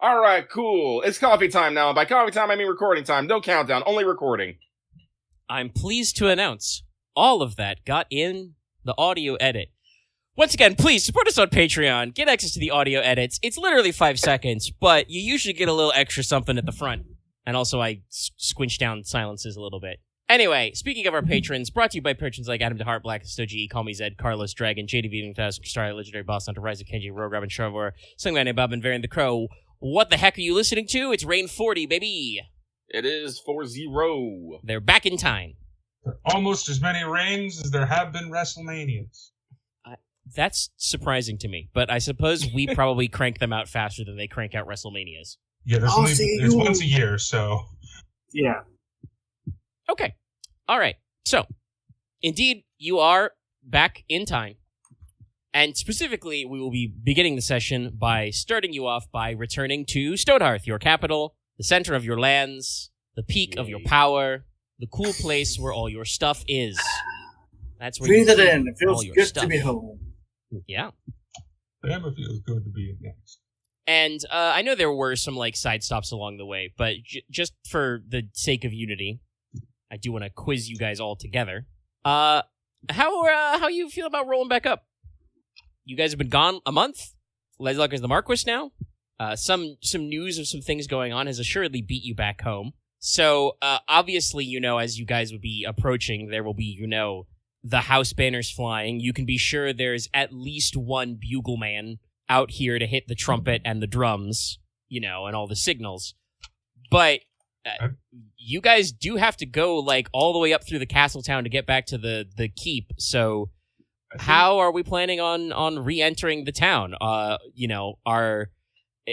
All right, cool. It's coffee time now. And by coffee time, I mean recording time. No countdown, only recording. I'm pleased to announce all of that got in the audio edit. Once again, please support us on Patreon. Get access to the audio edits. It's literally 5 seconds, but you usually get a little extra something at the front. And also, I squinch down silences a little bit. Anyway, speaking of our patrons, brought to you by patrons like Adam DeHart, Black Stoji, Call Me Zed, Carlos Dragon, JD V, 1000, Star, Legendary Boss Hunter, Rise of Kenji, Rogue Robin, Trevor, Sungman, Bob, and Varian the Crow. What the heck are you listening to? It's Rain 40, baby. It is 4-0. They're back in time. Almost as many reigns as there have been WrestleManias. That's surprising to me, but I suppose we probably crank them out faster than they crank out WrestleManias. Yeah, there's once a year, so... Yeah. Okay. All right. So, indeed, you are back in time. And specifically, we will be beginning the session by starting you off by returning to Stonehearth, your capital, the center of your lands, the peak of your power, the cool place where all your stuff is. That's where Breathe you it in. It feels your good stuff. to be home. Yeah. Damn, it feels good to be next. And I know there were some side stops along the way, but just for the sake of unity, I do want to quiz you guys all together. How you feel about rolling back up? You guys have been gone a month. Leslok is the Marquess now. Some news of some things going on has assuredly beat you back home. So obviously, as you guys would be approaching, there will be the house banners flying. You can be sure there's at least one bugleman out here to hit the trumpet and the drums, and all the signals. But you guys do have to go all the way up through the castle town to get back to the keep. So how are we planning on re-entering the town?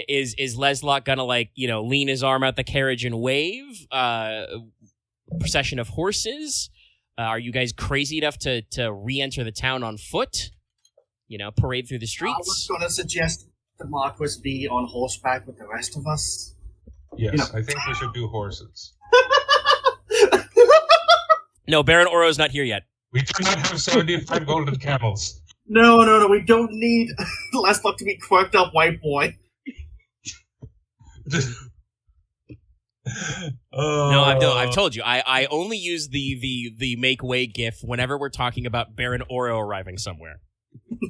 Is Leslok gonna lean his arm out the carriage and wave? Procession of horses? Are you guys crazy enough to re-enter the town on foot? Parade through the streets? I was going to suggest the Marquess be on horseback with the rest of us. Yes, I think we should do horses. No, Baron Oro's not here yet. We do not have 75 golden camels. No, we don't need Leslok to be quirked up white boy. No, I've told you. I only use the make way gif whenever we're talking about Baron Oro arriving somewhere.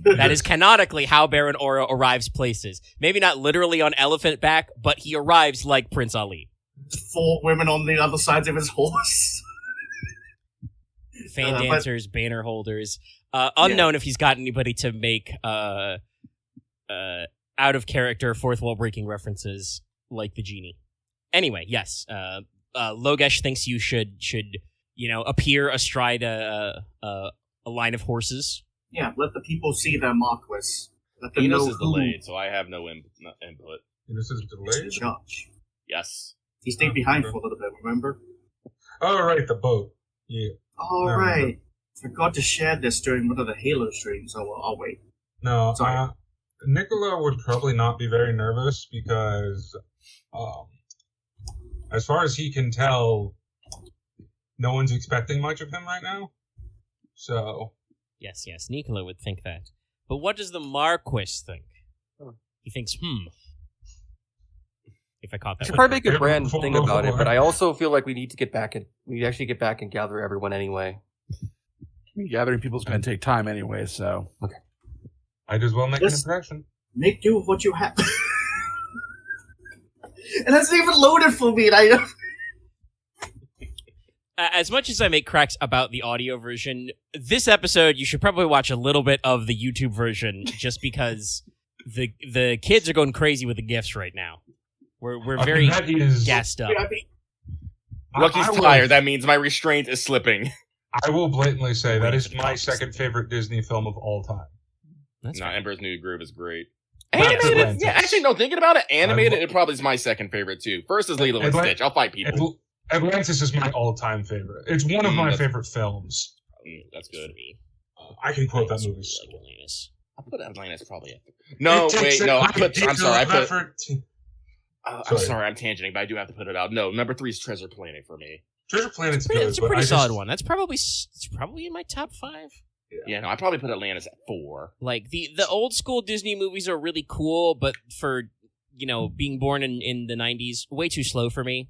That is canonically how Baron Oro arrives places. Maybe not literally on elephant back, but he arrives like Prince Ali. 4 women on the other sides of his horse. Fan dancers, banner holders. Unknown if he's got anybody to make out of character fourth wall breaking references like the genie. Anyway, yes. Logesh thinks you should appear astride a line of horses. Yeah, let the people see their Marquess. Let them Inos know is delayed, so I have no input. This is who's in delayed? charge. Yes. He stayed behind for a little bit, remember? Oh, right, the boat. Yeah. All right. Forgot to share this during one of the Halo streams. I'll wait. No, Sorry. Nicola would probably not be very nervous because, as far as he can tell, no one's expecting much of him right now. So... Yes, Nicola would think that. But what does the Marquess think? He thinks, If I caught that. Should probably make a grand thing about it, but I also feel like we need to get back and gather everyone anyway. Gathering people's going to take time anyway, so... Okay. Might as well make an impression. Make do with what you have. And that's even loaded for me, and I... As much as I make cracks about the audio version, this episode, you should probably watch a little bit of the YouTube version just because the kids are going crazy with the GIFs right now. We're very gassed up. Lucky's tired. That means my restraint is slipping. I will blatantly say that is my second favorite Disney film of all time. Emperor's New Groove is great. Animated? Yeah, actually, no, thinking about it, animated, it probably is my second favorite, too. First is Lilo and Stitch. I'll fight people. Atlantis is my all-time favorite. It's one of my favorite films. That's good. I can quote that movie. I put Atlantis probably at No, wait, no. I'm sorry, I'm tangenting, but I do have to put it out. No, number 3 is Treasure Planet for me. Treasure Planet's good. It's a pretty solid one. It's probably in my top 5. Yeah, no, I probably put Atlantis at 4. Like the old school Disney movies are really cool, but for being born in the 90s, way too slow for me.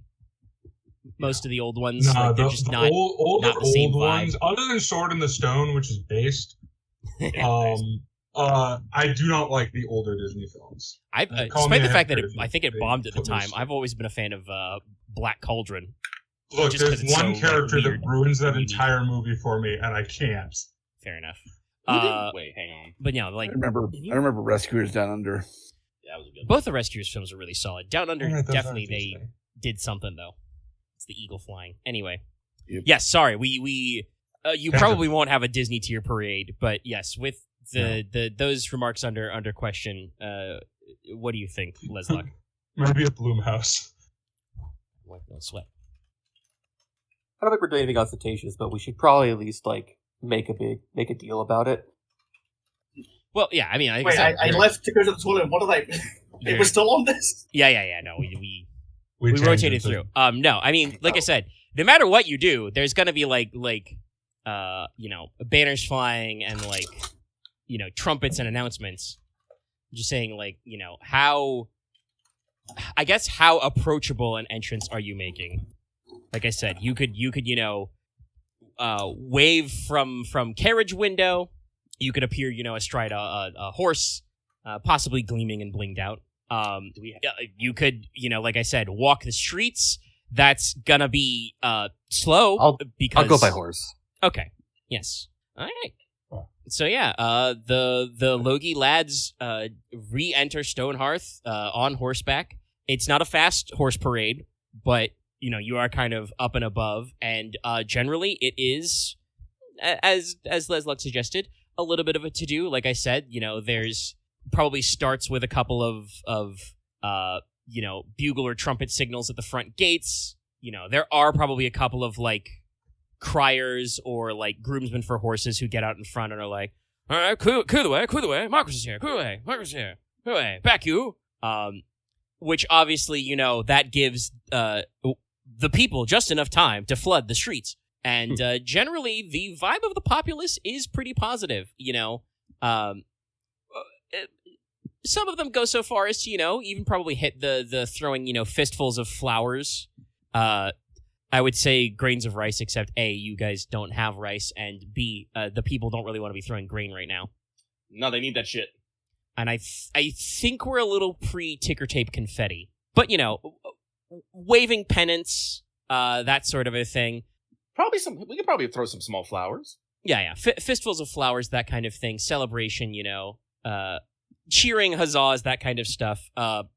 Most of the old ones, No, they're just not older not the same old vibe. ones, other than Sword in the Stone, which is based. I do not like the older Disney films. Despite the fact that I think it bombed at the time, I've always been a fan of Black Cauldron. Look, there's one character that ruins that unique. entire movie for me, and I can't. Fair enough. Wait, hang on. But yeah, like I remember Rescuers Down Under. Yeah, that was good. both the Rescuers films are really solid. Down Under, Yeah, those definitely are they interesting. did something though. It's the eagle flying. Anyway, Yep. yes. Sorry, we you probably won't have a Disney tier parade, but yes, with the those remarks under question, what do you think, Leslok? Maybe a Bloomhouse. What? No sweat. I don't think we're doing anything ostentatious, but we should probably at least make a deal about it. Well, yeah. I mean, like Wait, said, I left to go to the toilet. What did I? It was still on this. yeah. No, we We rotated through. No, I mean, like I said, no matter what you do, there's gonna be banners flying and trumpets and announcements. Just saying, how approachable an entrance are you making? Like I said, you could wave from carriage window. You could appear, astride a horse, possibly gleaming and blinged out. You could, like I said, walk the streets. That's gonna be slow. Because I'll go by horse. Okay. Yes. All right. So yeah, the Logi lads re-enter Stonehearth on horseback. It's not a fast horse parade, but you are kind of up and above, and generally it is, as Leslok suggested, a little bit of a to-do. Like I said, there's probably starts with a couple of bugle or trumpet signals at the front gates. There are probably a couple of criers or groomsmen for horses who get out in front and are like, all right, clear the way, Marquess is here, clear the way, back you. Which obviously, that gives the people just enough time to flood the streets. And generally, the vibe of the populace is pretty positive. Some of them go so far as to, even probably hit the throwing, fistfuls of flowers. I would say grains of rice, except A, you guys don't have rice, and B, the people don't really want to be throwing grain right now. No, they need that shit. And I think we're a little pre-ticker tape confetti. But, waving pennants, that sort of a thing. We could probably throw some small flowers. Yeah. Fistfuls of flowers, that kind of thing. Celebration, cheering, huzzahs, that kind of stuff.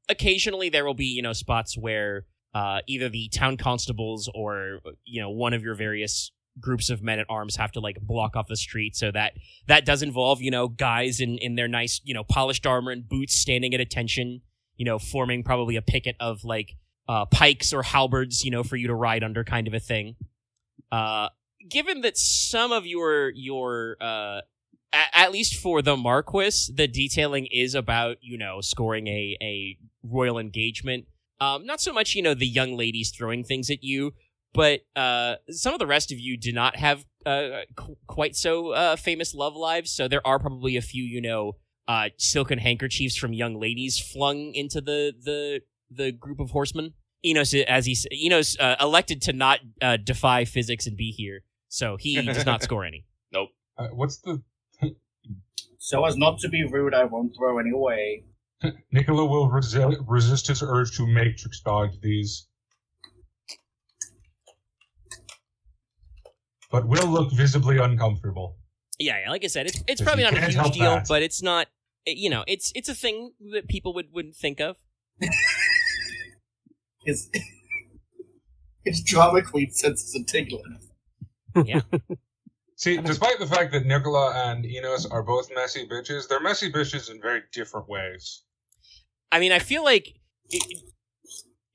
Occasionally there will be, spots where either the town constables or, one of your various groups of men at arms have to block off the street. So that does involve, guys in their nice, polished armor and boots standing at attention, forming probably a picket of pikes or halberds, for you to ride under, kind of a thing. Given that some of your at least for the Marquess, the detailing is about, scoring a royal engagement. Not so much, the young ladies throwing things at you, but some of the rest of you do not have quite so famous love lives, so there are probably a few, silken handkerchiefs from young ladies flung into the group of horsemen. Enos, Enos elected to not defy physics and be here, so he does not score any. Nope. What's the... So as not to be rude, I won't throw any away. Nicola will resist his urge to matrix dodge these. But will look visibly uncomfortable. Yeah, like I said, it's probably not a huge deal, but it's not, it's a thing that people would think of. His drama queen senses a tingling. Yeah. See, despite the fact that Nicola and Inos are both messy bitches, they're messy bitches in very different ways. I mean, I feel like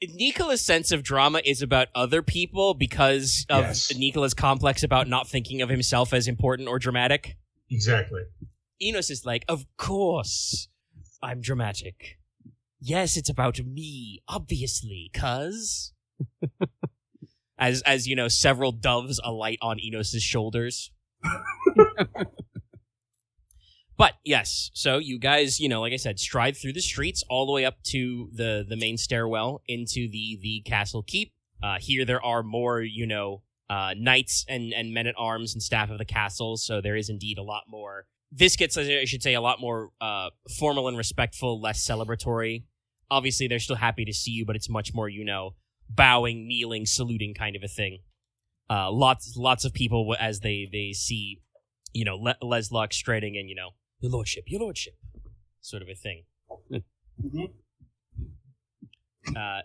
Nicola's sense of drama is about other people because of Nicola's complex about not thinking of himself as important or dramatic. Exactly. Inos is like, of course, I'm dramatic. Yes, it's about me, obviously, cuz... As several doves alight on Enos's shoulders. But yes, so you guys, like I said, stride through the streets all the way up to the main stairwell into the castle keep. Here there are more, knights and men-at-arms and staff of the castle, so there is indeed a lot more. This gets, I should say, a lot more formal and respectful, less celebratory. Obviously, they're still happy to see you, but it's much more, bowing, kneeling, saluting kind of a thing. Lots of people as they see, Leslok striding in, your lordship, sort of a thing. Mm-hmm.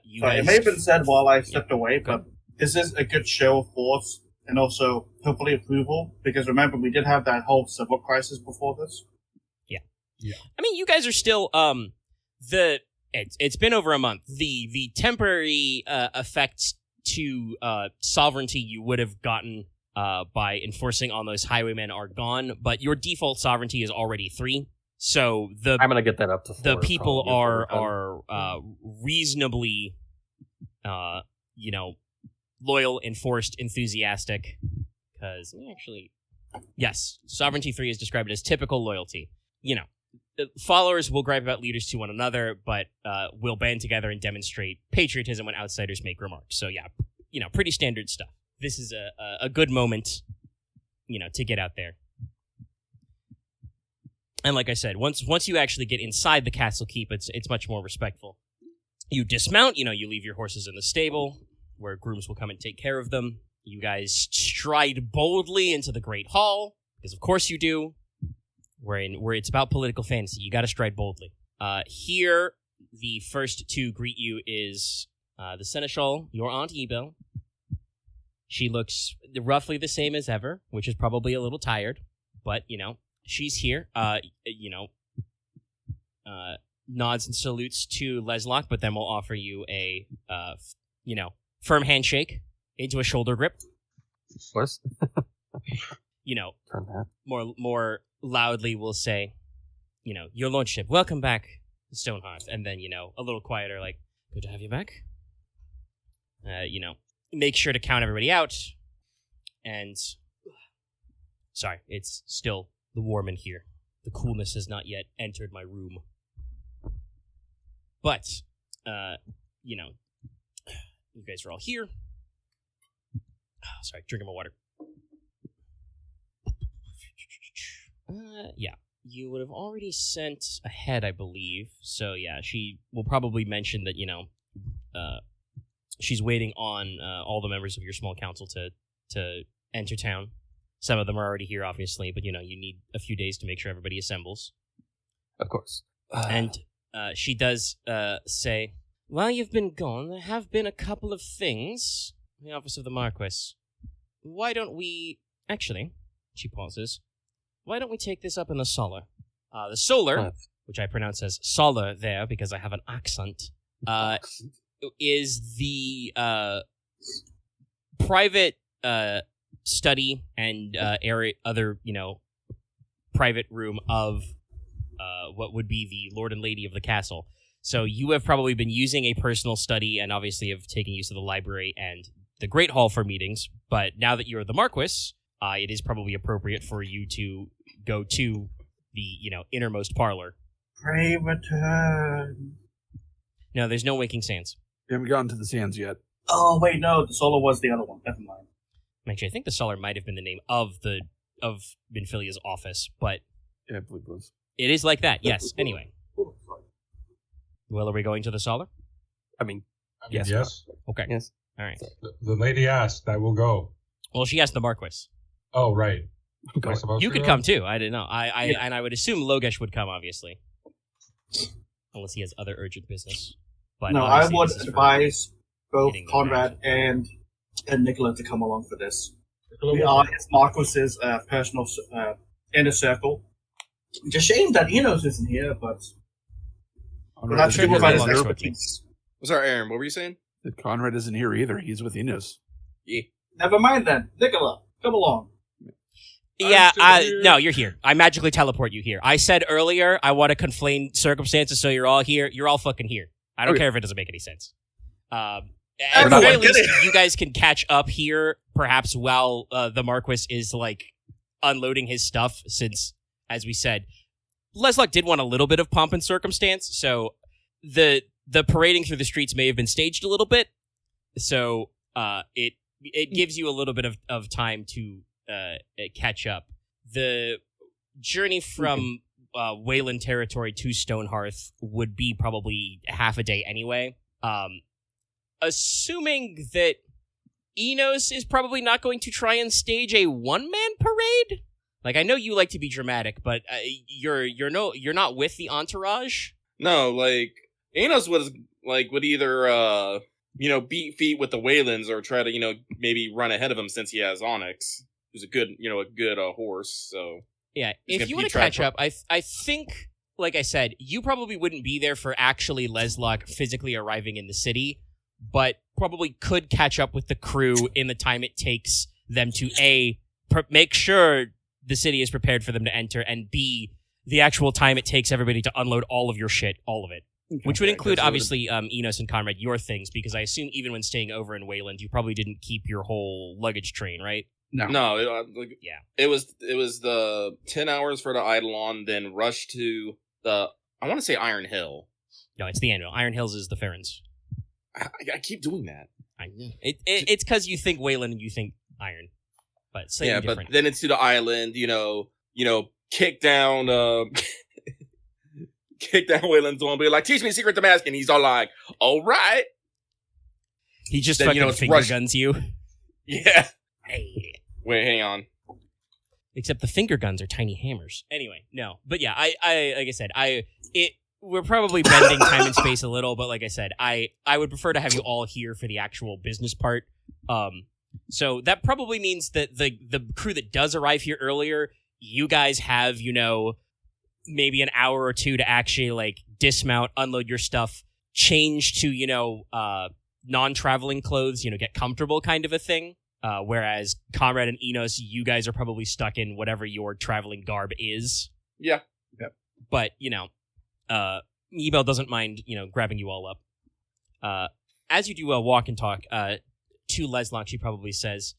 You guys, it may have been said while I stepped away, but this is a good show of force and also hopefully approval, because remember, we did have that whole civil crisis before this. Yeah. I mean, you guys are still, it's been over a month. The temporary effects to sovereignty you would have gotten by enforcing on those highwaymen are gone, but your default sovereignty is already 3. So I'm gonna get that up to 4. The people are reasonably, loyal, enforced, enthusiastic. Because yes, sovereignty 3 is described as typical loyalty. Followers will gripe about leaders to one another, but will band together and demonstrate patriotism when outsiders make remarks. So yeah, pretty standard stuff. This is a good moment, to get out there. And like I said, once you actually get inside the castle keep, it's much more respectful. You dismount, you leave your horses in the stable, where grooms will come and take care of them. You guys stride boldly into the Great Hall, because of course you do. Where it's about political fantasy, you gotta stride boldly. Here, the first to greet you is the Seneschal, your Aunt Ebel. She looks roughly the same as ever, which is probably a little tired, but, she's here. Nods and salutes to Leslok, but then we'll offer you a, firm handshake into a shoulder grip. Of course. More loudly we'll say, your lordship, welcome back to Stonehearth. And then, a little quieter, like, good to have you back. Make sure to count everybody out. And, sorry, it's still the warm in here. The coolness has not yet entered my room. But, you guys are all here. Sorry, drinking my water. Yeah, you would have already sent ahead, I believe. So yeah, she will probably mention that, she's waiting on all the members of your small council to enter town. Some of them are already here, obviously, but, you need a few days to make sure everybody assembles. Of course. And she does say, while you've been gone, there have been a couple of things in the office of the Marquess. Why don't we... Actually, she pauses. Why don't we take this up in the Solar? The Solar, which I pronounce as Solar there because I have an accent, is the private study and other, private room of what would be the Lord and Lady of the castle. So you have probably been using a personal study and obviously have taken use of the library and the Great Hall for meetings, but now that you're the Marquess, it is probably appropriate for you to go to the, innermost parlor. Pray return. No, there's no Waking Sands. We haven't gotten to the sands yet. Oh, wait, no, the Solar was the other one. Never mind. Actually, I think the Solar might have been the name of Benfilia's office, but... Yeah, I believe it was. It is like that, yes. Anyway. Well, are we going to the Solar? I mean, yes. Okay. Yes. All right. The lady asked, I will go. Well, she asked the Marquess. Oh, right. Am I supposed You to could go? come too. I didn't know. And I would assume Logesh would come, obviously, unless he has other urgent business. But No, I obviously would this is for advise both getting the Konrad and Nicola to come along for this. We are his Marquess's personal inner circle. It's a shame that Inos isn't here, but we'll have to Sure, give him his Nicola. expertise. Sorry, Aaron, what were you saying? That Konrad isn't here either. He's with Inos. Yeah. Never mind then. Nicola, come along. Yeah, I'm still here. no, you're here. I magically teleport you here. I said earlier I want to conflame circumstances, so you're all here. You're all fucking here. I don't care if it doesn't make any sense. At the very least, you guys can catch up here, perhaps while the Marquess is, like, unloading his stuff, since, as we said, Leslok did want a little bit of pomp and circumstance, so the parading through the streets may have been staged a little bit, so it gives you a little bit of time to catch up. The journey from Wayland territory to Stonehearth would be probably half a day anyway. Assuming that Inos is probably not going to try and stage a one-man parade. Like, I know you like to be dramatic, but you're not with the entourage. No, like Inos would either beat feet with the Waylands or try to maybe run ahead of him since he has Onyx, who's a good horse. So yeah, if you want to catch up, I think, like I said, you probably wouldn't be there for actually Leslok physically arriving in the city, but probably could catch up with the crew in the time it takes them to make sure the city is prepared for them to enter, and B, the actual time it takes everybody to unload all of your shit, all of it. Okay. Which would include, obviously, Inos and Konrad, your things, because I assume even when staying over in Wayland, you probably didn't keep your whole luggage train, right? No. It was the 10 hours for the Eidolon, then rush to I want to say Iron Hill. No, it's the annual. Iron Hills is the Ferens. I keep doing that. I know. It's because you think Wayland and you think Iron. But slightly different. But then it's to the island, kick down Wayland's on, be like, teach me a secret to mask, and he's all like, all right. He just fucking finger guns you. Yeah. Hey. Wait, hang on. Except the finger guns are tiny hammers. Anyway, no. But yeah, I like I said, we're probably bending time and space a little, but like I said, I would prefer to have you all here for the actual business part. So that probably means that the crew that does arrive here earlier, you guys have, maybe an hour or two to actually like dismount, unload your stuff, change to, non-traveling clothes, get comfortable kind of a thing. Whereas Konrad and Inos, you guys are probably stuck in whatever your traveling garb is. Yeah. Yep. But, Ebel doesn't mind, grabbing you all up. As you do walk and talk, to Leslok, she probably says,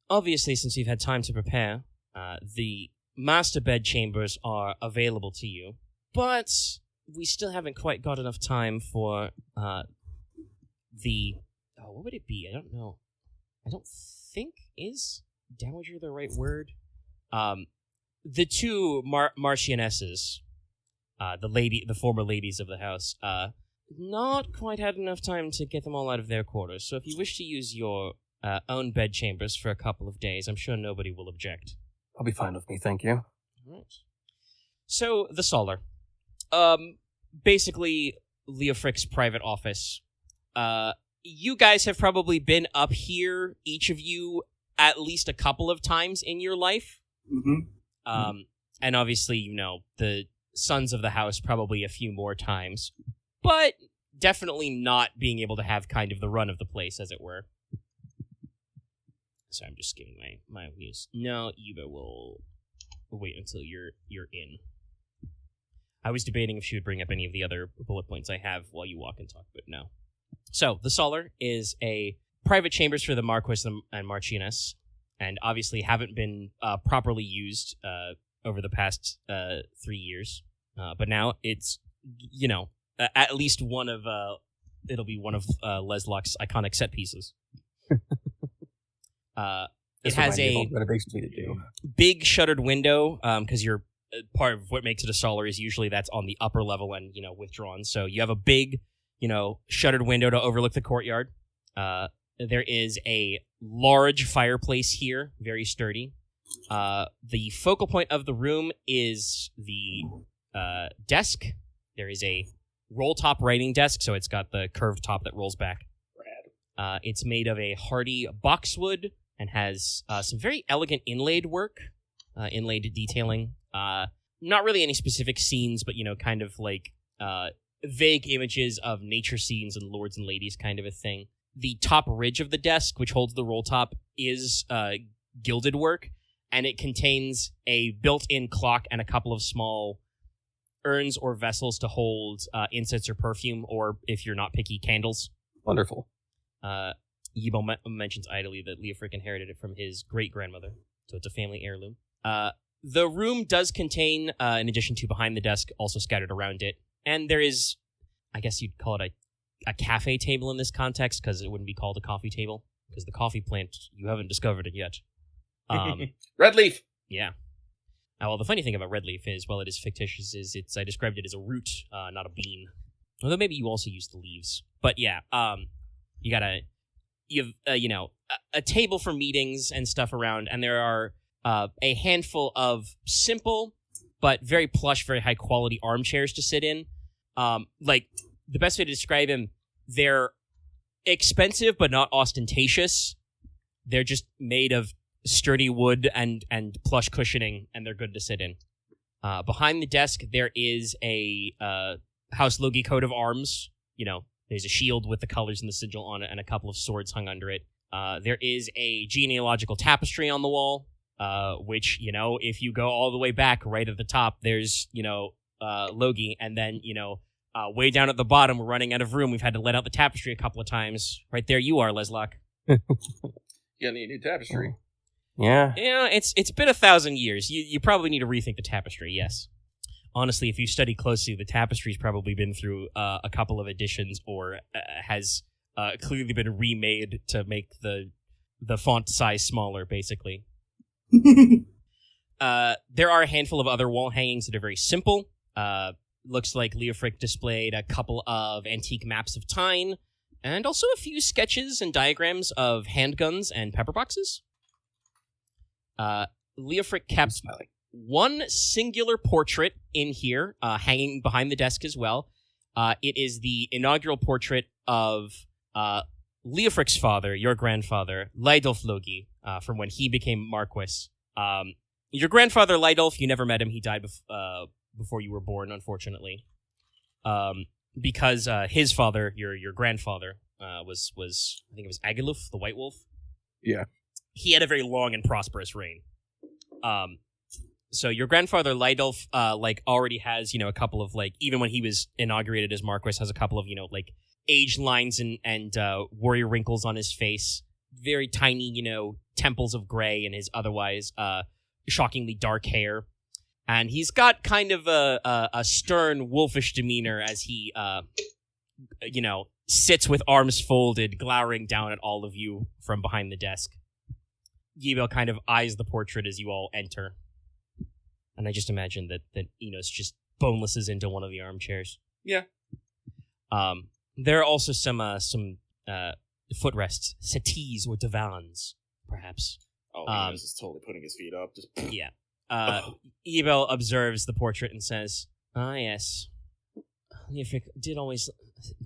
obviously, since you've had time to prepare, the master bed chambers are available to you, but we still haven't quite got enough time for what would it be? I don't know. I don't think is dowager the right word. The two Marchionesses, the former ladies of the house, not quite had enough time to get them all out of their quarters. So if you wish to use your own bed chambers for a couple of days, I'm sure nobody will object. I'll be fine with me, thank you. All right. So the Solar, basically Leofric's private office. You guys have probably been up here, each of you, at least a couple of times in your life. Mm-hmm. And obviously, the sons of the house probably a few more times, but definitely not being able to have kind of the run of the place, as it were. So I'm just giving my views. No, Eva will wait until you're in. I was debating if she would bring up any of the other bullet points I have while you walk and talk, but no. So, the Solar is a private chambers for the Marquess and Marchioness, and obviously haven't been properly used over the past 3 years. But now it's, at least one of, it'll be one of Leslok's iconic set pieces. It has a big shuttered window, because you're part of what makes it a Solar is usually that's on the upper level and, withdrawn. So you have a big, shuttered window to overlook the courtyard. There is a large fireplace here, very sturdy. The focal point of the room is the desk. There is a roll-top writing desk, so it's got the curved top that rolls back. It's made of a hardy boxwood and has some very elegant inlaid work, inlaid detailing. Not really any specific scenes, but, kind of like vague images of nature scenes and lords and ladies kind of a thing. The top ridge of the desk, which holds the roll top, is gilded work, and it contains a built-in clock and a couple of small urns or vessels to hold incense or perfume, or, if you're not picky, candles. Wonderful. Yibo mentions idly that Leofric inherited it from his great-grandmother, so it's a family heirloom. The room does contain, in addition to behind the desk, also scattered around it, and there is, I guess you'd call it a cafe table in this context, because it wouldn't be called a coffee table, because the coffee plant, you haven't discovered it yet. Red leaf. Yeah. Well, the funny thing about red leaf is, while it is fictitious, is I described it as a root, not a bean. Although maybe you also use the leaves. But yeah, you have a table for meetings and stuff around, and there are a handful of simple but very plush, very high quality armchairs to sit in. Like, the best way to describe them, they're expensive but not ostentatious. They're just made of sturdy wood and plush cushioning, and they're good to sit in. Behind the desk, there is a House Logi coat of arms. There's a shield with the colors and the sigil on it, and a couple of swords hung under it. There is a genealogical tapestry on the wall, which, if you go all the way back right at the top, there's, Logi, and then, way down at the bottom, we're running out of room. We've had to let out the tapestry a couple of times. Right there you are, Leslok. You need a new tapestry. Yeah. Yeah, it's been 1,000 years. You probably need to rethink the tapestry, yes. Honestly, if you study closely, the tapestry's probably been through a couple of editions, or has clearly been remade to make the font size smaller, basically. There are a handful of other wall hangings that are very simple. Looks like Leofric displayed a couple of antique maps of Teine, and also a few sketches and diagrams of handguns and pepper boxes. Leofric kept one singular portrait in here, hanging behind the desk as well. It is the inaugural portrait of Leofric's father, your grandfather, Leidolf Logi, from when he became Marquess. Your grandfather, Leidolf, you never met him. He died before you were born, unfortunately. Because his father, your grandfather, was I think it was Agilulf, the White Wolf. Yeah. He had a very long and prosperous reign. So your grandfather Leidolf, already has, a couple of, even when he was inaugurated as Marquess, has a couple of, age lines and warrior wrinkles on his face. Very tiny, temples of gray in his otherwise shockingly dark hair. And he's got kind of a stern, wolfish demeanor as he, sits with arms folded, glowering down at all of you from behind the desk. Yibel kind of eyes the portrait as you all enter. And I just imagine that Inos just bonelesses into one of the armchairs. Yeah. There are also some footrests, settees or divans, perhaps. Oh, Inos is totally putting his feet up. Just yeah. Yibel observes the portrait and says, "Ah, yes. Leofric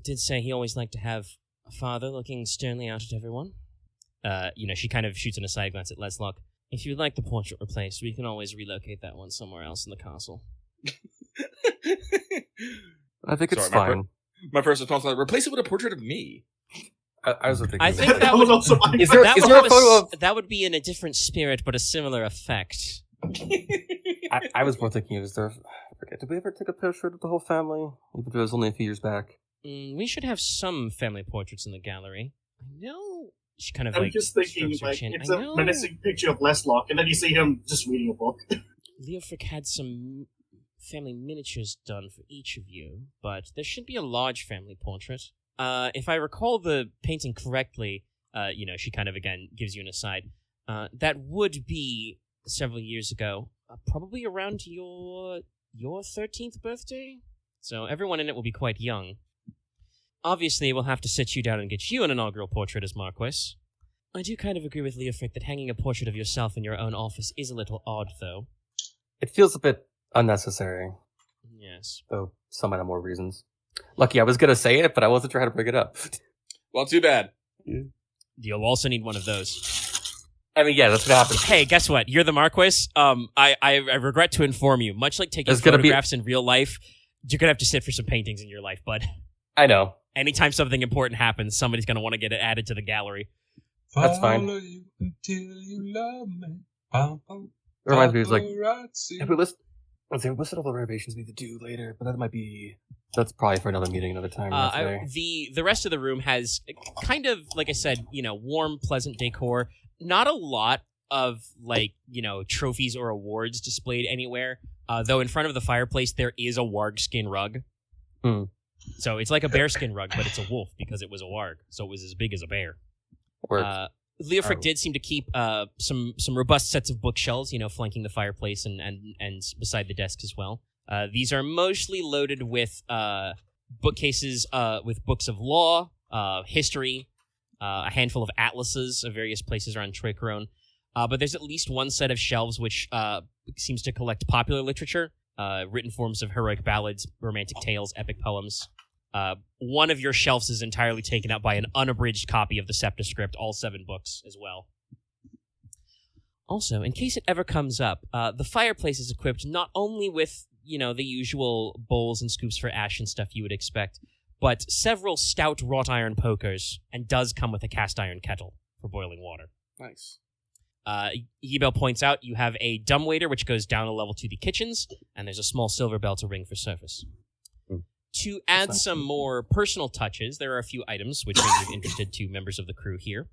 did say he always liked to have a father looking sternly out at everyone." She kind of shoots an aside glance at Leslok. "If you'd like the portrait replaced, we can always relocate that one somewhere else in the castle." I think it's fine. My first response was, replace it with a portrait of me. I was thinking. I think that was would also Is there a photo of? that would be in a different spirit, but a similar effect. I was more thinking, did we ever take a portrait of the whole family? Even if it was only a few years back. We should have some family portraits in the gallery. I know. She kind of I'm just thinking, strokes her chin. it's a menacing picture of Leslok, and then you see him just reading a book. Leofric had some family miniatures done for each of you, but there should be a large family portrait. If I recall the painting correctly, she kind of again gives you an aside. That would be several years ago, probably around your 13th birthday. So everyone in it will be quite young. Obviously, we'll have to sit you down and get you an inaugural portrait as Marquess. I do kind of agree with Leofric that hanging a portrait of yourself in your own office is a little odd, though. It feels a bit unnecessary. Yes. Though some might have more reasons. Lucky, I was going to say it, but I wasn't trying to bring it up. Well, too bad. You'll also need one of those. I mean, yeah, that's what happens. Hey, guess what? You're the Marquess. I regret to inform you, much like taking photographs in real life, you're going to have to sit for some paintings in your life, bud. I know. Anytime something important happens, somebody's going to want to get it added to the gallery. That's fine. You until you love me. It reminds me, it's like, if we listed all the renovations we need to do later, but that's probably for another meeting, another time. The rest of the room has kind of, like I said, warm, pleasant decor. Not a lot of like, trophies or awards displayed anywhere. Though in front of the fireplace there is a warg skin rug. So it's like a bearskin rug, but it's a wolf because it was a warg, so it was as big as a bear. Leofric did seem to keep some robust sets of bookshelves, flanking the fireplace and beside the desk as well. These are mostly loaded with bookcases with books of law, history, a handful of atlases of various places around Troycaron. But there's at least one set of shelves which seems to collect popular literature, written forms of heroic ballads, romantic tales, epic poems. One of your shelves is entirely taken up by an unabridged copy of the Septa script, all 7 books as well. Also, in case it ever comes up, the fireplace is equipped not only with, the usual bowls and scoops for ash and stuff you would expect, but several stout wrought iron pokers, and does come with a cast iron kettle for boiling water. Nice. Yibel points out you have a dumbwaiter which goes down a level to the kitchens, and there's a small silver bell to ring for service. To add some more personal touches, there are a few items which may be interested to members of the crew here.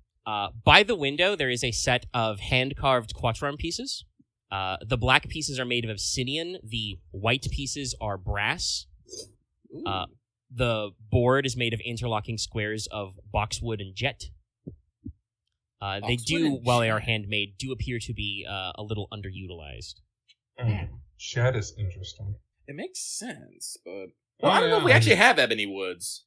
By the window, there is a set of hand-carved quattrarm pieces. The black pieces are made of obsidian. The white pieces are brass. The board is made of interlocking squares of boxwood and jet. They do, while they are handmade, do appear to be a little underutilized. Jet is interesting. It makes sense, but... Well, I don't know if we actually have ebony woods.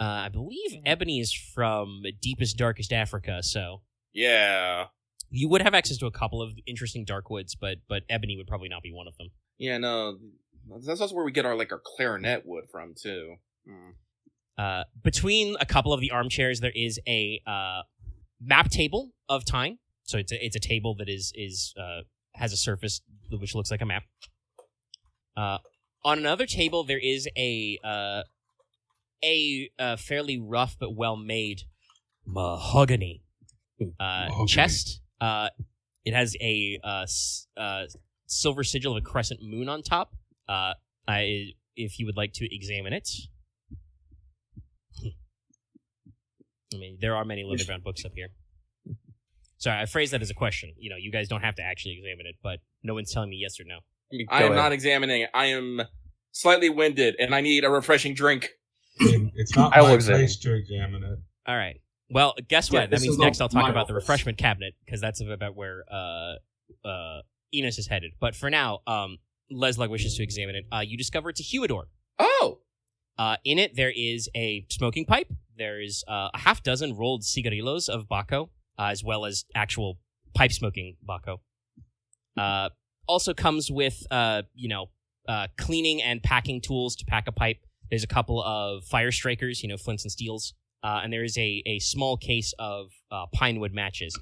I believe ebony is from deepest, darkest Africa, so... Yeah. You would have access to a couple of interesting dark woods, but ebony would probably not be one of them. Yeah, no. That's also where we get our clarinet wood from, too. Between a couple of the armchairs, there is a map table of Teine. So it's a table that has a surface which looks like a map. On another table, there is a fairly rough but well-made mahogany chest. It has a silver sigil of a crescent moon on top. If you would like to examine it. I mean, there are many leather-bound books up here. Sorry, I phrased that as a question. You guys don't have to actually examine it, but no one's telling me yes or no. I am not examining it. I am slightly winded, and I need a refreshing drink. It's not my place to examine it. All right. Well, guess what? That means next I'll talk about the office. refreshment cabinet, because that's about where Inos is headed. But for now, Leslok wishes to examine it. You discover it's a humidor. Oh! In it, there is a smoking pipe. There's a half dozen rolled cigarillos of Baco, as well as actual pipe-smoking Baco. Also comes with, cleaning and packing tools to pack a pipe. There's a couple of fire strikers, flints and steels. And there is a small case of pine wood matches.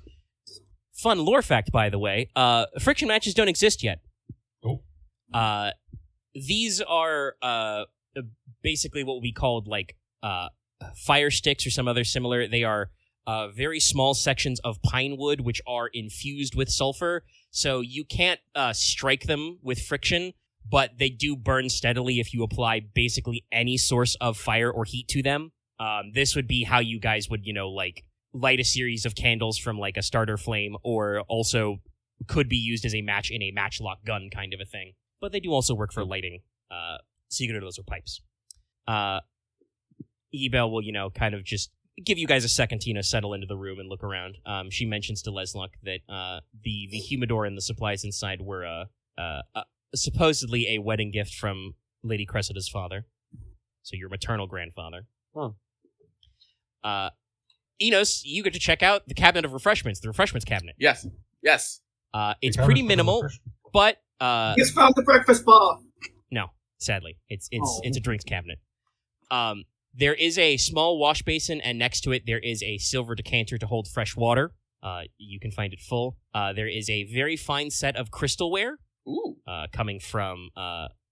Fun lore fact, by the way. Friction matches don't exist yet. Oh. These are basically what we called, fire sticks or some other similar. They are very small sections of pine wood which are infused with sulfur. So you can't strike them with friction, but they do burn steadily if you apply basically any source of fire or heat to them. This would be how you guys would, light a series of candles from, a starter flame, or also could be used as a match in a matchlock gun kind of a thing. But they do also work for lighting cigarillos or pipes. Ebel will, kind of just give you guys a second to, settle into the room and look around. She mentions to Leslok that the humidor and the supplies inside were supposedly a wedding gift from Lady Cressida's father. So your maternal grandfather. Inos, you get to check out the cabinet of refreshments, the refreshments cabinet. Yes. It's pretty minimal, but He's found the breakfast bar. no, sadly, it's a drinks cabinet. There is a small wash basin, and next to it there is a silver decanter to hold fresh water. You can find it full. There is a very fine set of crystalware. Ooh. Coming from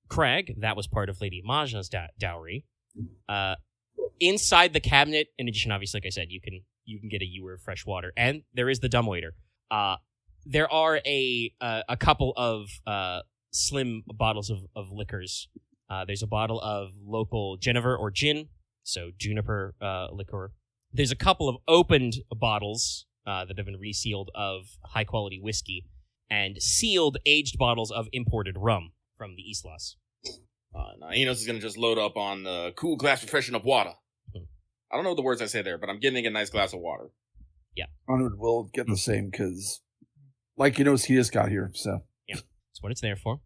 Craig. That was part of Lady Majna's dowry. Inside the cabinet, in addition, obviously, like I said, you can get a ewer of fresh water, and there is the dumbwaiter. There are a couple of slim bottles of liquors. There's a bottle of local Genever or gin, so juniper liquor. There's a couple of opened bottles that have been resealed of high-quality whiskey and sealed aged bottles of imported rum from the Islas. Now Inos is going to just load up on the cool glass refreshing of water. I don't know the words I say there, but I'm getting a nice glass of water. Konrad will get the same because, like he knows, he just got here. So yeah, that's what it's there for.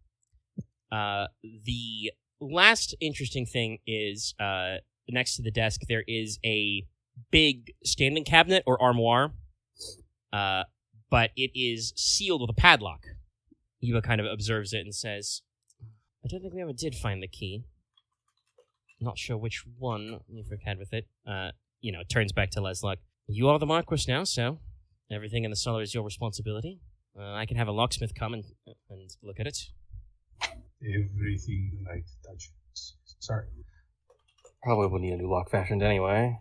The last interesting thing is next to the desk there is a big standing cabinet or armoire, but it is sealed with a padlock. Eva kind of observes it and says, "I don't think we ever did find the key. Not sure which one you've had with it." Turns back to Leslok. "You are the Marquess now, so everything in the cellar is your responsibility. I can have a locksmith come and look at it." Everything the light touches. Sorry. Probably will need a new lock fashioned anyway.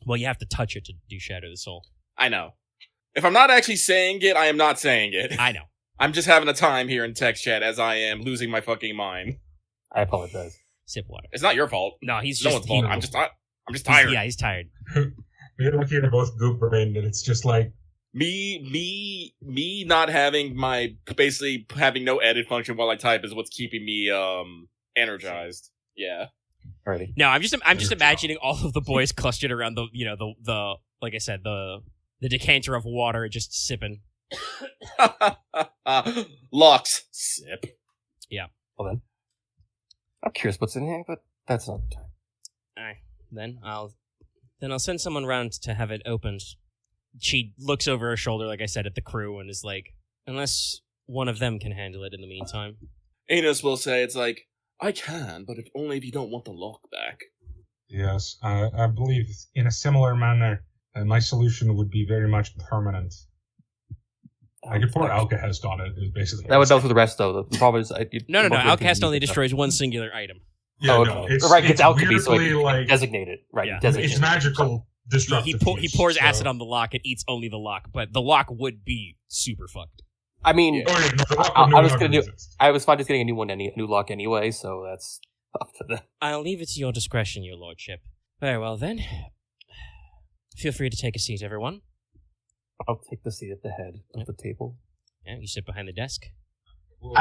Well, you have to touch it to do Shatter the Soul. I know. If I'm not actually saying it, I am not saying it. I know. I'm just having a time here in text chat as I am losing my fucking mind. I apologize. Sip water. It's not your fault. No, he's No just... one's fault. I'm just tired. Yeah, he's tired. We're lucky they're both goop brained, and it's just like Me not having basically having no edit function while I type is what's keeping me energized. Yeah. Alrighty. No, I'm just imagining all of the boys clustered around the like I said, the decanter of water just sipping. Locks. Sip. Well then. I'm curious what's in here, but that's not the time. Alright. Then I'll send someone round to have it opened. She looks over her shoulder, like I said, at the crew and is like, unless one of them can handle it in the meantime. Inos will say it's like, I can, but only if you don't want the lock back. yes. I believe in a similar manner, my solution would be very much permanent. I could pour alkahest on it. Is basically That would help with the rest, though. The problem is... No. Alcast only destroys one singular item. Yeah, oh, no, okay. it's, right, it's alchemy, so weirdly like designate it. Right, Yeah. designate it's it. magical destructive. He pours acid on the lock and eats only the lock, but the lock would be super fucked. I mean, Oh, yeah, no, the lock I would no was longer gonna do. exist. I was fine just getting a new lock anyway, so that's up to them. I'll leave it to your discretion, your lordship. Very well, then. Feel free to take a seat, everyone. I'll take the seat at the head of the table. Yeah, you sit behind the desk. We'll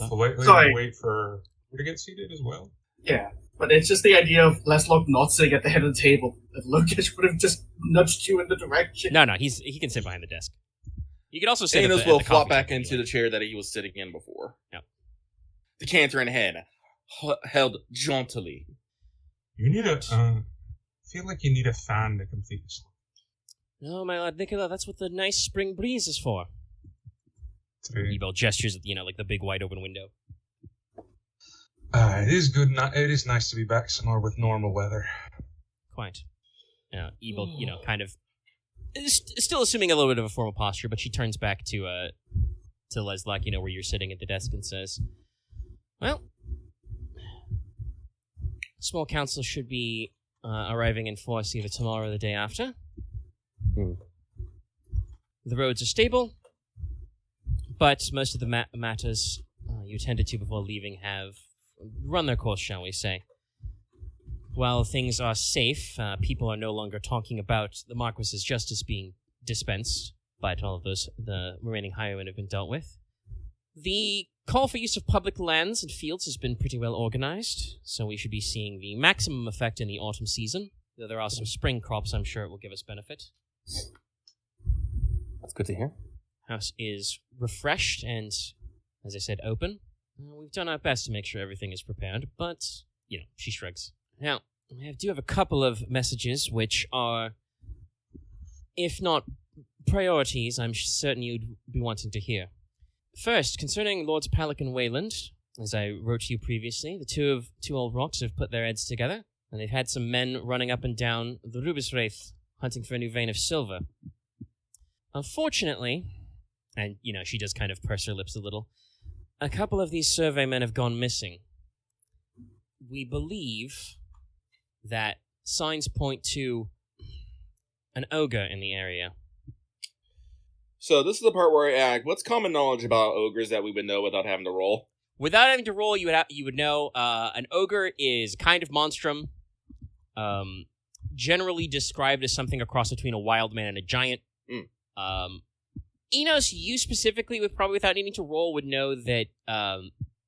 politely Sorry. wait for you to get seated as well. Yeah, but it's just the idea of Leslok not sitting at the head of the table. And Logesh would have just nudged you in the direction. No, he can sit behind the desk. You can also sit Inos at will the flop coffee back shop into anyway. the chair that he was sitting in before. Yep. Decanter in hand, held jauntily. You need a. Feel like you need a fan to complete this. No, my lord Nicola, that's what the nice spring breeze is for. Ebo gestures at, like the big wide open window. It is good. It is nice to be back somewhere with normal weather. Quite. Ebo, kind of still assuming a little bit of a formal posture, but she turns back to Leslok, where you're sitting at the desk, and says, "Well, small council should be arriving in force either tomorrow or the day after. The roads are stable, but most of the matters you attended to before leaving have run their course, shall we say. While things are safe, people are no longer talking about the Marquess's justice being dispensed, but all of the remaining highwaymen have been dealt with. The call for use of public lands and fields has been pretty well organized, so we should be seeing the maximum effect in the autumn season. Though there are some spring crops, I'm sure it will give us benefit. That's good to hear. House is refreshed and, as I said, open. We've done our best to make sure everything is prepared, but, she shrugs. Now, I do have a couple of messages which are, if not priorities, I'm certain you'd be wanting to hear. First, concerning Lords Palick and Wayland, as I wrote to you previously, the two old rocks have put their heads together, and they've had some men running up and down the Rubiswraith, hunting for a new vein of silver. Unfortunately, and, she does kind of purse her lips a little, a couple of these surveymen have gone missing. We believe that signs point to an ogre in the area. So this is the part where I ask, what's common knowledge about ogres that we would know without having to roll? Without having to roll, you would know an ogre is kind of monstrum. generally described as something a cross between a wild man and a giant. Inos, you specifically, probably without needing to roll, would know that,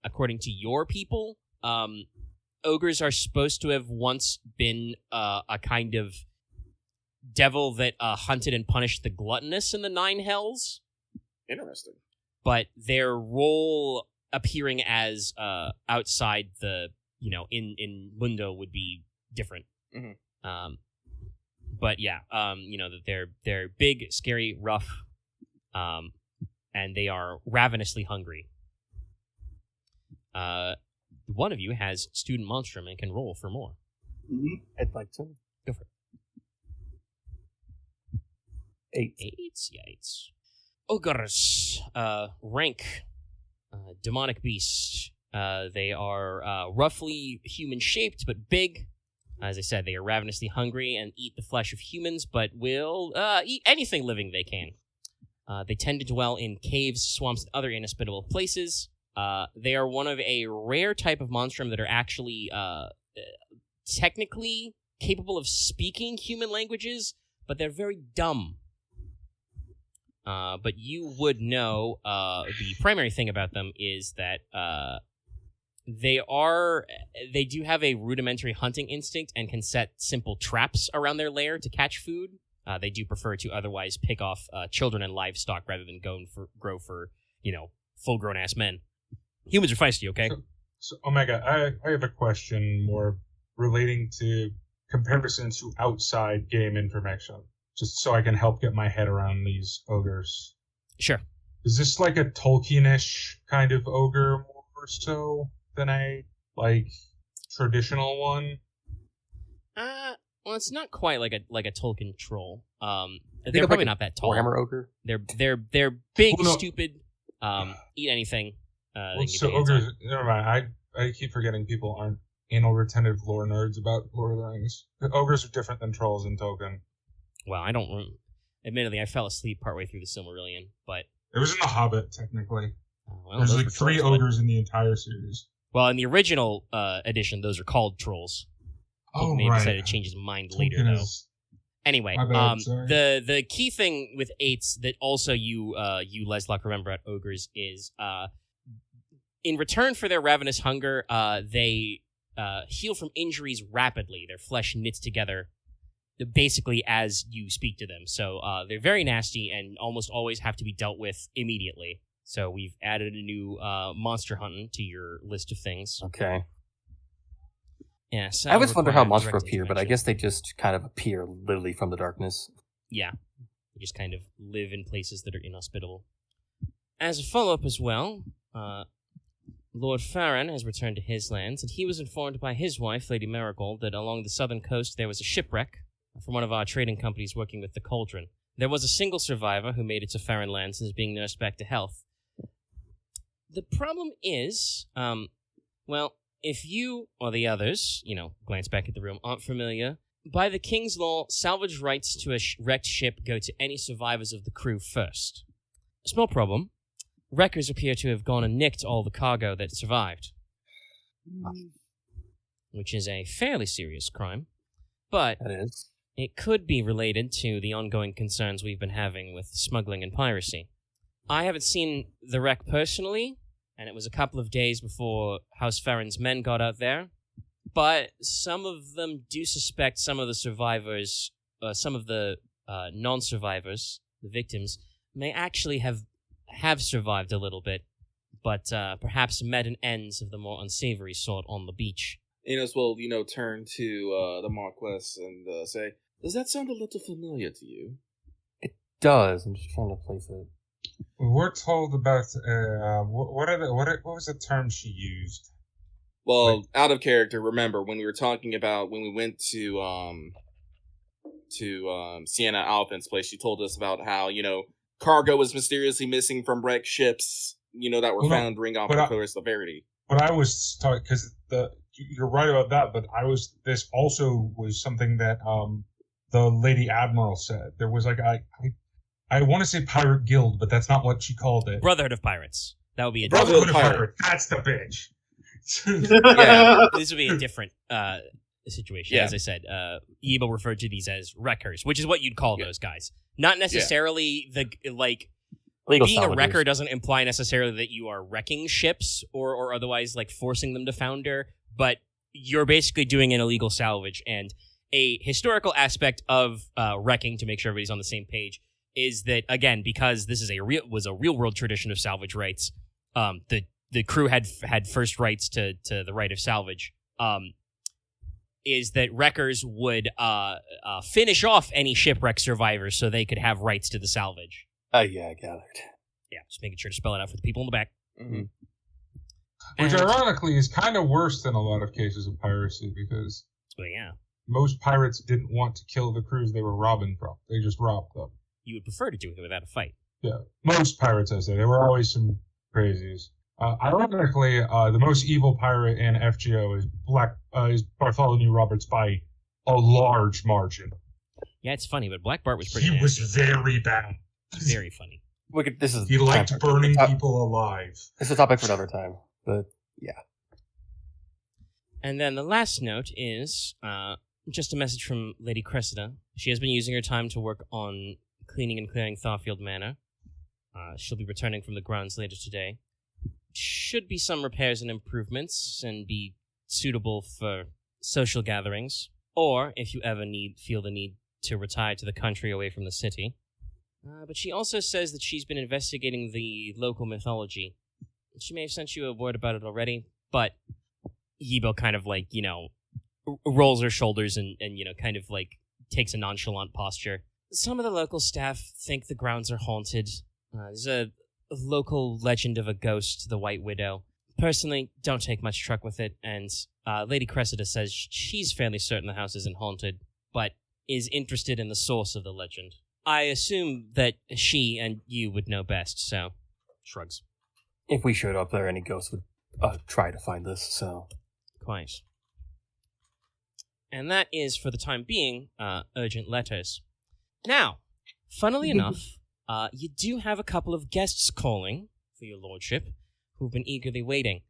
according to your people, ogres are supposed to have once been a kind of devil that hunted and punished the gluttonous in the Nine Hells. Interesting. But their role appearing as outside the, in Mundo would be different. Mm-hmm. But yeah, that they're big, scary, rough, and they are ravenously hungry. One of you has Student Monstrum and can roll for more. Mm-hmm. I'd like to. Go for it. 8. 8. Ogres, rank, demonic beast. They are roughly human-shaped, but big. As I said, they are ravenously hungry and eat the flesh of humans, but will eat anything living they can. They tend to dwell in caves, swamps, and other inhospitable places. They are one of a rare type of monstrum that are actually technically capable of speaking human languages, but they're very dumb. But you would know the primary thing about them is that they do have a rudimentary hunting instinct and can set simple traps around their lair to catch food. They do prefer to otherwise pick off children and livestock rather than grow for full-grown ass men. Humans are feisty, okay? So Omega, I have a question more relating to comparison to outside game information, just so I can help get my head around these ogres. Sure. Is this like a Tolkien-ish kind of ogre more so than a, traditional one? Well, it's not quite like a Tolkien troll. They're probably not that tall. Warhammer ogre? They're big, stupid, eat anything. So ogres, never mind. I keep forgetting people aren't anal retentive lore nerds about Lord of the Rings. Ogres are different than trolls in Tolkien. Well, I don't... Admittedly, I fell asleep partway through the Silmarillion, but... It was in The Hobbit, technically. Well, there's 3 ogres in the entire series. Well, in the original edition, those are called trolls. Oh, maybe right. decided to change his mind Tolkien later, though. Anyway, sorry. the key thing with 8s that also you Leslok remember about ogres is in return for their ravenous hunger, they heal from injuries rapidly. Their flesh knits together basically as you speak to them. So they're very nasty and almost always have to be dealt with immediately. So we've added a new monster hunting to your list of things. Okay. Yes. I always wonder how monsters appear, but I guess they just kind of appear literally from the darkness. Yeah. They just kind of live in places that are inhospitable. As a follow-up as well, Lord Aren has returned to his lands, and he was informed by his wife, Lady Marigold, that along the southern coast there was a shipwreck from one of our trading companies working with the Cauldron. There was a single survivor who made it to Farron lands and is being nursed back to health. The problem is, if you or the others, glance back at the room, aren't familiar, by the King's law, salvage rights to a wrecked ship go to any survivors of the crew first. Small problem. Wreckers appear to have gone and nicked all the cargo that survived. Which is a fairly serious crime. But that is. It could be related to the ongoing concerns we've been having with smuggling and piracy. I haven't seen the wreck personally, and it was a couple of days before House Farron's men got out there, but some of them do suspect some of the survivors, some of the non-survivors, the victims, may actually have survived a little bit, but perhaps met an ends of the more unsavory sort on the beach. Inos will, turn to the Marquess and say, "Does that sound a little familiar to you?" It does. I'm just trying to place it. We're told about what was the term she used? Well, out of character. Remember when we were talking about when we went to Sienna Alpin's place? She told us about how cargo was mysteriously missing from wrecked ships. That were foundering off the coast of Verity. But I was talking because you're right about that. But this also was something that the Lady Admiral said. There was I want to say Pirate Guild, but that's not what she called it. Brotherhood of Pirates. That would be a Brotherhood of Pirates. That's the bitch. Yeah, this would be a different situation. Yeah. As I said, Yibo referred to these as wreckers, which is what you'd call those guys. Not necessarily Legal being a salvagers. wrecker doesn't imply necessarily that you are wrecking ships or otherwise like forcing them to founder, but you're basically doing an illegal salvage. And a historical aspect of wrecking, to make sure everybody's on the same page, is that, again, because this is was a real world tradition of salvage rights, the crew had first rights to the right of salvage. Is that wreckers would finish off any shipwreck survivors so they could have rights to the salvage. Yeah, I gathered. Yeah, just making sure to spell it out for the people in the back. Mm-hmm. Which And- ironically is kind of worse than a lot of cases of piracy because Well, yeah, most pirates didn't want to kill the crews they were robbing from. They just robbed them. you would prefer to do it without a fight. Yeah, most pirates, I say. There were always some crazies. Ironically, the most evil pirate in FGO is Bartholomew Roberts by a large margin. Yeah, it's funny, but Black Bart was pretty He was nasty. very bad. Very funny. He liked burning people alive. It's a topic for another time, but And then the last note is just a message from Lady Cressida. She has been using her time to work on cleaning and clearing Tharfield Manor. She'll be returning from the grounds later today. Should be some repairs and improvements and be suitable for social gatherings, or if you ever feel the need to retire to the country away from the city. But she also says that she's been investigating the local mythology. She may have sent you a word about it already, but Yibo kind of rolls her shoulders and kind of takes a nonchalant posture. Some of the local staff think the grounds are haunted. There's a local legend of a ghost, the White Widow. Personally, don't take much truck with it, and Lady Cressida says she's fairly certain the house isn't haunted, but is interested in the source of the legend. I assume that she and you would know best, so shrugs. if we showed up there, any ghost would try to find us, so... Quite. And that is, for the time being, urgent letters. Now, funnily enough, you do have a couple of guests calling for your lordship, who've been eagerly waiting.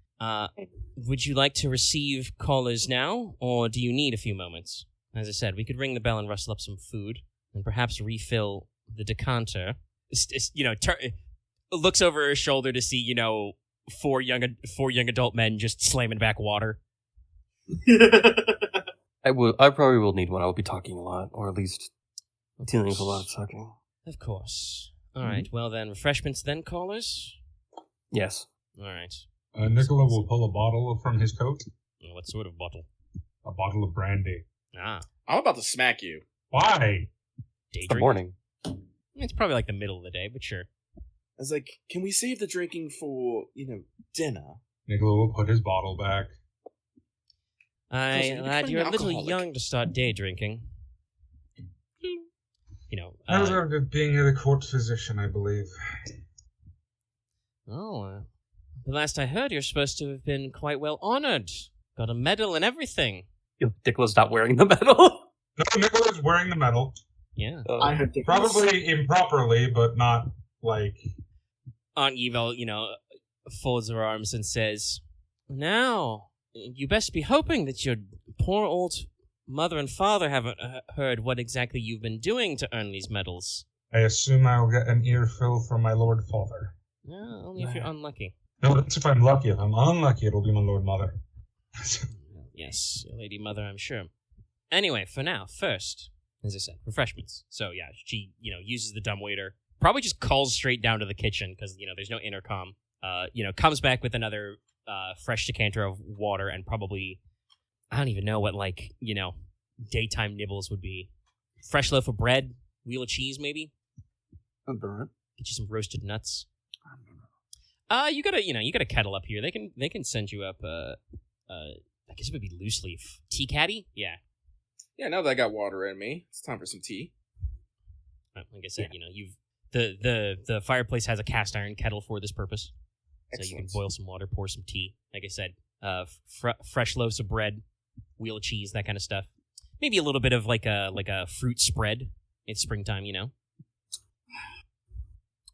Would you like to receive callers now, or do you need a few moments? As I said, we could ring the bell and rustle up some food, and perhaps refill the decanter. Looks over her shoulder to see, four young adult men just slamming back water. I probably will need one. I will be talking a lot, or at least dealing with a lot of talking. Of course. All right. Well, then, refreshments then, callers? Yes. All right. Nicola will pull a bottle from his coat. What sort of bottle? A bottle of brandy. Ah, I'm about to smack you. Why? day It's the drink. morning. It's probably like the middle of the day, but sure. I was like, can we save the drinking for, dinner? Nicola will put his bottle back. Lad, becoming you're a little alcoholic. young to start day drinking. I was being the court physician, I believe. The last I heard, you're supposed to have been quite well honored. Got a medal and everything. Nicola's not wearing the medal. No, Nicola's wearing the medal. Yeah. I heard the Probably improperly, but not, like... Aunt Evil, folds her arms and says, "Now, you best be hoping that your poor old mother and father haven't heard what exactly you've been doing to earn these medals." I assume I'll get an earful from my lord father. Yeah, only if you're unlucky. No, that's if I'm lucky. If I'm unlucky, it'll be my lord mother. Yes, your lady mother, I'm sure. Anyway, for now, first, as I said, refreshments. So yeah, she, uses the dumbwaiter. Probably just calls straight down to the kitchen because, there's no intercom. Comes back with another fresh decanter of water and probably, I don't even know what, daytime nibbles would be. Fresh loaf of bread, wheel of cheese, maybe? Get you some roasted nuts. You got a kettle up here. They can send you up, I guess it would be loose leaf. Tea caddy? Yeah. Yeah, now that I got water in me, it's time for some tea. Like I said, you've the fireplace has a cast iron kettle for this purpose, so you can Excellent. boil some water, pour some tea. Like I said, fresh loaves of bread, wheel of cheese, that kind of stuff. Maybe a little bit of like a fruit spread. It's springtime,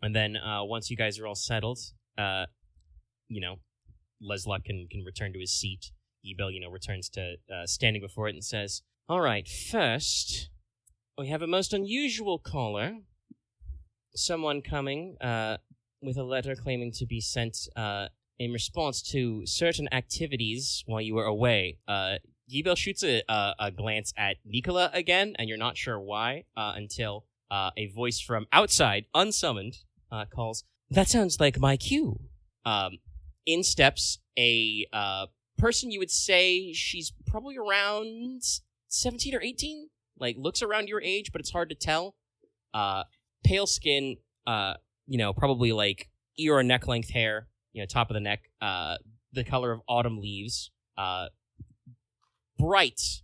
And then once you guys are all settled, Leslok can return to his seat. Ebel, returns to standing before it and says, "All right, first, we have a most unusual caller. Someone coming with a letter claiming to be sent in response to certain activities while you were away." Ebel shoots a glance at Nicola again, and you're not sure why, until a voice from outside, unsummoned, calls, "That sounds like my cue." In steps a person you would say she's probably around 17 or 18, like looks around your age, but it's hard to tell. Pale skin, probably like ear or neck length hair, top of the neck, the color of autumn leaves, bright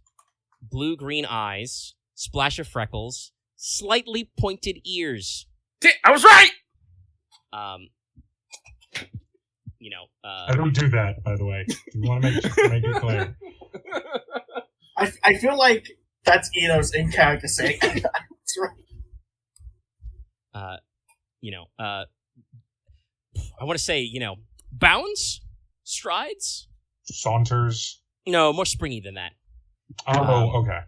blue-green eyes, splash of freckles, slightly pointed ears. I was right! I don't do that, by the way. We want to make it clear. I feel like that's Inos in character saying that's right. I want to say, bounds? Strides? Saunters. No, more springy than that. Oh, okay.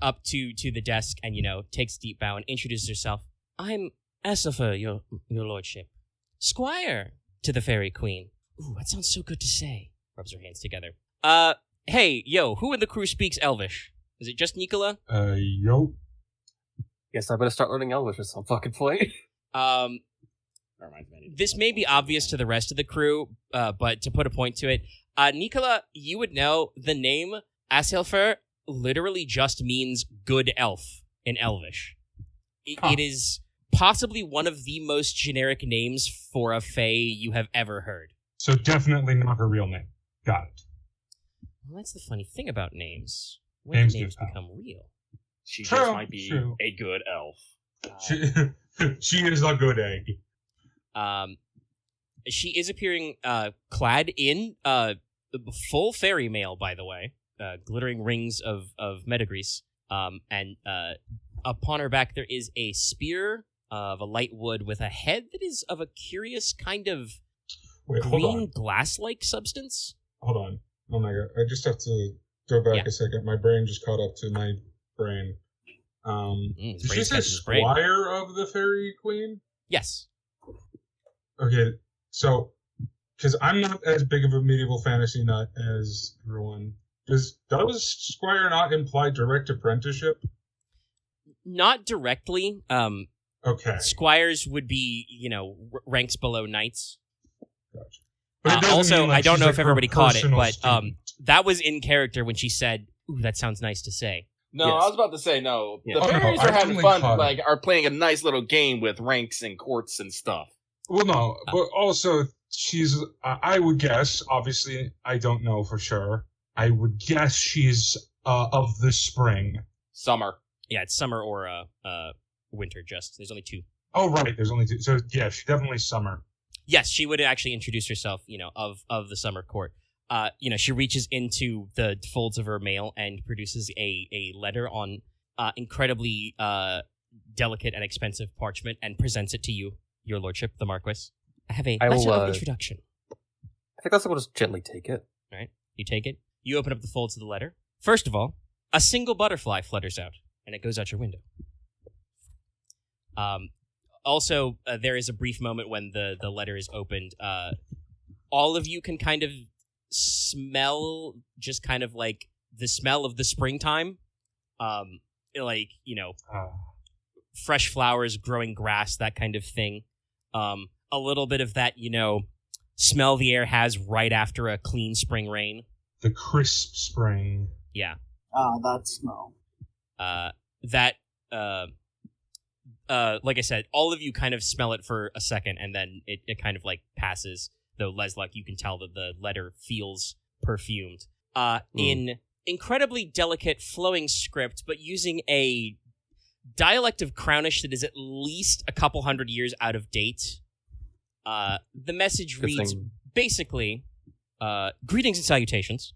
Up to the desk and, takes a deep bow and introduces herself. "I'm Essifer, your lordship. Squire to the Fairy Queen." Ooh, that sounds so good to say. Rubs her hands together. Hey, who in the crew speaks Elvish? Is it just Nicola? Yo. Guess I better start learning Elvish at some fucking point. This may be obvious to the rest of the crew, but to put a point to it, Nicola, you would know the name Asilfer literally just means good elf in Elvish. It is possibly one of the most generic names for a fae you have ever heard. So definitely not her real name. Got it. Well, that's the funny thing about names. When do names become real? She True, just might be true. a good elf. She is a good egg. She is appearing clad in full fairy mail, by the way, glittering rings of metagrease. And upon her back there is a spear of a light wood with a head that is of a curious kind of green glass-like substance. Hold on. Oh my god. I just have to go back a second. My brain just caught up to my brain. Did she say Squire of the Fairy Queen? Yes. Okay, so, because I'm not as big of a medieval fantasy nut as everyone, does Squire not imply direct apprenticeship? Not directly. Okay. Squires would be, ranks below knights. Gotcha. But also, I don't know if everybody caught it, but student. that was in character when she said, "Ooh, that sounds nice to say." No, Yes. I was about to say, no. Yeah. The fairies I are having definitely fun, caught it. are playing a nice little game with ranks and courts and stuff. Well, no, but also, she's, I would guess, obviously, I don't know for sure, I would guess she's of the spring. Summer. Yeah, it's summer or winter. Just there's only two. Oh, right, there's only two. So, yeah, she's definitely summer. Yes, she would actually introduce herself, of the summer court. She reaches into the folds of her mail and produces a letter on incredibly delicate and expensive parchment and presents it to you, your lordship, the Marquess. I have a letter of introduction. I think I'll just gently take it. All right, you take it. You open up the folds of the letter. First of all, a single butterfly flutters out, and it goes out your window. Also, there is a brief moment when the letter is opened. All of you can kind of smell just kind of like the smell of the springtime. Fresh flowers, growing grass, that kind of thing. A little bit of that, smell the air has right after a clean spring rain. The crisp spring. Yeah. That smell. Like I said, all of you kind of smell it for a second, and then it kind of like passes. Though Leslok, you can tell that the letter feels perfumed. In incredibly delicate, flowing script, but using a dialect of Crownish that is at least a couple hundred years out of date. The message reads basically, greetings and salutations.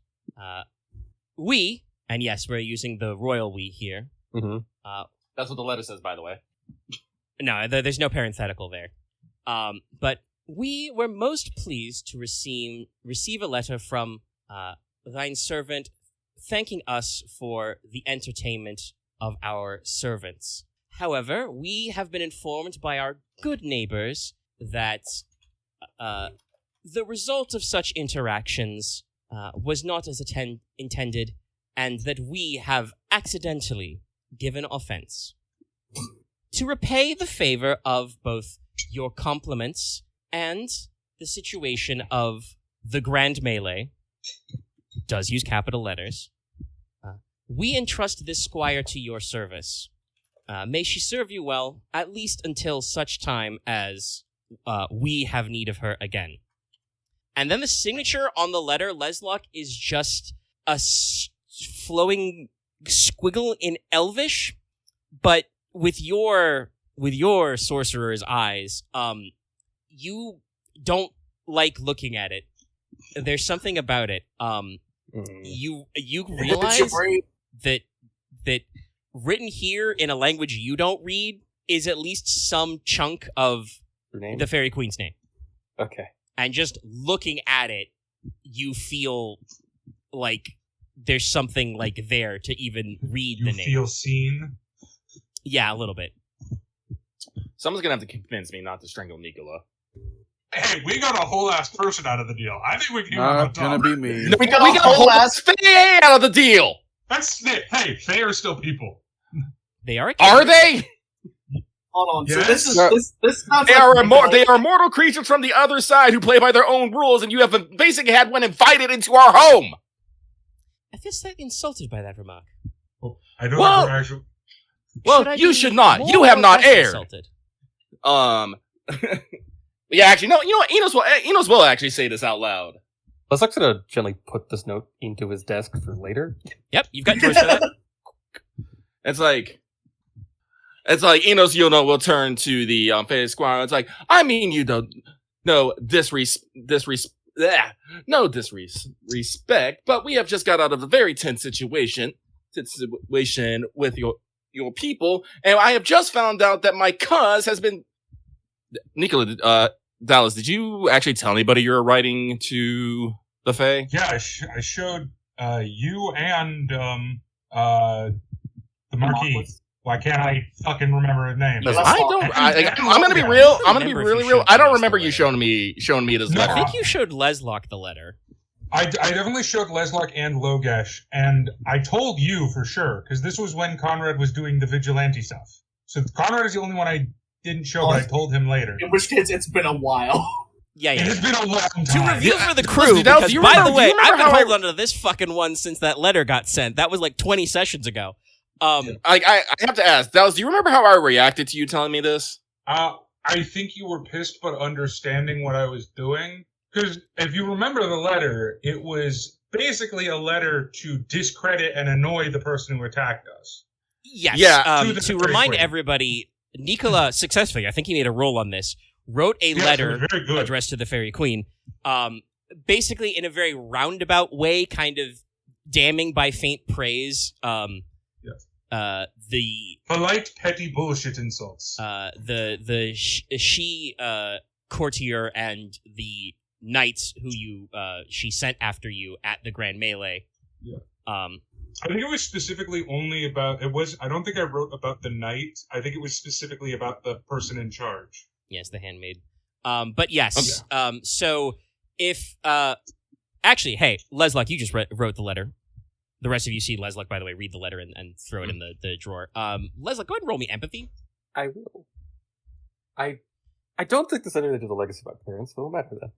We, and yes, we're using the royal we here. Mm-hmm. That's what the letter says, by the way. No, there's no parenthetical there. But we were most pleased to receive a letter from thine servant thanking us for the entertainment of our servants. However, we have been informed by our good neighbors that the result of such interactions was not as intended, and that we have accidentally given offense. To repay the favor of both your compliments and the situation of the Grand Melee, does use capital letters, we entrust this squire to your service. May she serve you well, at least until such time as we have need of her again. And then the signature on the letter, Leslok, is just a flowing squiggle in Elvish, but with your sorcerer's eyes, you don't like looking at it. There's something about it. You realize that written here in a language you don't read is at least some chunk of the Fairy Queen's name. Okay. And just looking at it, you feel like there's something like there to even read the name. You feel seen? Yeah, a little bit. Someone's gonna have to convince me not to strangle Nicola. Hey, we got a whole ass person out of the deal. I think we can. Not gonna be me. We got a whole ass Fae out of the deal. That's it. Hey, Fae are still people. They are. Are they? Hold on. Yes. So this is this sounds They like are they are mortal creatures from the other side who play by their own rules, and you have basically had one invited into our home. I feel slightly insulted by that remark. I don't Well- know actually. Well, you should not. more You have or not less aired. Insulted? Yeah, actually, no. You know what? Inos will actually say this out loud. Leslok's gonna gently put this note into his desk for later. Yep, you've got yours for that. It's like Inos, will turn to the Fae Squire. It's like, I mean, you don't no disrespect, but we have just got out of a very tense situation with your people, and I have just found out that my cuz has been. Nicola, Dallas, did you actually tell anybody you were writing to the Fae? Yeah, I showed you and the Marquis. Why can't I fucking remember his name? Yes. I'm gonna be real. I'm gonna be remember if really you real. showed I don't us remember the you letter. showing me this No. letter. I think you showed Leslok the letter. I definitely showed Leslok and Logesh, and I told you for sure, because this was when Konrad was doing the vigilante stuff. So Konrad is the only one I didn't show, but I told him later. In which case, it's been a while. Yeah, It yeah. has been a long To time. review Yeah, for the listen, crew, Dallas, because do you by remember- the way, do you remember I've been how I- holding onto this fucking one since that letter got sent. That was like 20 sessions ago. I have to ask, Dallas, do you remember how I reacted to you telling me this? I think you were pissed, but understanding what I was doing. Because if you remember the letter, it was basically a letter to discredit and annoy the person who attacked us. Yes. Yeah, to the To Fairy remind Queen. everybody, Nicola successfully, I think he made a roll on this, wrote a Yes, it letter was very good. addressed to the Fairy Queen, basically in a very roundabout way, kind of damning by faint praise. Yes. The Polite, petty bullshit insults. the she courtier and the knights who she sent after you at the Grand Melee. Yeah. I think it was specifically only about. I don't think I wrote about the knight. I think it was specifically about the person in charge. Yes, the handmaid. But yes. So if actually, hey, Leslok, you just wrote the letter. The rest of you see Leslok, by the way, read the letter and throw it in the drawer. Leslok, go ahead and roll me empathy. I will. I don't think this had anything to do with the legacy of my parents, but it matter then.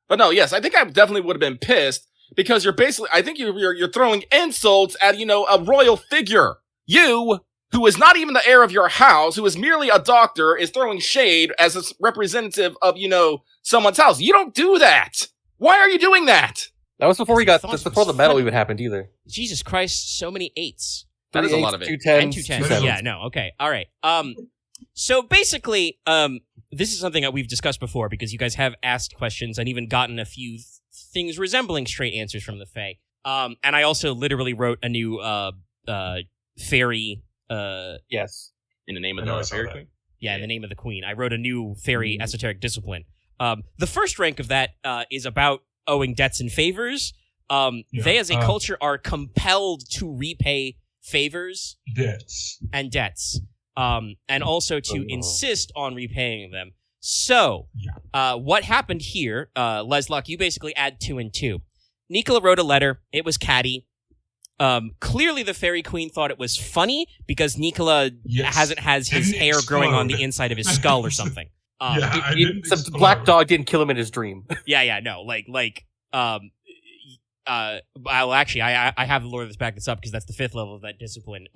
But no, yes, I think I definitely would have been pissed because you're basically, I think you're throwing insults at, a royal figure. You, who is not even the heir of your house, who is merely a doctor, is throwing shade as a representative of, someone's house. You don't do that. Why are you doing that? That was before That's before the fun. battle even happened either. Jesus Christ, so many eights. That is a lot of it. 2 10s, And 2 2 10s. 7s. Yeah, no, okay. All right. So basically, this is something that we've discussed before because you guys have asked questions and even gotten a few things resembling straight answers from the Fae. And I also literally wrote a new fairy. Yes. In the name of I know I the saw Fairy that. Queen? Yeah, in the name of the Queen. I wrote a new fairy esoteric discipline. The first rank of that is about owing debts and favors. They as a culture are compelled to repay favors and debts, and also to insist on repaying them. So, what happened here, Leslok, you basically add 2 and 2. Nicola wrote a letter. It was catty. Clearly the Fairy Queen thought it was funny because Nicola has his hair growing on the inside of his skull or something. The black dog didn't kill him in his dream. No. Well, actually, I have the lore that's back this up because that's the 5th level of that discipline.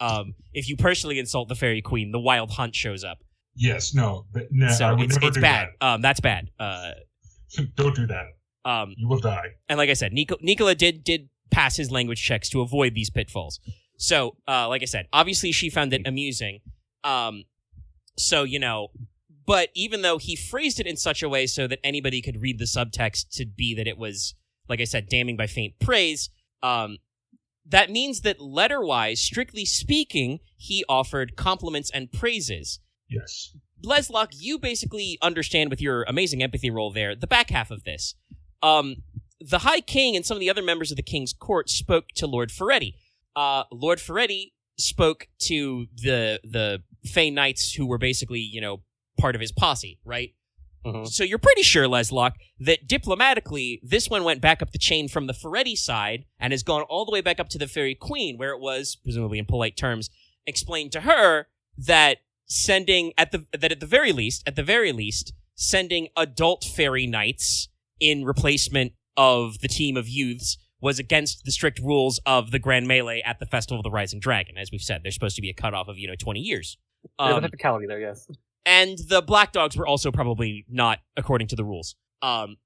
If you personally insult the Fairy Queen, the Wild Hunt shows up. Yes, no, so it's bad. That's bad. Don't do that. You will die. And like I said, Nicola did pass his language checks to avoid these pitfalls. So, like I said, obviously she found it amusing. But even though he phrased it in such a way so that anybody could read the subtext to be that it was, like I said, damning by faint praise, that means that letter-wise, strictly speaking, he offered compliments and praises. Yes. Leslok, you basically understand with your amazing empathy roll there the back half of this. The High King and some of the other members of the King's Court spoke to Lord Ferretti. Lord Ferretti spoke to the Fey Knights who were basically, part of his posse, right? Mm-hmm. So you're pretty sure, Leslok, that diplomatically, this one went back up the chain from the Ferretti side and has gone all the way back up to the Fairy Queen, where it was, presumably in polite terms, explained to her that at the very least, sending adult Fairy Knights in replacement of the team of youths was against the strict rules of the Grand Melee at the Festival of the Rising Dragon. As we've said, there's supposed to be a cutoff of, 20 years. There's a technicality there, yes. And the Black Dogs were also probably not according to the rules. Obviously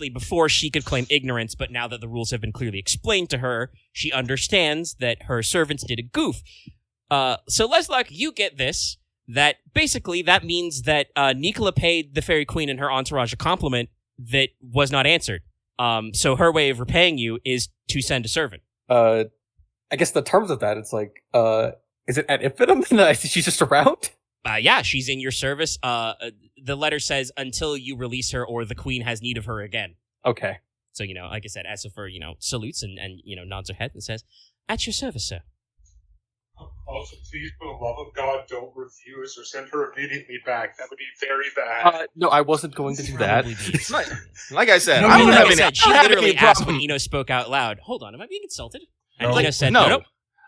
before she could claim ignorance, but now that the rules have been clearly explained to her, she understands that her servants did a goof. So Leslok, you get this, that basically that means that Nicola paid the Fairy Queen and her entourage a compliment that was not answered. So her way of repaying you is to send a servant. I guess the terms of that, it's like, is it ad infinitum? She's just around? Yeah, she's in your service. The letter says until you release her or the Queen has need of her again. Okay. So, like I said, Asifer, salutes and nods her head and says, at your service, sir. Also, please, for the love of God, don't refuse or send her immediately back. That would be very bad. No, I wasn't going to do that. Like I said, she literally asked when Inos spoke out loud, hold on, am I being insulted? And Inos said, no.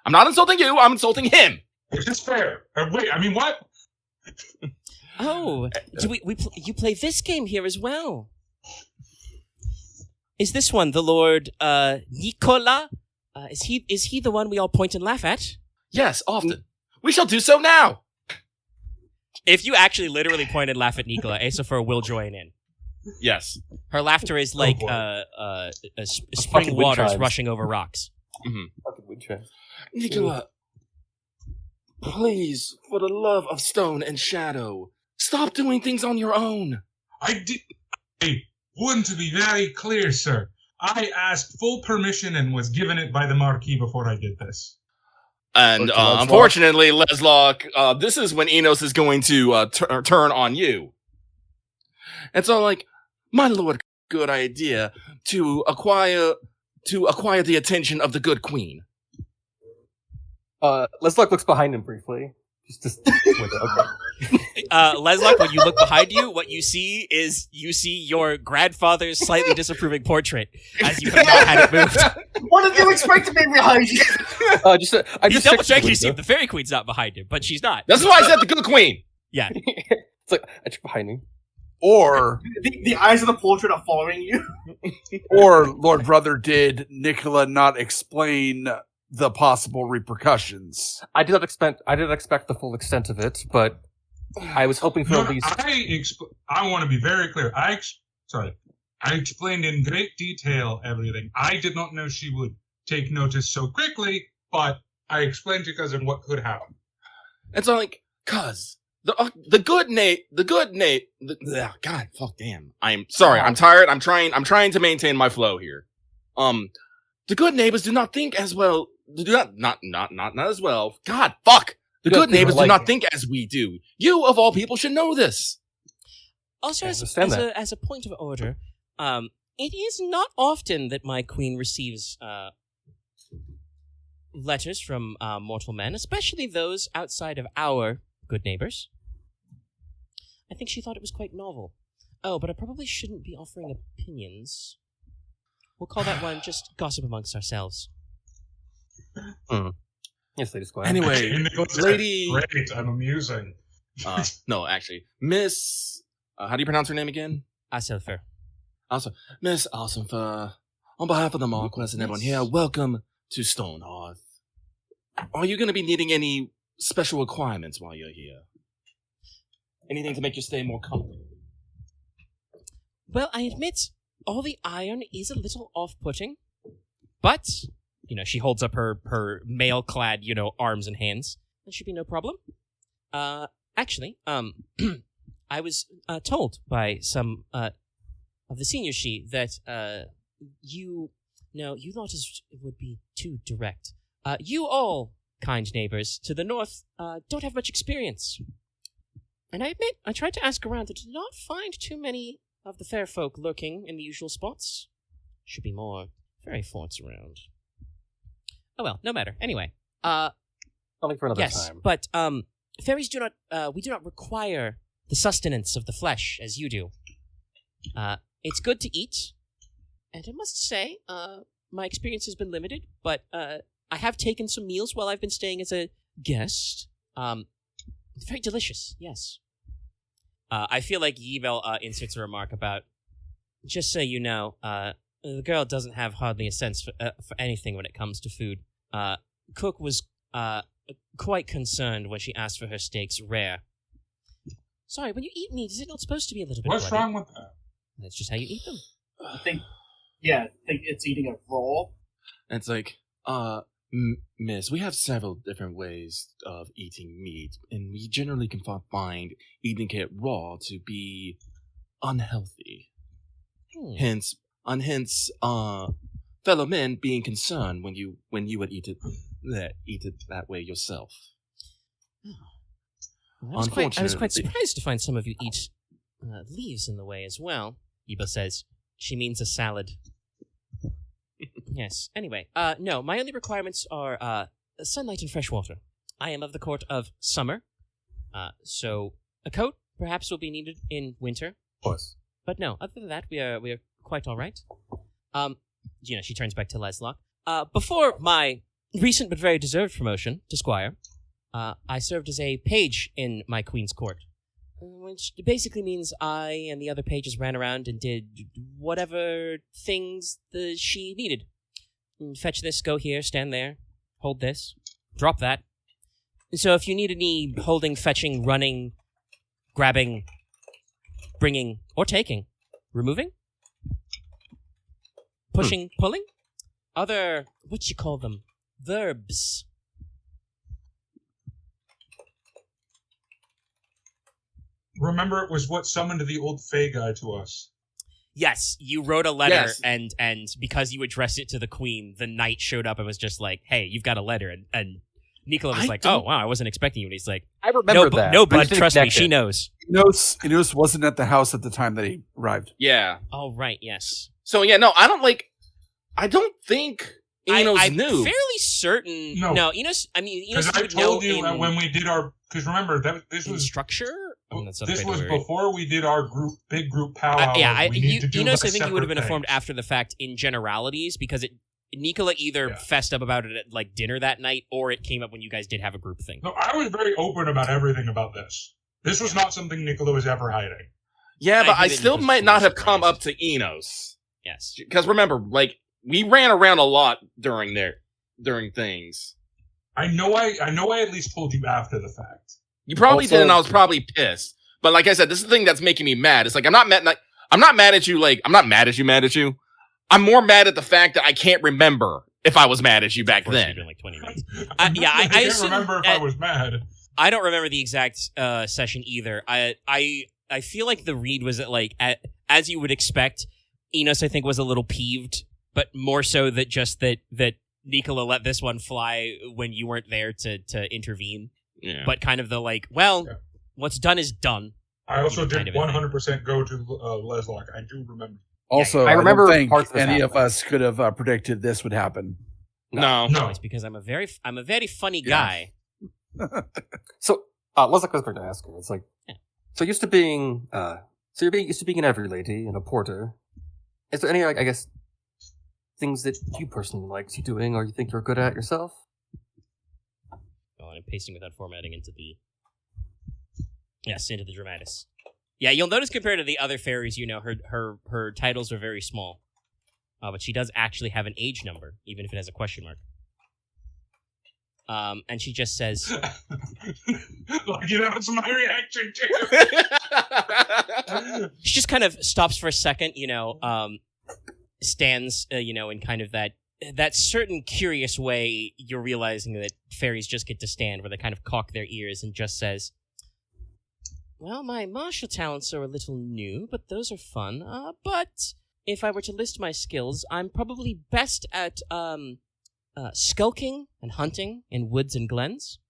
I'm not insulting you, I'm insulting him. Which is fair. Wait, I mean, what? Oh, you play this game here as well? Is this one the Lord Nicola? Is he the one we all point and laugh at? Yes, often. We shall do so now. If you actually literally point and laugh at Nicola, Asifer will join in. Yes. Her laughter is like spring waters rushing over rocks. Mm-hmm. Nicola, please, for the love of stone and shadow, stop doing things on your own. I want to be very clear, sir. I asked full permission and was given it by the Marquis before I did this. And unfortunately, Leslok, this is when Inos is going to turn on you. And so, my lord, good idea to acquire the attention of the good queen. Leslok looks behind him briefly. Just okay. Leslok, when you look behind you, what you see is your grandfather's slightly disapproving portrait, as you have not had it moved. What did you expect to be behind you? I just double checked to see if the Fairy Queen's not behind him, but she's not. That's why I said the good queen. Yeah. It's like, I check behind me. Or the eyes of the portrait are following you. Or Lord Brother, did Nicola not explain the possible repercussions? I didn't expect the full extent of it, but I was hoping for at least. I want to be very clear. I explained in great detail everything. I did not know she would take notice so quickly, but I explained because of what could happen. It's cuz the good Nate, God, fuck, damn. I'm sorry. I'm tired. I'm trying to maintain my flow here. The good neighbors do not think as well. Not as well. God, fuck. The good neighbors do not think as we do. You, of all people, should know this. Also, I as understand that. a point of order, it is not often that my queen receives letters from mortal men, especially those outside of our good neighbors. I think she thought it was quite novel. Oh, but I probably shouldn't be offering opinions. We'll call that one just gossip amongst ourselves. Yes, Lady Squire. Anyway, lady. Great, I'm amusing. No, actually, Miss. How do you pronounce her name again? Aselfer. Also, Miss Awesomefer, on behalf of the Marquess and everyone here, welcome to Stonehearth. Are you going to be needing any special requirements while you're here? Anything to make your stay more comfortable? Well, I admit, all the iron is a little off-putting, but, she holds up her mail-clad, arms and hands. That should be no problem. Actually, I was told by some of the senior she that you thought it would be too direct. You all, kind neighbors to the north, don't have much experience. And I admit, I tried to ask around, but did not find too many of the fair folk lurking in the usual spots. Should be more fairy forts around. Oh well, no matter. Anyway, Something for another yes, time. but fairies do not. We do not require the sustenance of the flesh as you do. It's good to eat, and I must say, my experience has been limited, but I have taken some meals while I've been staying as a guest. It's very delicious, yes. I feel like Yvel inserts a remark about, just so you know, the girl doesn't have hardly a sense for anything when it comes to food. Cook was quite concerned when she asked for her steaks rare. Sorry, when you eat meat, is it not supposed to be a little bit What's bloody? wrong with that? That's just how you eat them. I think it's eating it raw. And it's like, miss, we have several different ways of eating meat, and we generally can find eating it raw to be unhealthy. Hence, fellow men being concerned when you would eat it that way yourself. Well, I was quite surprised to find some of you eat leaves in the way as well. Iba says she means a salad. Yes. Anyway, no, my only requirements are sunlight and fresh water. I am of the court of summer, so a coat perhaps will be needed in winter. Of course. But no, other than that, we are quite all right. She turns back to Leslok. Before my recent but very deserved promotion to squire, I served as a page in my queen's court, which basically means I and the other pages ran around and did whatever things she needed. Fetch this, go here, stand there, hold this, drop that. So if you need any holding, fetching, running, grabbing, bringing, or taking, removing, pushing, pulling, other, what you call them, verbs. Remember, it was what summoned the old Fey guy to us. Yes, you wrote a letter, Yes. and because you addressed it to the queen, the knight showed up and was just like, "Hey, you've got a letter," and Nicola was like, "Oh wow, I wasn't expecting you." And he's like, I remember "No, that. no, I bud, just didn't trust me, connect she it. knows." Inos wasn't at the house at the time that he arrived. Yeah. Oh right, yes. So yeah, no, I don't think Inos I'm knew. fairly certain. No. Enos. I mean, Because Enos I would told know you in, when we did our. Because remember, this in was structure. Oh, that's not this quite was the word. before we did our big group powwow. We need to do Enos, like I think you would have been separate informed things. after the fact in generalities because Nicola either fessed up about it at like dinner that night or it came up when you guys did have a group thing. No, I was very open about everything about this. This was not something Nicola was ever hiding. Yeah, but I think still it was might not have surprised. come up to Inos. Yes. Because remember, we ran around a lot during things. I know I at least told you after the fact. You probably Also- did, and I was probably pissed. But like I said, this is the thing that's making me mad. It's like I'm not mad at you. I'm not mad at you. I'm more mad at the fact that I can't remember if I was mad at you back Of course, then. it's been like 20 minutes. I can't assume remember if I was mad. I don't remember the exact session either. I feel like the read was as you would expect. Inos, I think, was a little peeved, but more so that Nicola let this one fly when you weren't there to intervene. Yeah. But kind of the what's done is done. I also kind did of a thing. 100% go to Leslok. I do remember. Also, I I remember don't think parts of this any of happening. us could have predicted this would happen. No. No. It's because I'm a very funny Yeah. guy. So, Leslok was going to ask her. It's like, Yeah. so used to being, you're used to being an every lady and a porter. Is there any, like, I guess, things that you personally like doing or you think you're good at yourself? Oh, I'm pasting without formatting into the Dramatis. Yeah, you'll notice compared to the other fairies, her titles are very small. But she does actually have an age number, even if it has a question mark. And she just says, That's my reaction too. she just kind of stops for a second, stands, in kind of that certain curious way you're realizing that fairies just get to stand, where they kind of cock their ears and just says, well, my martial talents are a little new, but those are fun. But if I were to list my skills, I'm probably best at skulking and hunting in woods and glens.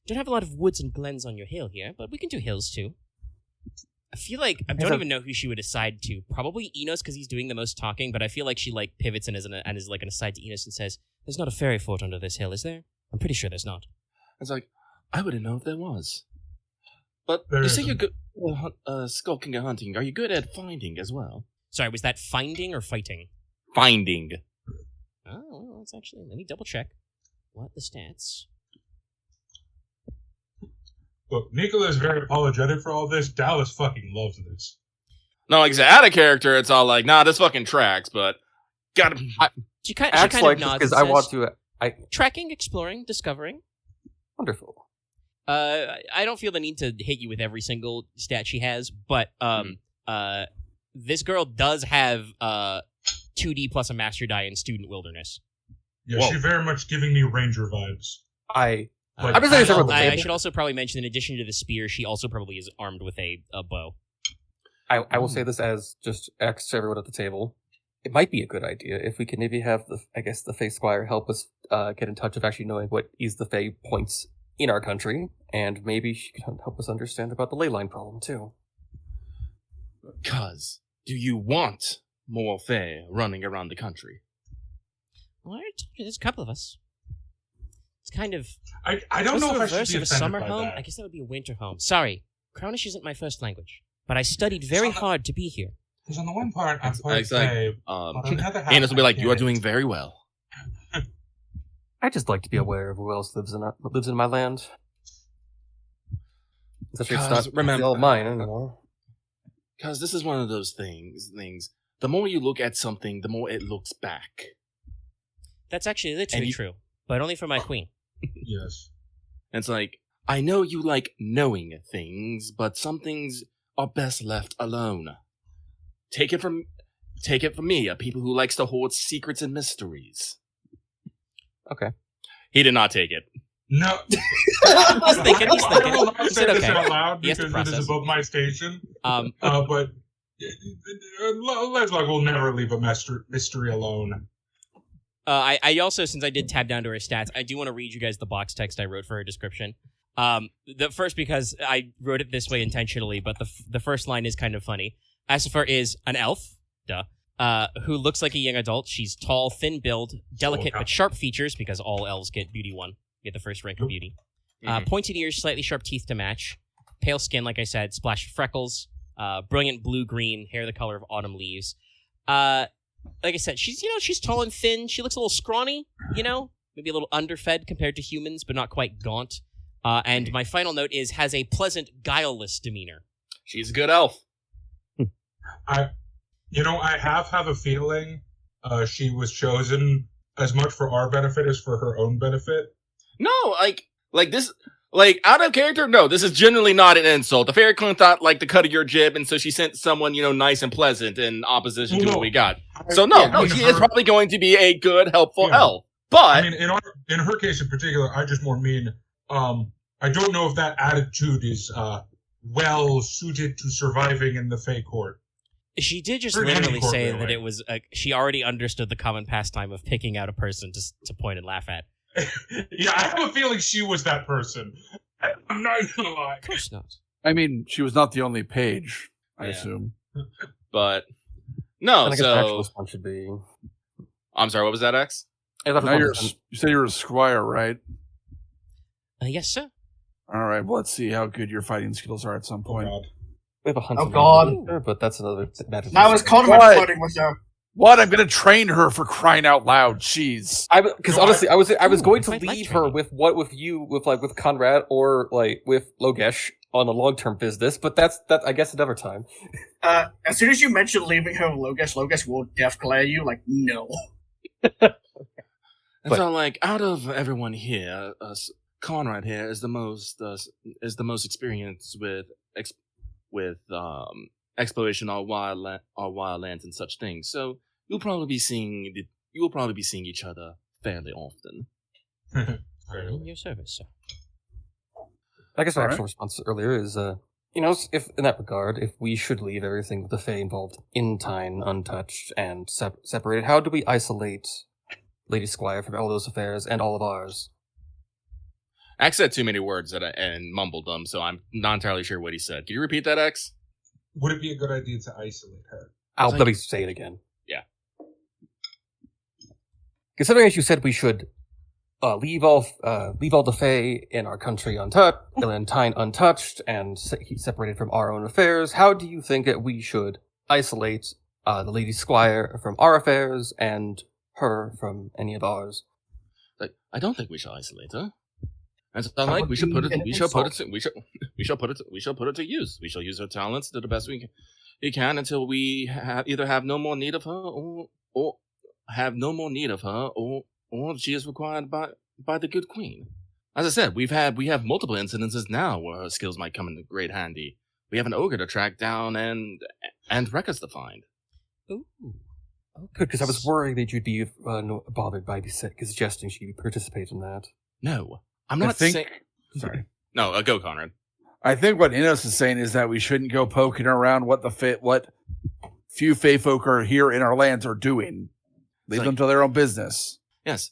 Don't have a lot of woods and glens on your hill here, but we can do hills too. I feel like I don't even know who she would decide to. Probably Inos, because he's doing the most talking, but I feel like she pivots and is like an aside to Inos and says, there's not a fairy fort under this hill, is there? I'm pretty sure there's not. It's like, I wouldn't know if there was. But There you say isn't. you're good skulking and hunting. Are you good at finding as well? Sorry, was that finding or fighting? Finding. Oh, well, let's actually, let me double check. What the stats? Look, Nicola is very apologetic for all this. Dallas fucking loves this. No, like, out of character, it's all like, nah, this fucking tracks, but gotta... She kind Acts of like, nods because and I says, want to, tracking, exploring, discovering. wonderful. I don't feel the need to hit you with every single stat she has, but this girl does have 2D plus a master die in student wilderness. Yeah, Whoa. she's very much giving me Ranger vibes. I'm Like, just saying something with the I table. should also probably mention, in addition to the spear, she also probably is armed with a bow. I will say this as just X to everyone at the table. It might be a good idea if we can maybe have the Fae Squire help us get in touch of actually knowing what is the Fae points in our country, and maybe she can help us understand about the ley line problem too. Cause, do you want more fair running around the country? Well, there's a couple of us. It's kind of... I don't know if I What's the should be reverse of a offended summer by home? that. I guess that would be a winter home. Sorry, Crownish isn't my first language, but I studied very hard to be here. Because on the one part, I'm It's quite like, Fae, but on the other half, Inos will be like, I you are get doing it. very well. I just like to be aware of who else lives in my land. Especially it's Cause not remember- all mine anymore. Cause this is one of those things, the more you look at something, the more it looks back. That's actually literally true, but only for my queen. Yes. And it's like, I know you like knowing things, but some things are best left alone. Take it from me, a people who likes to hoard secrets and mysteries. Okay. He did not take it. No. He's thinking. I will not He say said this okay. out loud He has to because it process. is above my station. Um, But Leslok will never leave a mystery alone. I also, since I did tab down to her stats, I do want to read you guys the box text I wrote for her description. The first, because I wrote it this way intentionally, but the first line is kind of funny. Asifer is an elf, who looks like a young adult. She's tall, thin build, delicate but sharp features, because all elves get beauty 1, get the first rank of beauty. Pointed ears, slightly sharp teeth to match. Pale skin, like I said, splash of freckles. Brilliant blue-green, hair the color of autumn leaves. Like I said, she's tall and thin. She looks a little scrawny, maybe a little underfed compared to humans, but not quite gaunt. And my final note is, has a pleasant, guileless demeanor. She's a good elf. I have a feeling she was chosen as much for our benefit as for her own benefit. No, like this, like out of character. No, this is genuinely not an insult. The fairy queen thought like the cut of your jib, and so she sent someone nice and pleasant in opposition to what we got. So she is probably going to be a good, helpful elf. But I mean, in her case in particular, I just more mean I don't know if that attitude is well suited to surviving in the Fae court. She did just Or any literally court, say by the that way. it was she already understood the common pastime of picking out a person to point and laugh at. Yeah, I have a feeling she was that person. I'm not gonna lie. Of course not. I mean, she was not the only page, I Yeah. assume. But no, I guess the actual so response should be. I'm sorry. What was that, X? I thought Now it was- you say you're a squire, right? Yes, sir. All right. Well, let's see how good your fighting skills are at some Oh, point. God. we have a hunter. Oh, God. There, but that's another matter. Now is Konrad What? flirting with her. What? I'm going to train her for crying out loud. Jeez. Because No, honestly, I was Ooh, going I to might like leave her training. with Konrad or like with Logesh on a long-term business, but that's I guess another time. As soon as you mention leaving her with Logesh will death glare you like, no. And But- so, like, out of everyone here, Konrad here is the most experienced with exploration on wild lands and such things. So you'll probably be seeing each other fairly often. In your service, sir. I guess my All actual response earlier is, if in that regard, if we should leave everything with the Fae involved in Teine untouched and separated, how do we isolate Lady Squire from all those affairs and all of ours? X said too many words and mumbled them, so I'm not entirely sure what he said. Can you repeat that, X? Would it be a good idea to isolate her? Let me say it again. Yeah. Considering, as you said, we should leave all the Fae in our country untouched, and Teine untouched, and separated from our own affairs, how do you think that we should isolate the Lady Squire from our affairs and her from any of ours? Like, I don't think we shall isolate her. And so, like, we shall put it to use. We shall use her talents to the best we can until we either have no more need of her or have no more need of her or she is required by the good queen. As I said, we have multiple incidences now where her skills might come in great handy. We have an ogre to track down and records to find. Ooh. Good, because I was worried that you'd be bothered by me suggesting she participate in that. No, I'm not saying. Sorry. No, go, Konrad. I think what Inos is saying is that we shouldn't go poking around what few Fae folk are here in our lands are doing. Leave them to their own business. Yes.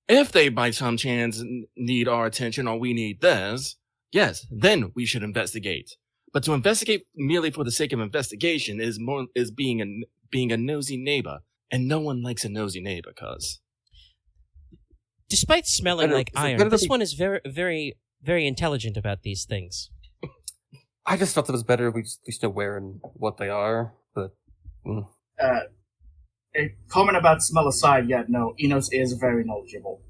If they by some chance need our attention or we need theirs, yes, then we should investigate. But to investigate merely for the sake of investigation is being a nosy neighbor, and no one likes a nosy neighbor, cuz. Despite smelling Better- like is it iron, better to this be- one is very, very, very intelligent about these things. I just thought that it was better if we just at least know where and what they are, but... A comment about smell aside, yet no, Inos is very knowledgeable.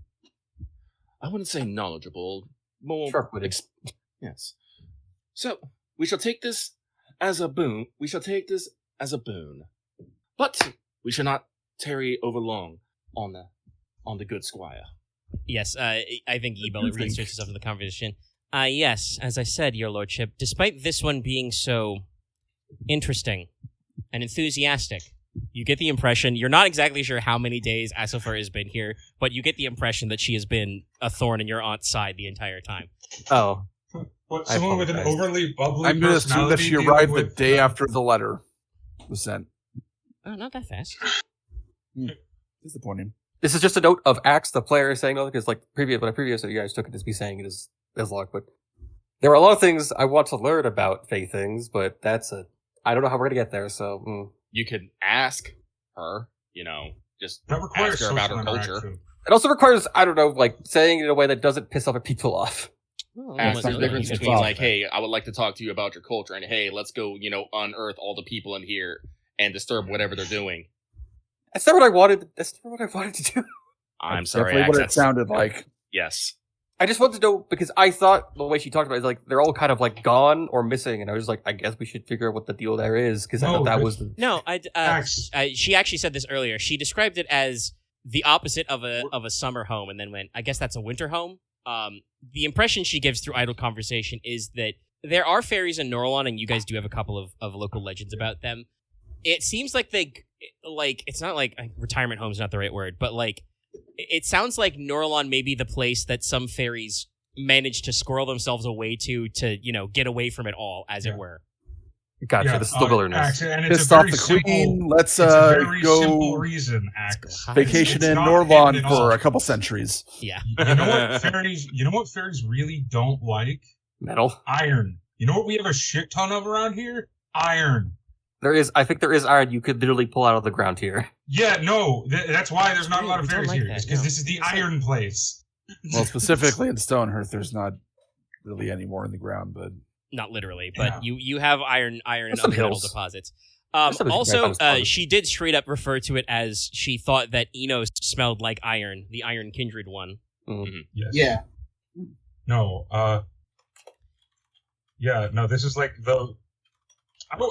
I wouldn't say knowledgeable, more Sharp-witted. Yes. So we shall take this as a boon. But we shall not tarry over long on the good squire. Yes, I think Ebel you think? reinserts himself in the conversation. Yes, as I said, your lordship, despite this one being so interesting and enthusiastic, you get the impression, you're not exactly sure how many days Asafar has been here, but you get the impression that she has been a thorn in your aunt's side the entire time. Oh. What, I someone with an apologize. overly bubbly I'm going to assume that personality she dealing arrived the with, day after the letter was sent. Oh, not that fast. Disappointing. This is just a note of Axe, the player, saying no, because like previous you guys took it as me saying it as Leslok, but there are a lot of things I want to learn about Fae things, but I don't know how we're gonna get there, so... You could ask her, just that requires ask her about her social culture. interaction. It also requires, I don't know, like, saying it in a way that doesn't piss other people off. Oh, Ask well, the well, difference well, between like, hey, I would like to talk to you about your culture, and hey, let's go, unearth all the people in here and disturb whatever they're doing. That's not what I wanted. That's not what I wanted to do. I'm sorry, Definitely what it Axe, sounded like. Yes. I just wanted to know because I thought the way she talked about it is like they're all kind of like gone or missing, and I was like, I guess we should figure out what the deal there is because I No, thought that this- was the No, Axe. she actually said this earlier. She described it as the opposite of a summer home, and then went, I guess that's a winter home. The impression she gives through idle conversation is that there are fairies in Norlon, and you guys do have a couple of local legends about them. It seems like it's not like retirement home's not the right word, but like it sounds like Norlon may be the place that some fairies manage to squirrel themselves away to get away from it all, as it were. gotcha. Yeah, this is the wilderness. Axe, and it's Pissed a off very the simple, queen. Let's it's a very go simple reason, Axe. vacation It's in not Norlon hidden at for all. a couple centuries. Yeah. You know what fairies? You know what fairies really don't like? Metal. Iron. You know what we have a shit ton of around here? Iron. I think there is iron you could literally pull out of the ground here. Yeah, no, that's why there's not a lot of We don't fairies like here. that, It's because no. this is the iron place. Well, specifically in Stonehearth, there's not really any more in the ground, but Not literally, but Yeah. you have iron and some other metal hills. deposits. There's some Also, hills deposits. she did straight up refer to it as she thought that Inos smelled like iron, the Iron Kindred one. Yes. Yeah. No, yeah, no, this is like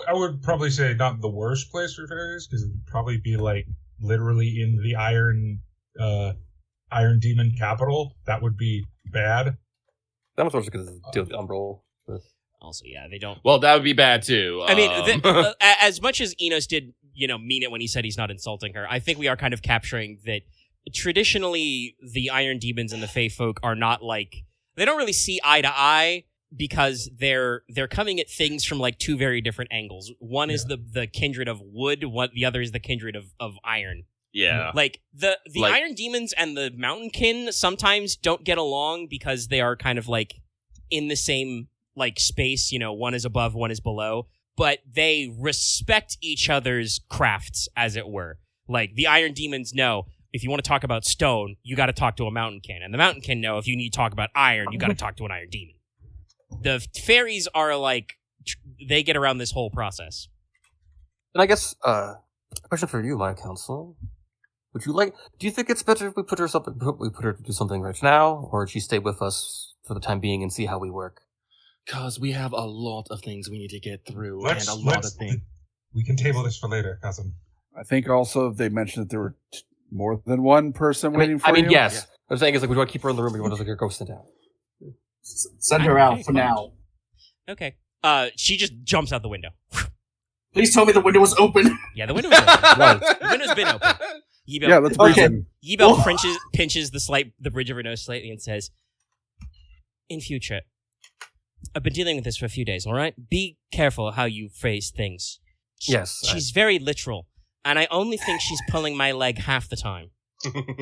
I would probably say not the worst place for fairies, because it would probably be like literally in the Iron Demon capital. That would be bad. That was also because of the Umbral. Also, yeah, they don't. Well, that would be bad too. I mean, as much as Inos did, mean it when he said he's not insulting her, I think we are kind of capturing that traditionally the Iron Demons and the Fey folk are not like, they don't really see eye to eye because they're coming at things from like two very different angles. One is the kindred of wood, the other is the kindred of iron. yeah. Like the Like- Iron Demons and the Mountain Kin sometimes don't get along because they are kind of like in the same like space, one is above, one is below, but they respect each other's crafts, as it were. Like the Iron Demons know if you want to talk about stone, you got to talk to a Mountain Kin, and the Mountain Kin know if you need to talk about iron, you got to talk to an Iron Demon. The fairies are like they get around this whole process. And I guess a question for you, my counsel. Do you think it's better if we put her to do something right now, or she stay with us for the time being and see how we work? Because we have a lot of things we need to get through, Let's- and a lot let's- of things. We can table this for later, cousin. I think also they mentioned that there were more than one person waiting for you. Yes. What I'm saying is, like, we want to keep her in the room, or we want to like, her ghosting down. Send her out for now. Okay. She just jumps out the window. Please tell me the window was open. Yeah, the window's open. The window's been open. Yibel, Yeah, let's breathe Okay. in. Yibel Oh. pinches the bridge of her nose slightly and says, "In future, I've been dealing with this for a few days. All right, be careful how you phrase things. Yes. She's very literal, and I only think she's pulling my leg half the time.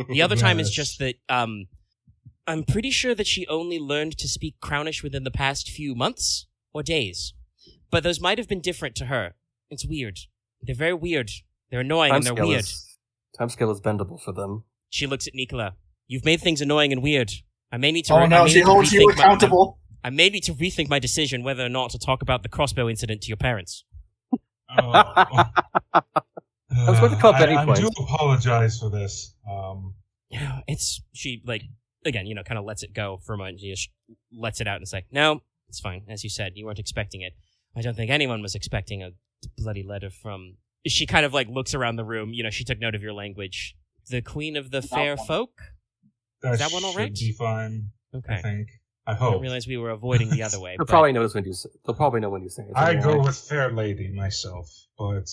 The other time is Yes. just that I'm pretty sure that she only learned to speak Crownish within the past few months or days, but those might have been different to her. It's weird. They're very weird. They're annoying and they're weird." Timescale is bendable for them. She looks at Nicola. "You've made things annoying and weird. I may need to. Oh no, she holds you accountable. I may need to rethink my decision whether or not to talk about the crossbow incident to your parents." I was going to cut at any I point. do apologize for this. Yeah, she like again, kind of lets it go for a moment. She just lets it out and it's like, "No, it's fine. As you said, you weren't expecting it. I don't think anyone was expecting a bloody letter from." She kind of like looks around the room. She took note of your language. "The Queen of the Fair one. Folk." That one all right? Should be fine. I Okay. think. I I hope. didn't realize we were avoiding the other way. They'll but- probably notice when you. They'll probably know when you say it. I go with fair lady myself, but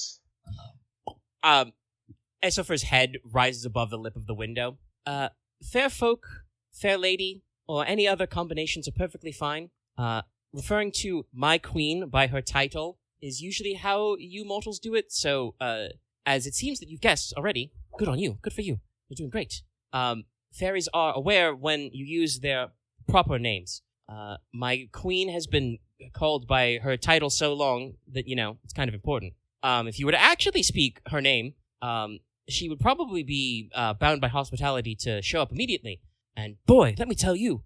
Esopher's head rises above the lip of the window. Fair folk, fair lady, or any other combinations are perfectly fine. Referring to my queen by her title is usually how you mortals do it, so, as it seems that you've guessed already, good on you, good for you, you're doing great. Fairies are aware when you use their proper names. My queen has been called by her title so long that, it's kind of important. If you were to actually speak her name, she would probably be bound by hospitality to show up immediately. And boy, let me tell you,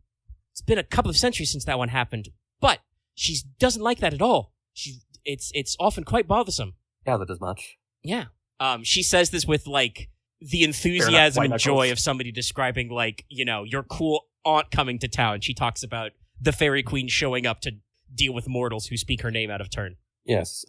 it's been a couple of centuries since that one happened, but she doesn't like that at all. It's often quite bothersome. Yeah, that does much. Yeah. She says this with like the enthusiasm white and joy knuckles. of somebody describing like, your cool aunt coming to town. She talks about the fairy queen showing up to deal with mortals who speak her name out of turn. Yes.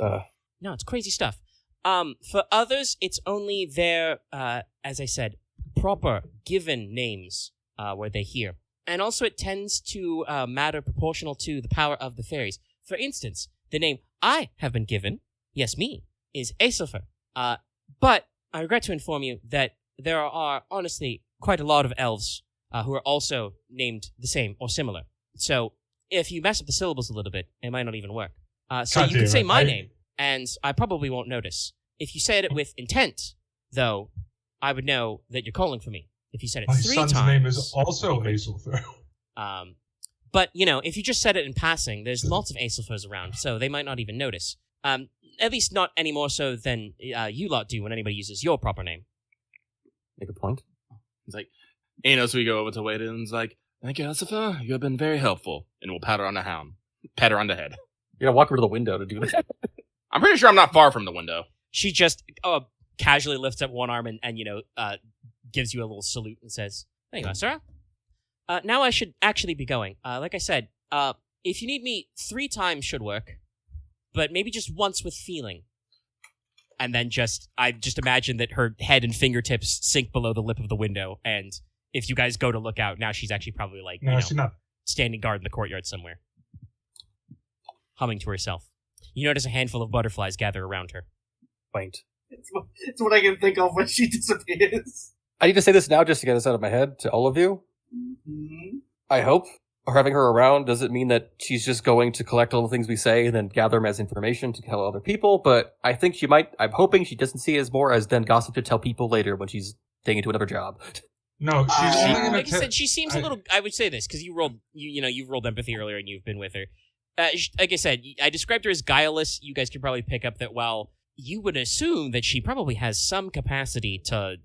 No, it's crazy stuff. For others, it's only their, as I said, proper given names where they hear. And also it tends to matter proportional to the power of the fairies. For instance, the name I have been given, yes, me, is Aesopher. But I regret to inform you that there are honestly quite a lot of elves who are also named the same or similar. So if you mess up the syllables a little bit, it might not even work. So God you can damn say it. my name, and I probably won't notice. If you said it with intent, though, I would know that you're calling for me. If you said it my 3 son's times, name is also Aesopher. But, if you just said it in passing, there's lots of Aesilfers around, so they might not even notice. At least not any more so than you lot do when anybody uses your proper name. Make a point. It's like, Inos, we go over to Wade and it's like, thank you, Elsifer. You have been very helpful. And we'll pat her on the pat her on the head. You're gonna walk over to the window to do that. I'm pretty sure I'm not far from the window. She just casually lifts up one arm and gives you a little salute and says, there you are, sir. Now I should actually be going. Like I said, if you need me 3 times should work, but maybe just once with feeling. And then I just imagine that her head and fingertips sink below the lip of the window, and if you guys go to look out, now she's actually probably she's not. standing guard in the courtyard somewhere, humming to herself. You notice a handful of butterflies gather around her. Quaint. It's what I can think of when she disappears. I need to say this now just to get this out of my head to all of you. Mm-hmm. I hope having her around doesn't mean that she's just going to collect all the things we say and then gather them as information to tell other people, but I think she might. I'm hoping she doesn't see it as more as then gossip to tell people later when she's getting into another job. No, she's only gonna Like I said, she seems a little. I would say this because you rolled. You've rolled empathy earlier and you've been with her. Like I said, I described her as guileless. You guys could probably pick up that. While you would assume that she probably has some capacity to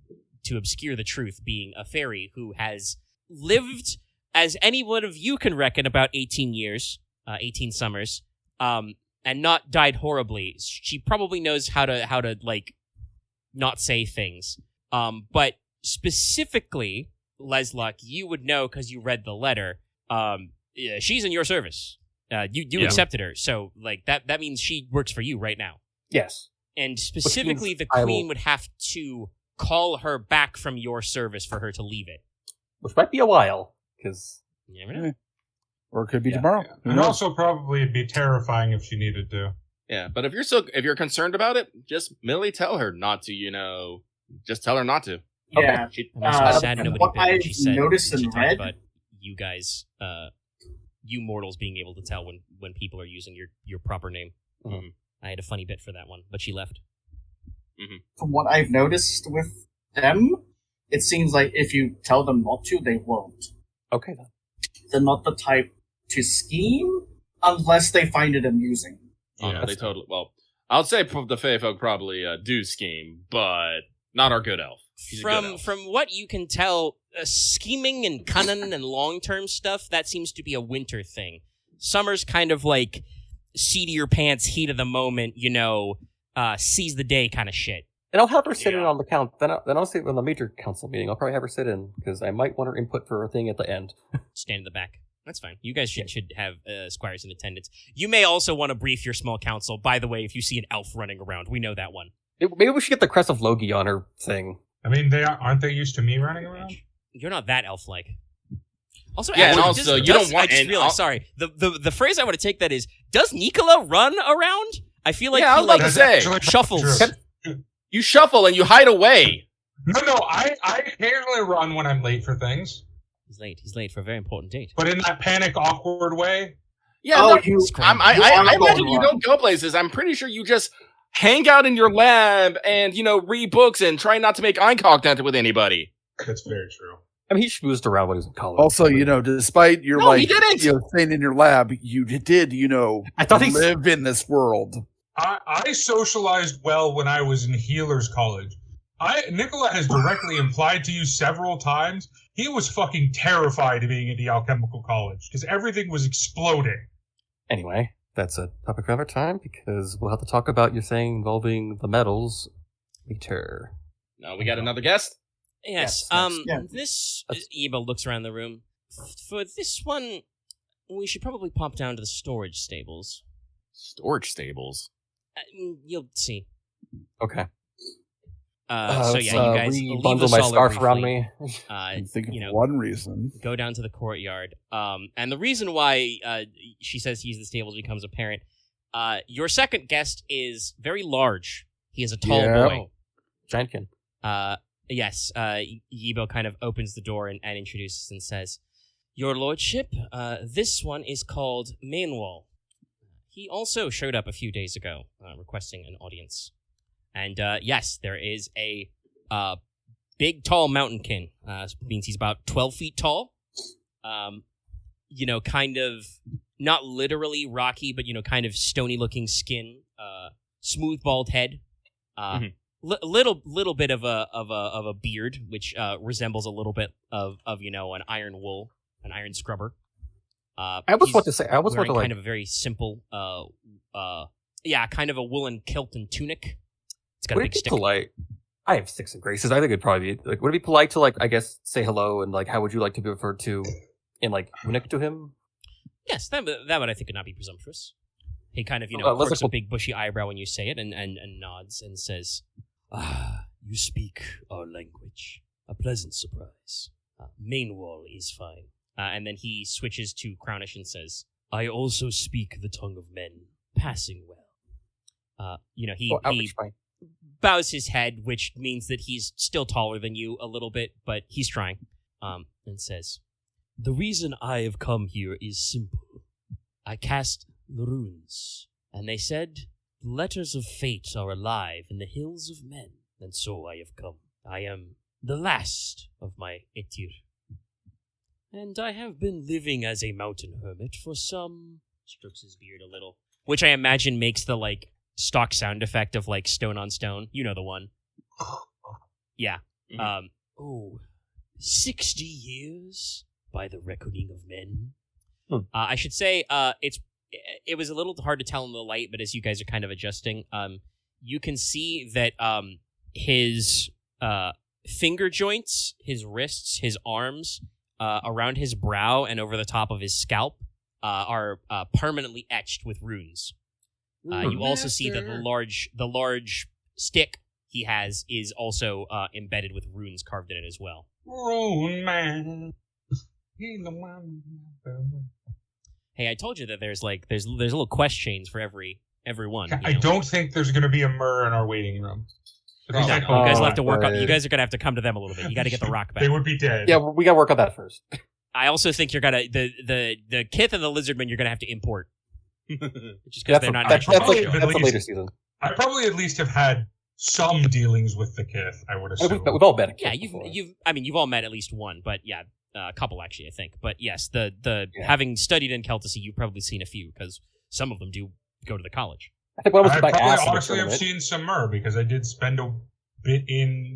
obscure the truth, being a fairy who has lived, as any one of you can reckon, about 18 years, 18 summers, and not died horribly. She probably knows how to not say things. But specifically, Leslok, you would know because you read the letter. Yeah, she's in your service. You accepted her, so that means she works for you right now. Yes. And specifically, the queen would have to call her back from your service for her to leave it. Which might be a while, because... You never know. Or it could be tomorrow. Who And knows? also probably it'd be terrifying if she needed to. Yeah, but if you're concerned about it, just merely tell her not to, just tell her not to. Yeah. I'm also sad nobody what bit when I've she said noticed she and talked read- about you guys, you mortals being able to tell when people are using your proper name. Mhm. I had a funny bit for that one, but she left. From what I've noticed with them, it seems like if you tell them not to, they won't. Okay, then. They're not the type to scheme unless they find it amusing. Yeah, they totally. Well, I'll say the Fae folk probably do scheme, but not our good elf. She's a good elf. From what you can tell, scheming and cunning and long-term stuff, that seems to be a winter thing. Summer's kind of like seat of your pants, heat of the moment, seize the day kind of shit. And I'll have her sit in on the count. Then I'll say on the major council meeting, I'll probably have her sit in, because I might want her input for a thing at the end. Stand in the back. That's fine. You guys should have squires in attendance. You may also want to brief your small council. By the way, if you see an elf running around, we know that one. Maybe we should get the crest of Logi on her thing. I mean, aren't they used to me running around? You're not that elf-like. Also, Yeah, and actually, also, you don't want- I just and realized, sorry. The phrase I want to take that is, does Nicola run around? I feel like Yeah, I he was about to That's say, actually shuffles. true. you shuffle and you hide away. No, I occasionally run when I'm late for things, He's late. He's late for a very important date. but in that panic, awkward way. Yeah, Oh, no, you- I you are imagine going you wrong. don't go places. I'm pretty sure you just hang out in your lab and, read books and try not to make eye contact with anybody. That's very true. I mean, he schmoozed around when he was in college. Also, despite your No, he didn't. staying in your lab, you did, I thought he live in this world. I socialized well when I was in healer's college. Nicola has directly implied to you several times he was fucking terrified of being at the alchemical college because everything was exploding. Anyway, that's a topic for another time, because we'll have to talk about your thing involving the metals later. No, we got another guest. Yes. Yes, yeah. This That's- Eva looks around the room. For this one, we should probably pop down to the storage stables. Storage stables. You'll see. Okay. So yeah, you guys leave the bundle my Solar scarf around briefly. me. I think of one reason. Go down to the courtyard. And the reason why she says he's the stables becomes apparent. Your second guest is very large. He is a tall boy. Giantkin. Yes. Yibo kind of opens the door and introduces and says, "Your lordship, this one is called Mainwall. He also showed up a few days ago, requesting an audience. And yes, there is a big, tall mountainkin. Means he's about 12 feet tall. kind of not literally rocky, but kind of stony looking skin, smooth bald head, little bit of a beard, which resembles a little bit of an iron wool, an iron scrubber. I was about to say, kind of a very simple, kind of a woolen kilt and tunic. It's got a would big it be stick. polite? I have sticks and graces. I think it'd probably be like, would it be polite to I guess say hello and how would you like to be referred to in runic to him? Yes, that would I think would not be presumptuous. He kind of quirks a big bushy eyebrow when you say it, and nods and says, "You speak our language. A pleasant surprise. Mainwall is fine." And then he switches to Crownish and says, "I also speak the tongue of men, passing well." He bows his head, which means that he's still taller than you a little bit, but he's trying. And says, "The reason I have come here is simple. I cast the runes, and they said the letters of fate are alive in the hills of men, and so I have come. I am the last of my Etir. And I have been living as a mountain hermit for strokes his beard a little, which I imagine makes the, stock sound effect of, stone on stone. You know the one. Yeah. 60 years by the reckoning of men. I should say, it was a little hard to tell in the light, but as you guys are kind of adjusting, you can see that, his, finger joints, his wrists, his arms, around his brow and over the top of his scalp, are permanently etched with runes. You also see that the large stick he has is also embedded with runes carved in it as well. Rune man. Hey, I told you that there's little quest chains for everyone. I don't think there's going to be a Myrrh in our waiting room. You guys will have to work on. You guys are going to have to come to them a little bit. You got to get the rock back. They would be dead. Yeah, we got to work on that first. I also think you're gonna the Kith and the Lizardmen you're gonna have to import. Just because they're not that's a later season. I probably at least have had some dealings with the Kith, I would assume. We've all met a Kith. Yeah, before. you've all met at least one, but yeah, a couple actually, I think. But yes, having studied in Keltacy, you've probably seen a few because some of them do go to the college. I think one was my ass. Honestly, I've seen some Myrrh because I did spend a bit in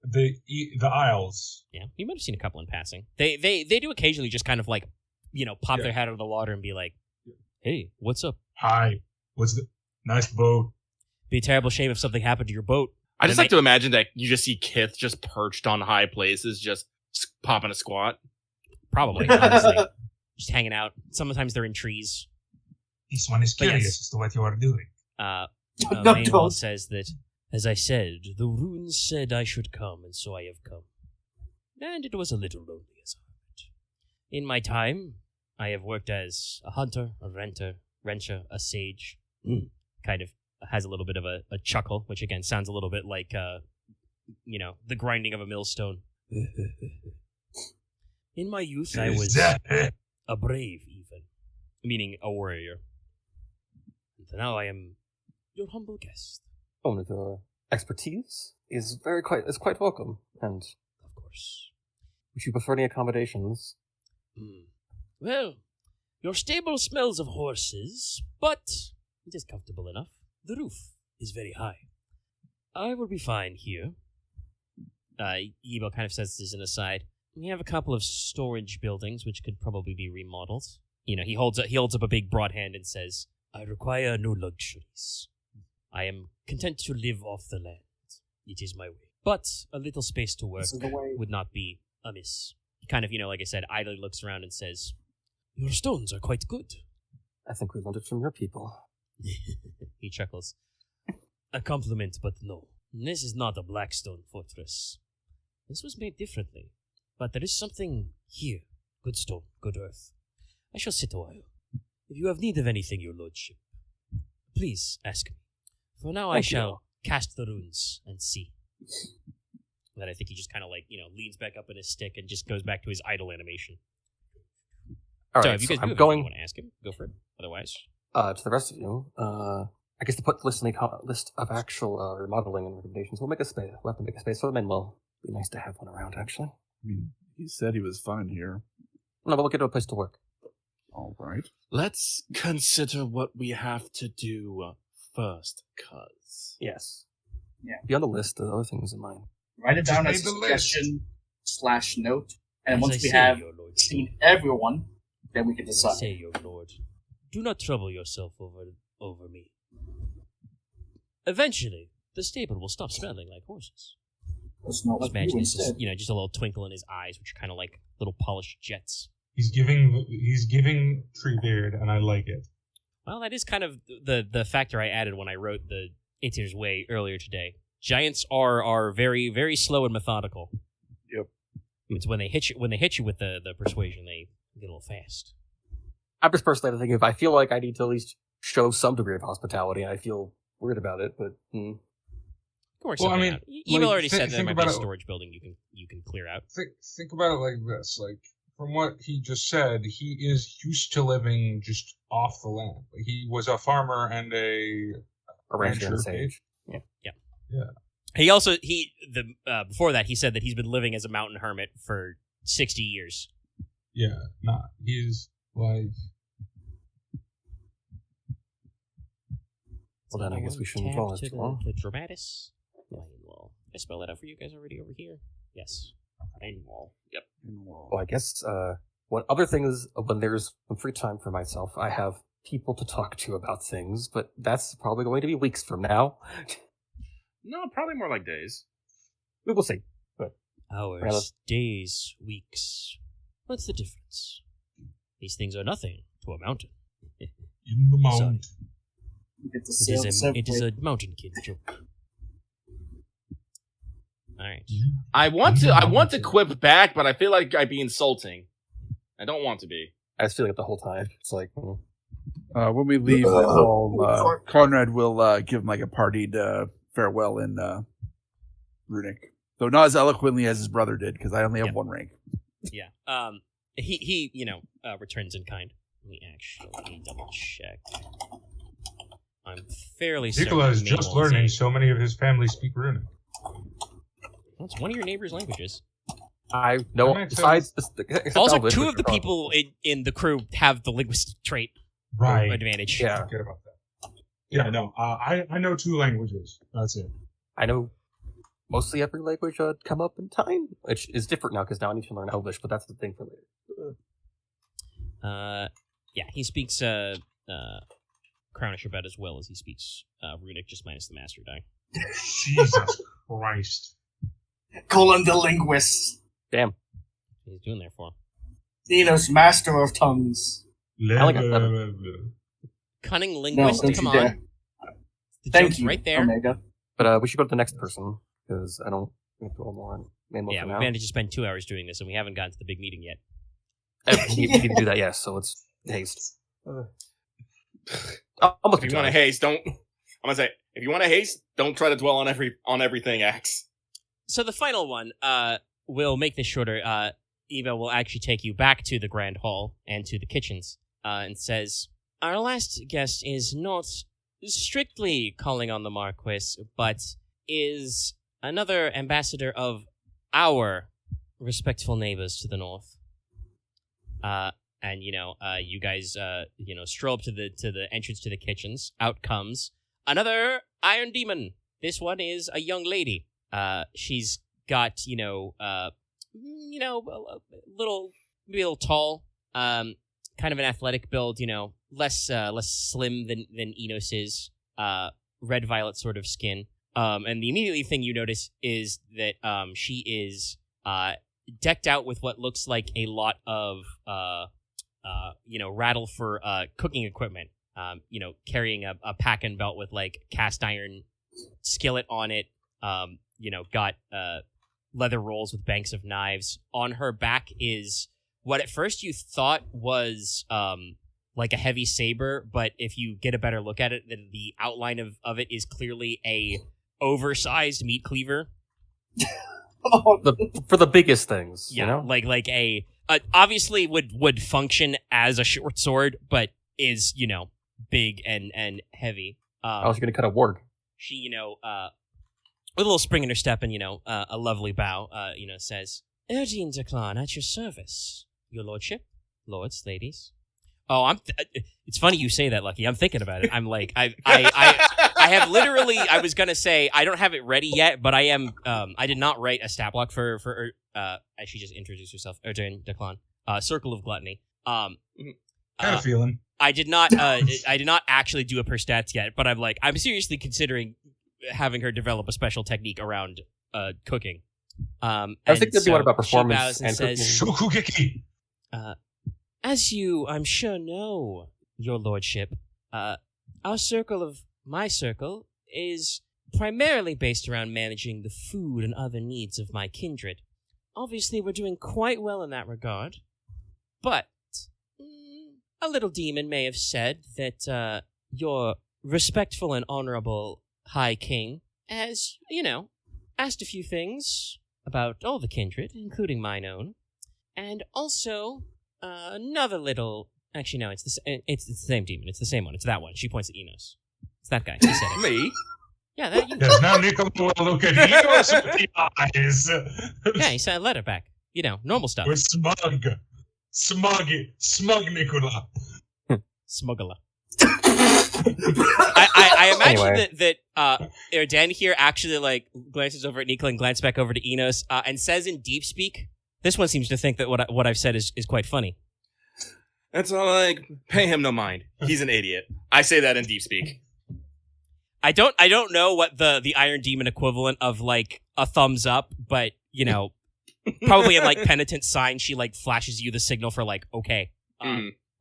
the Isles. Yeah, you might have seen a couple in passing. They do occasionally just kind of pop their head out of the water and be like, "Hey, what's up? Hi, what's the nice boat?" Be a terrible shame if something happened to your boat. I just like to imagine that you just see Kith just perched on high places, just popping a squat. Probably, honestly. Just hanging out. Sometimes they're in trees. This one is curious as to what you are doing. Mainwall says that, as I said, the runes said I should come, and so I have come. And it was a little lonely as a hermit. In my time, I have worked as a hunter, a rancher, a sage. Kind of has a little bit of a chuckle, which again sounds a little bit like, the grinding of a millstone. In my youth, I was a brave, even. Meaning a warrior. And now I am your humble guest. The expertise is quite welcome, and of course. Would you prefer any accommodations? Well, your stable smells of horses, but it is comfortable enough. The roof is very high. I will be fine here. Ebo kind of says this as an aside. We have a couple of storage buildings which could probably be remodeled. He holds up a big broad hand and says, "I require no luxuries. I am content to live off the land. It is my way. But a little space to work would not be amiss." He kind of, like I said, idly looks around and says, "Your stones are quite good." I think we learned it from your people. He chuckles. "A compliment, but no. This is not a blackstone fortress. This was made differently. But there is something here. Good stone, good earth. I shall sit a while. If you have need of anything, your lordship, please ask me. For now, I shall cast the runes and see." Then I think he just kind of leans back up in his stick and just goes back to his idle animation. All so right, if you guys I'm want to ask him, go for it. Otherwise, to the rest of you, I guess to put the list of actual remodeling and recommendations, we'll have to make a space for the men. Well, it'd be nice to have one around, actually. I mean, he said he was fine here. No, but we'll get to a place to work. All right. Let's consider what we have to do first, cuz. Yes. Yeah. Be on the list. The other things in mind. Write it Just down made as a the list. suggestion/note, and As once I we say, have your lord. seen everyone, then we can As I decide. say, your lord, do not trouble yourself over me. Eventually, the stable will stop smelling like horses. Let's not Just let you imagine it's instead. just, just a little twinkle in his eyes, which are kind of like little polished jets. He's giving Treebeard, and I like it. Well, that is kind of the factor I added when I wrote the Aether's Way earlier today. Giants are very, very slow and methodical. Yep. It's when they hit you with the persuasion, they get a little fast. I'm just personally thinking if I feel like I need to at least show some degree of hospitality, and I feel weird about it, but Can work Well, I something mean, out. Email like, already said there think might be a about it- storage building you can clear out. Think about it like this. Like, from what he just said, he is used to living just off the land. Like, he was a farmer and a a rancher and a rancher. sage. He also before that he said that he's been living as a mountain hermit for 60 years. Yeah, he's like... Well, then I guess we shouldn't dwell on it too long. The Dramatis Wall. I spell that out for you guys already over here. Yes. Wall. Yep. Well, I guess one other thing is when there's some free time for myself, I have people to talk to about things, but that's probably going to be weeks from now. No, probably more like days. We will see. Hours, Rather- days, weeks. What's the difference? These things are nothing to a mountain. In the mount. We get to It is a mountain kid joke. All right. I want to quip back, but I feel like I'd be insulting. I don't want to be. I was feeling it the whole time. It's like, When we leave the hall, Konrad will give him like a partied farewell in Runic. Though not as eloquently as his brother did, because I only have Yep. one rank. Yeah. He returns in kind. Let me double check. I'm fairly certain. Nicola is Mabel just learning a- so many of his family speak Runic. Well, it's one of your neighbor's languages. I know, That makes besides... Also, Elvish, two which of the are people in the crew have the linguistic trait Right. advantage. Yeah. Forget about that. Yeah, no. I know 2 languages. That's it. I know mostly every language come up in time, which is different now because now I need to learn Elvish, but that's the thing for later. Yeah, he speaks Crownish about as well as he speaks Runic, just minus the Master die. Jesus Christ. Colin the linguist. Damn. He's doing there for him. Inos, master of tongues. like it. Cunning No, linguist, don't come you on. dare. The Thank joke's you, right there. Omega. But we should go to the next person, because I don't think we'll more on main Yeah, for we now. managed to spend 2 hours doing this, and we haven't gotten to the big meeting yet. We need to do that, yes, so it's haste. Almost If you want to haste, don't. I'm gonna say, if you want to haste, don't try to dwell on everything. Axe. So the final one, we'll make this shorter. Eva will actually take you back to the Grand Hall and to the kitchens, and says, "Our last guest is not strictly calling on the Marquess, but is another ambassador of our respectful neighbors to the north." And you guys, stroll up to the entrance to the kitchens. Out comes another Iron Demon. This one is a young lady. She's got, a little tall, kind of an athletic build, less slim than Inos is, red violet sort of skin. And the immediately thing you notice is that she is decked out with what looks like a lot of rattle for cooking equipment. Carrying a pack and belt with like cast iron skillet on it. Got leather rolls with banks of knives. On her back is what at first you thought was like a heavy saber, but if you get a better look at it, the outline of it is clearly a oversized meat cleaver. For the biggest things, Yeah, like a obviously would function as a short sword, but is big and heavy. I was going to cut a warg. She with a little spring in her step and a lovely bow, says, "Erdine Declan, at your service, your lordship, lords, ladies. It's funny you say that, Lucky. I'm thinking about it. I'm like, I have literally. I was gonna say I don't have it ready yet, but I am. I did not write a stat block for as she just introduced herself, Erdene Declan. Circle of Gluttony. Kind of feeling. I did not. I did not actually do a per stats yet, but I'm seriously considering having her develop a special technique around cooking. I was thinking one about performance and says, Shokugeki. As you, I'm sure, know, your lordship, my circle, is primarily based around managing the food and other needs of my kindred. Obviously, we're doing quite well in that regard, but a little demon may have said that your respectful and honorable High King has, asked a few things about all the kindred, including mine own, and also another little. Actually, no, it's the same demon. It's the same one. It's that one. She points at Inos. It's that guy. He said it. Me? Yeah, that you. Yes, now Nicola will look at Inos with the eyes. Yeah, he sent a letter back. Normal stuff. We're smug Nicola. Smuggler. I imagine Anyway. that Erdene here actually glances over at Nicola and glances back over to Inos and says in deep speak. This one seems to think that what I've said is quite funny. That's all pay him no mind. He's an idiot. I say that in deep speak. I don't know what the Iron Demon equivalent of a thumbs up, but probably in penitent sign she flashes you the signal for okay.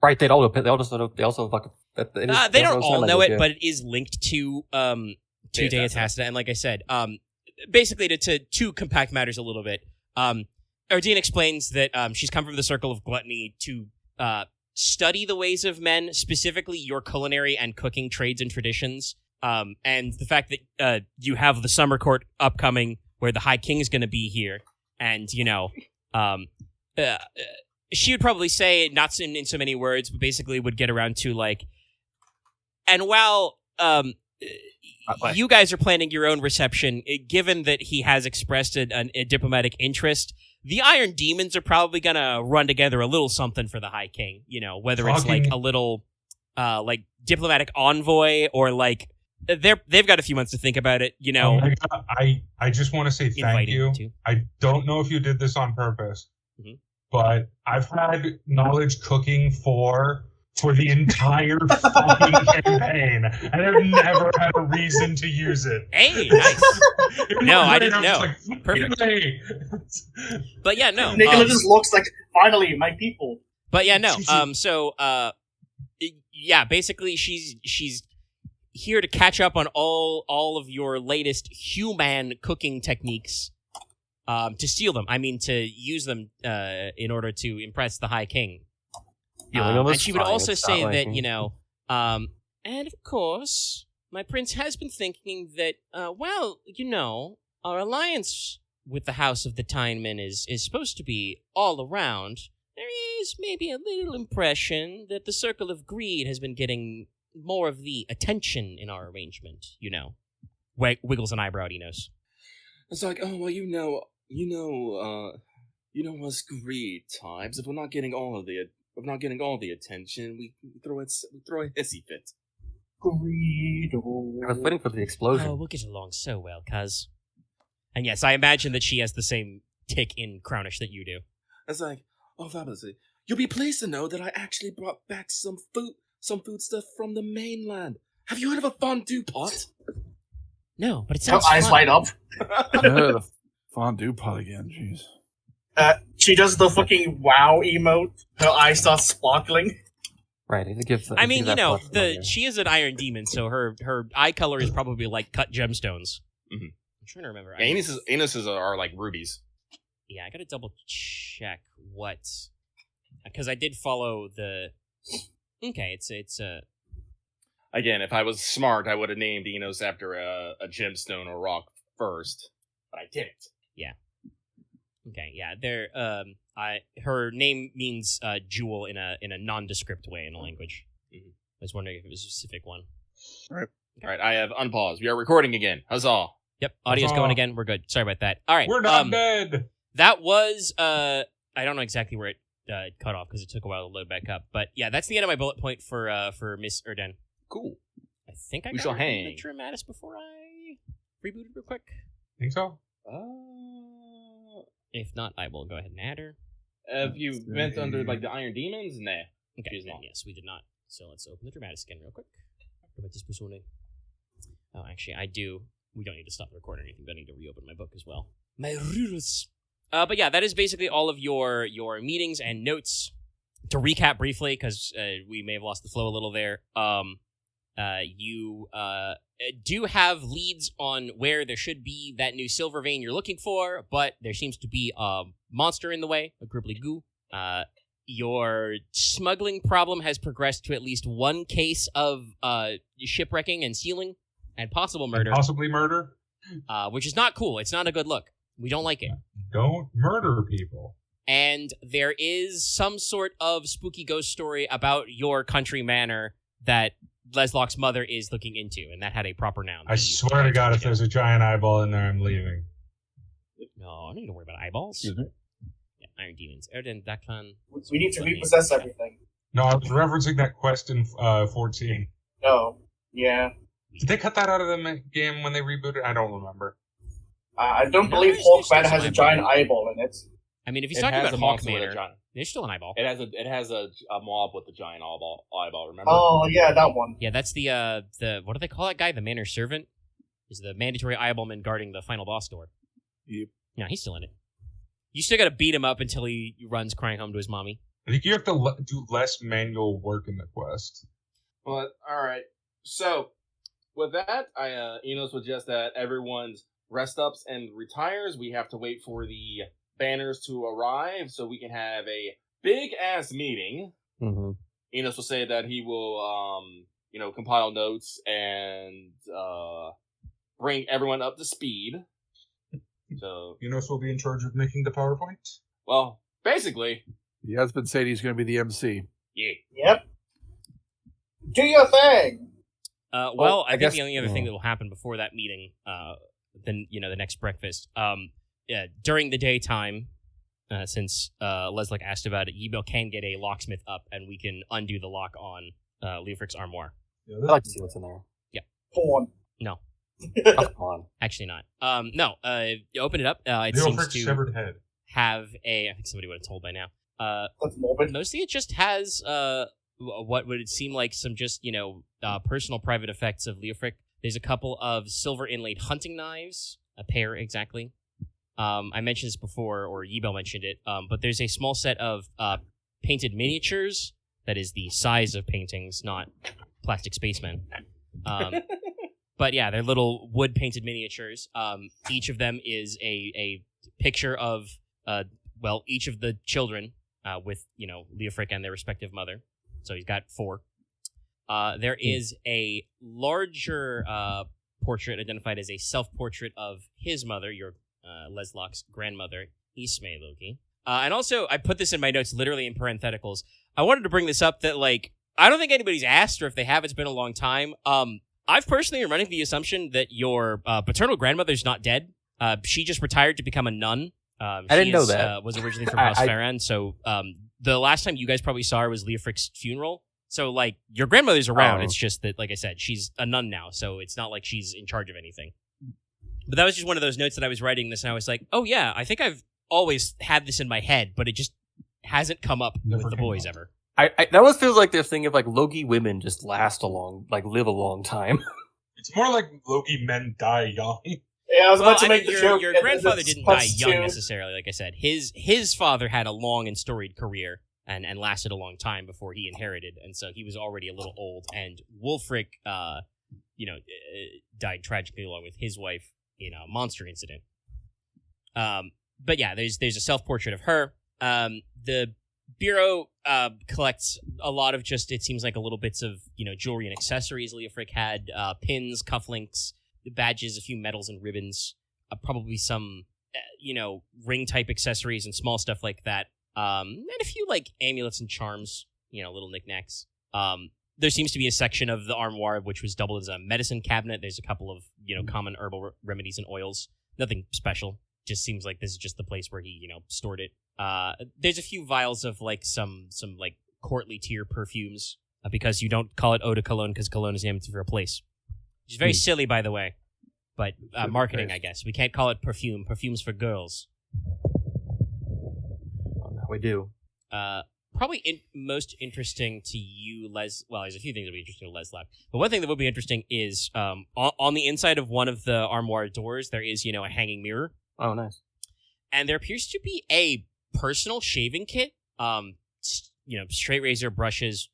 Right, they also fucking. They don't all know it, but it is linked to Dea Tacita, and like I said, basically to compact matters a little bit, Erdene explains that she's come from the Circle of Gluttony to study the ways of men, specifically your culinary and cooking trades and traditions, and the fact that you have the summer court upcoming where the High King is going to be here, and she would probably say, not in so many words, but basically would get around to and while you guys are planning your own reception, given that he has expressed a diplomatic interest, the Iron Demons are probably gonna run together a little something for the High King. Whether it's a little diplomatic envoy or they've got a few months to think about it. Oh my God. I just want to say thank you. I don't know if you did this on purpose, but I've had knowledge cooking for the entire fucking campaign, and I've never had a reason to use it. Hey, nice. No, I didn't know. Perfect. But yeah, no. Nicola just looks like, finally, my people. But yeah, no. Basically, she's here to catch up on all of your latest human cooking techniques. To steal them. I mean, to use them in order to impress the High King. And she would also say that, and of course, my prince has been thinking that, our alliance with the House of the Teine is supposed to be all around. There is maybe a little impression that the Circle of Greed has been getting more of the attention in our arrangement, Wiggles an eyebrow at Enos. It's us greed types. If we're not getting all the attention, we throw a hissy fit. Greed. I was waiting for the explosion. Oh, we'll get along so well, cuz. And yes, I imagine that she has the same tick in Crownish that you do. It's fabulously. You'll be pleased to know that I actually brought back some food stuff from the mainland. Have you heard of a fondue pot? No, but it Her sounds eyes fun. light up. The fondue pot again, jeez. She does the fucking wow emote. Her eyes start sparkling. Right, I give. I mean, she is an Iron Demon, so her eye color is probably cut gemstones. Mm-hmm. I'm trying to remember. Yeah, Enos's are like rubies. Yeah, I gotta double check what, because I did follow the. Okay, it's Again, if I was smart, I would have named Enos after a gemstone or rock first, but I didn't. Yeah. Okay, yeah. Her name means jewel in a nondescript way in a language. Mm-hmm. I was wondering if it was a specific one. All right. I have unpaused. We are recording again. Huzzah! Yep, audio's going again. We're good. Sorry about that. All right, we're not dead. That was I don't know exactly where it cut off because it took a while to load back up. But yeah, that's the end of my bullet point for Miss Erden. Cool. I think I We got shall the hang. Dramatis before I rebooted real quick. Think so? If not, I will go ahead and add her. If you went under like the Iron Demons, nah. Okay, She's then not. yes, we did not. So let's open the Dramatis again real quick. Dramatis Personae. Oh, actually, I do. We don't need to stop the recording or anything, but I need to reopen my book as well. My rules. But yeah, that is basically all of your meetings and notes. To recap briefly, because we may have lost the flow a little there, you do have leads on where there should be that new silver vein you're looking for, but there seems to be a monster in the way, a gribbly goo. Your smuggling problem has progressed to at least one case of shipwrecking and stealing and possible murder. And possibly murder? Which is not cool. It's not a good look. We don't like it. Don't murder people. And there is some sort of spooky ghost story about your country manor that Leslok's mother is looking into, and that had a proper noun. I swear to God, if there's a giant eyeball in there, I'm leaving. No, I don't need to worry about eyeballs. Excuse me? Yeah, Iron Demons. Erden, Daklan. We need to repossess everything. No, I was referencing that quest in 14. Oh, yeah. Did they cut that out of the game when they rebooted? I don't remember. I don't No, believe there's Hawk still Manor has some a giant eyeball in it. I mean, if he's It talking has about a Hawk monster with a Manor, giant. there's still an eyeball. It has a mob with a giant eyeball. Remember? Oh, yeah, that one. Yeah, that's the what do they call that guy? The manor servant? Is the mandatory eyeballman guarding the final boss door. Yep. Yeah, he's still in it. You still gotta beat him up until he runs crying home to his mommy. I think you have to do less manual work in the quest. But all right. So with that, Inos suggests that everyone's rest ups and retires. We have to wait for the banners to arrive so we can have a big ass meeting. Mm-hmm. Inos will say that he will, compile notes and bring everyone up to speed. So, Inos will be in charge of making the PowerPoint. well, basically, He has been saying he's going to be the MC. yeah. Yep. Do your thing! Well, I think guess- the only other thing that will happen before that meeting, the next breakfast, during the daytime, since Leslok asked about it, Yibel can get a locksmith up, and we can undo the lock on Leofric's armoire. Yeah, I'd like to see what's in there. Porn. No, Come on. actually not. No, you open it up. It Leo seems Frick's to severed head. have I think somebody would have told by now. That's morbid. Mostly it just has what would seem like some just personal private effects of Leofric. There's a couple of silver inlaid hunting knives, a pair exactly. I mentioned this before, or Yibel mentioned it, but there's a small set of painted miniatures that is the size of paintings, not plastic spacemen. But yeah, they're little wood painted miniatures. Each of them is a picture of each of the children with Leofric and their respective mother. So he's got 4. There is a larger portrait identified as a self-portrait of his mother, your Leslok's grandmother, Ismay Logi. And also, I put this in my notes literally in parentheticals. I wanted to bring this up that, I don't think anybody's asked, or if they have, it's been a long time. I've personally been running the assumption that your paternal grandmother's not dead. She just retired to become a nun. I didn't know that. Was originally from House Farran, so the last time you guys probably saw her was Leofric's funeral. So, your grandmother's around. Oh. It's just that, like I said, she's a nun now, so it's not like she's in charge of anything. But that was just one of those notes that I was writing this, and I was like, oh yeah, I think I've always had this in my head, but it just hasn't come up Never with the came boys up. ever. I that almost feels like this thing of Logi women just live a long time. It's more like Loki men die young. Yeah, I was about to make the your, joke. Your and grandfather it's didn't die plus young 2. necessarily, like I said. His father had a long and storied career and lasted a long time before he inherited, and so he was already a little old. And Wulfric, died tragically along with his wife in a monster incident. But yeah, there's a self-portrait of her. The Bureau collects a lot of just, it seems like, a little bits of jewelry and accessories. Leofric had pins, cufflinks, badges, a few medals and ribbons, probably some ring type accessories and small stuff like that, and a few amulets and charms, little knickknacks. There seems to be a section of the armoire which was doubled as a medicine cabinet. There's a couple of common herbal remedies and oils. Nothing special. Just seems like this is just the place where he stored it. There's a few vials of like some like courtly tier perfumes because you don't call it eau de cologne because cologne is named for a place, which is very silly, by the way. But marketing, I guess. We can't call it perfume. Perfume's for girls. Well, we do. Probably most interesting to you, well, there's a few things that would be interesting to Leslok. But one thing that would be interesting is on the inside of one of the armoire doors, there is, a hanging mirror. Oh, nice. And there appears to be a personal shaving kit. Straight razor, brushes,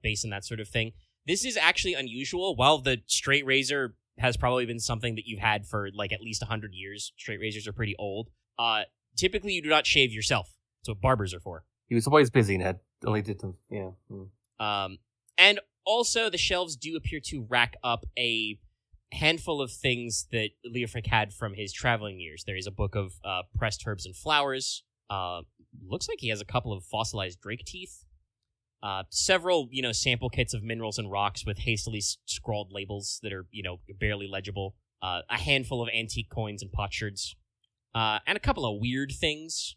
base, and that sort of thing. This is actually unusual. While the straight razor has probably been something that you've had for like at least 100 years. Straight razors are pretty old. Typically, you do not shave yourself. That's what barbers are for. He was always busy and had only did them. Yeah. And also, the shelves do appear to rack up a handful of things that Leofric had from his traveling years. There is a book of pressed herbs and flowers. Looks like he has a couple of fossilized drake teeth. Several, sample kits of minerals and rocks with hastily scrawled labels that are, barely legible. A handful of antique coins and potsherds. And a couple of weird things.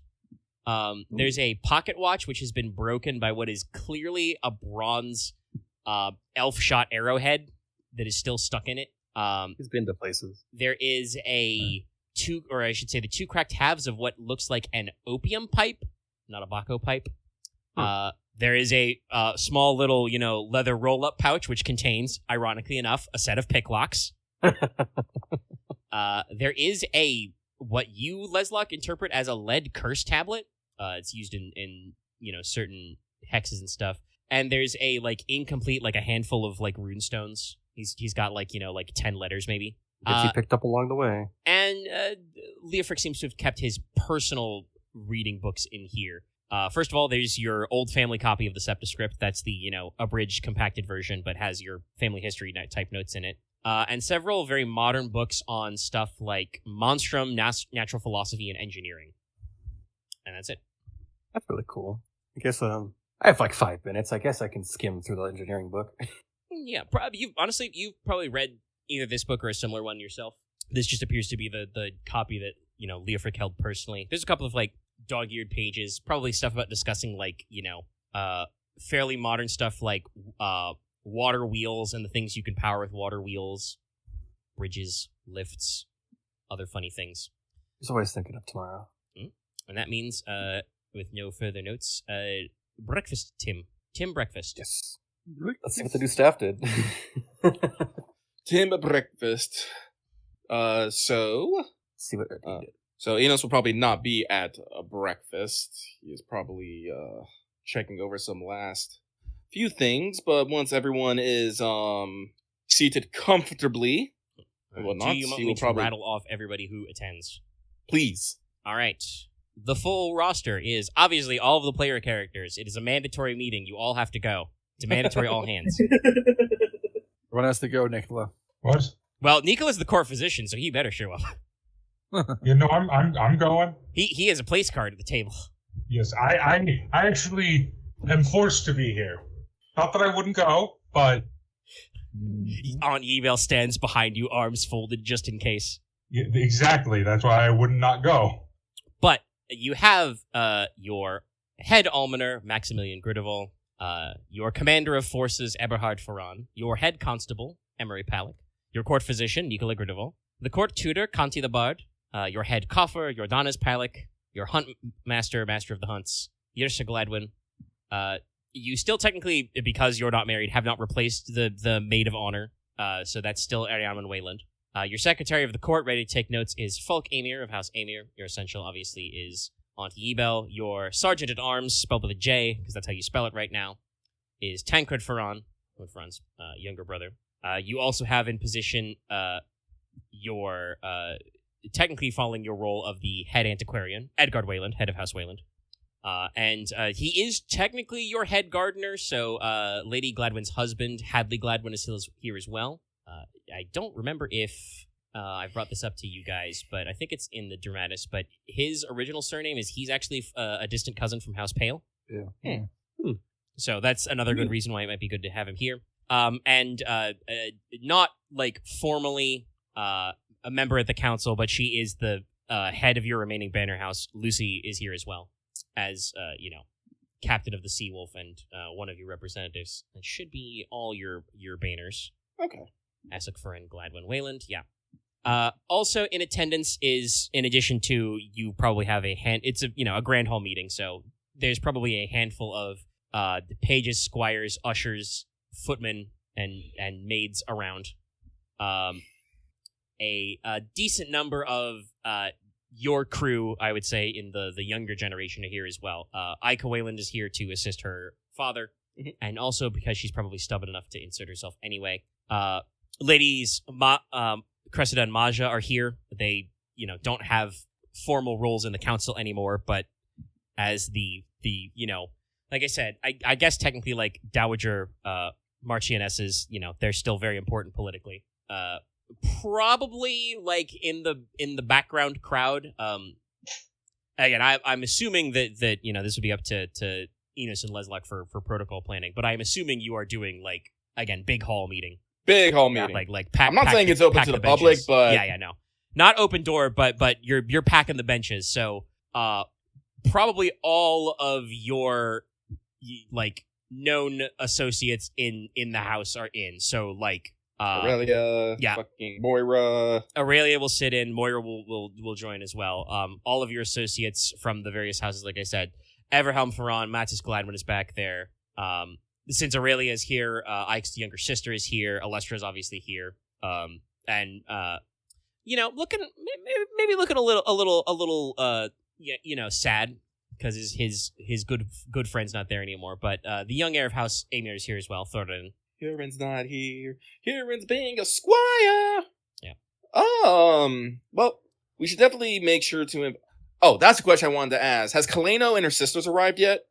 There's a pocket watch which has been broken by what is clearly a bronze elf-shot arrowhead that is still stuck in it. He's been to places. There is the two cracked halves of what looks like an opium pipe, not a Baco pipe. There is a small little, leather roll-up pouch which contains, ironically enough, a set of picklocks. There is what you, Leslok, interpret as a lead curse tablet. It's used in certain hexes and stuff. And there's a incomplete, a handful of runestones. He's got 10 letters maybe. That he picked up along the way. And Leofric seems to have kept his personal reading books in here. First of all, there's your old family copy of the Septascript. That's the abridged, compacted version, but has your family history type notes in it. And several very modern books on stuff like Monstrum, natural philosophy, and engineering. And that's it. That's really cool. I guess I have 5 minutes. I guess I can skim through the engineering book. Yeah, you've probably read either this book or a similar one yourself. This just appears to be the copy that Leofric held personally. There's a couple of dog-eared pages, probably stuff about discussing fairly modern stuff like water wheels and the things you can power with water wheels, bridges, lifts, other funny things. He's always thinking of tomorrow. And that means, with no further notes, breakfast, Tim. Tim breakfast. Yes. Let's see what the new staff did. Tim breakfast. So... Let's see what did. So Inos will probably not be at a breakfast. He is probably checking over some last few things, but once everyone is seated comfortably and whatnot, do you want me to rattle off everybody who attends? Please. All right. The full roster is obviously all of the player characters. It is a mandatory meeting. You all have to go. It's a mandatory all hands. Everyone has to go, Nicola. What? Well, Nicola's the court physician, so he better show up. I'm going. He has a place card at the table. Yes, I actually am forced to be here. Not that I wouldn't go, but Aunt Evel stands behind you, arms folded, just in case. Yeah, exactly. That's why I would not go. But you have your head almoner, Maximilian Gridarvol, your commander of forces, Eberhard Ferran, your head constable, Emery Palick, your court physician, Nicola Gridarvol, the court tutor, Conti the Bard, your head coffer, Jordanes Palick, your hunt master, master of the hunts, Yirsha Gladwin. You still technically, because you're not married, have not replaced the maid of honor, so that's still Ariane Wayland. Your secretary of the court, ready to take notes, is Fulk Amir of House Amir. Your essential, obviously, is Auntie Ebel. Your sergeant at arms, spelled with a J, because that's how you spell it right now, is Tancred Ferran, Ferran's younger brother. You also have in position your technically following your role of the head antiquarian, Edgard Wayland, head of House Wayland. And he is technically your head gardener, so Lady Gladwin's husband, Hadley Gladwin, is here as well. I don't remember if I brought this up to you guys, but I think it's in the Dramatis, but his original surname is he's actually a distant cousin from House Pale. Yeah. So that's another good reason why it might be good to have him here. And not like formally a member at the council, but she is the head of your remaining banner house. Lucy is here as well. as captain of the Seawolf and one of your representatives. It should be all your banners. Okay. Essex, Furin, Gladwin, Wayland. Yeah. Also in attendance is, in addition to, you probably have it's a grand hall meeting, so there's probably a handful of the pages, squires, ushers, footmen, and maids around. A decent number of your crew, I would say, in the younger generation are here as well. Ika Wayland is here to assist her father, and also because she's probably stubborn enough to insert herself anyway. Ladies Cressida and Maja are here. They, don't have formal roles in the council anymore, but as the like I said, I guess technically like Dowager Marchionesses, they're still very important politically. Probably like in the background crowd. Again, I'm assuming that this would be up to Inos and Leslok for protocol planning, but I'm assuming you are doing like, again, big hall meeting. Big hall meeting. I'm not saying it's open to the public, but no, not open door, but you're packing the benches. So probably all of your like known associates in the house are in. So like Aurelia, fucking Moira. Aurelia will sit in. Moira will join as well. All of your associates from the various houses, like I said, Everhelm, Ferran, Matis Gladwin is back there. Since Aurelia is here, Ike's younger sister is here. Alestra is obviously here. And looking a little sad because his good friend's not there anymore. But the young heir of House Amir is here as well. Thorin. Huron's not here. Huron's being a squire. Yeah. Well, we should definitely make sure to. Oh, that's a question I wanted to ask. Has Kaleno and her sisters arrived yet?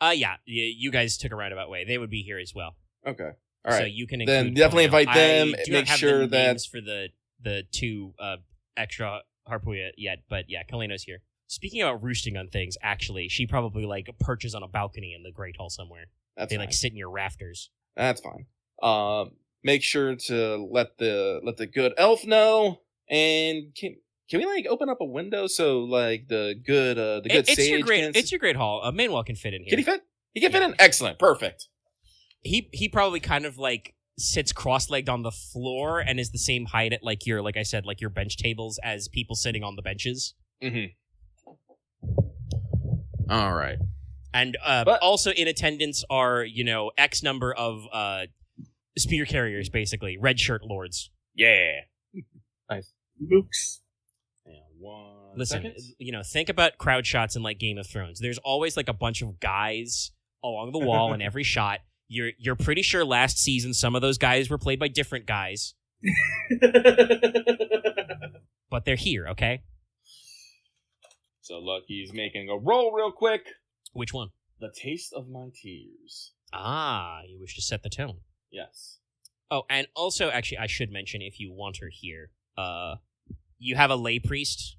Yeah. You guys took a roundabout way. They would be here as well. Okay. All right. So you can then definitely invite them. I do make not have sure the that names for the two extra Harpuya yet, but yeah, Kaleno's here. Speaking about roosting on things, actually, she probably like perches on a balcony in the Great Hall somewhere. They like sit in your rafters. That's fine. Make sure to let the good elf know, and can we like open up a window so like the good sage it's your great hall. Manuel can fit in here. Can he fit? He can fit in. Excellent, perfect. He probably kind of like sits cross-legged on the floor and is the same height at like your bench tables as people sitting on the benches. Mm-hmm. All right. And but also in attendance are X number of spear carriers, basically red shirt lords. Yeah. Nice. Mooks. Listen, think about crowd shots in like Game of Thrones. There's always like a bunch of guys along the wall in every shot. You're pretty sure last season some of those guys were played by different guys. But they're here, okay? So Lucky's making a roll real quick. Which one? The Taste of My Tears. Ah, you wish to set the tone. Yes. Oh, and also, actually, I should mention, if you want her here, you have a lay priest,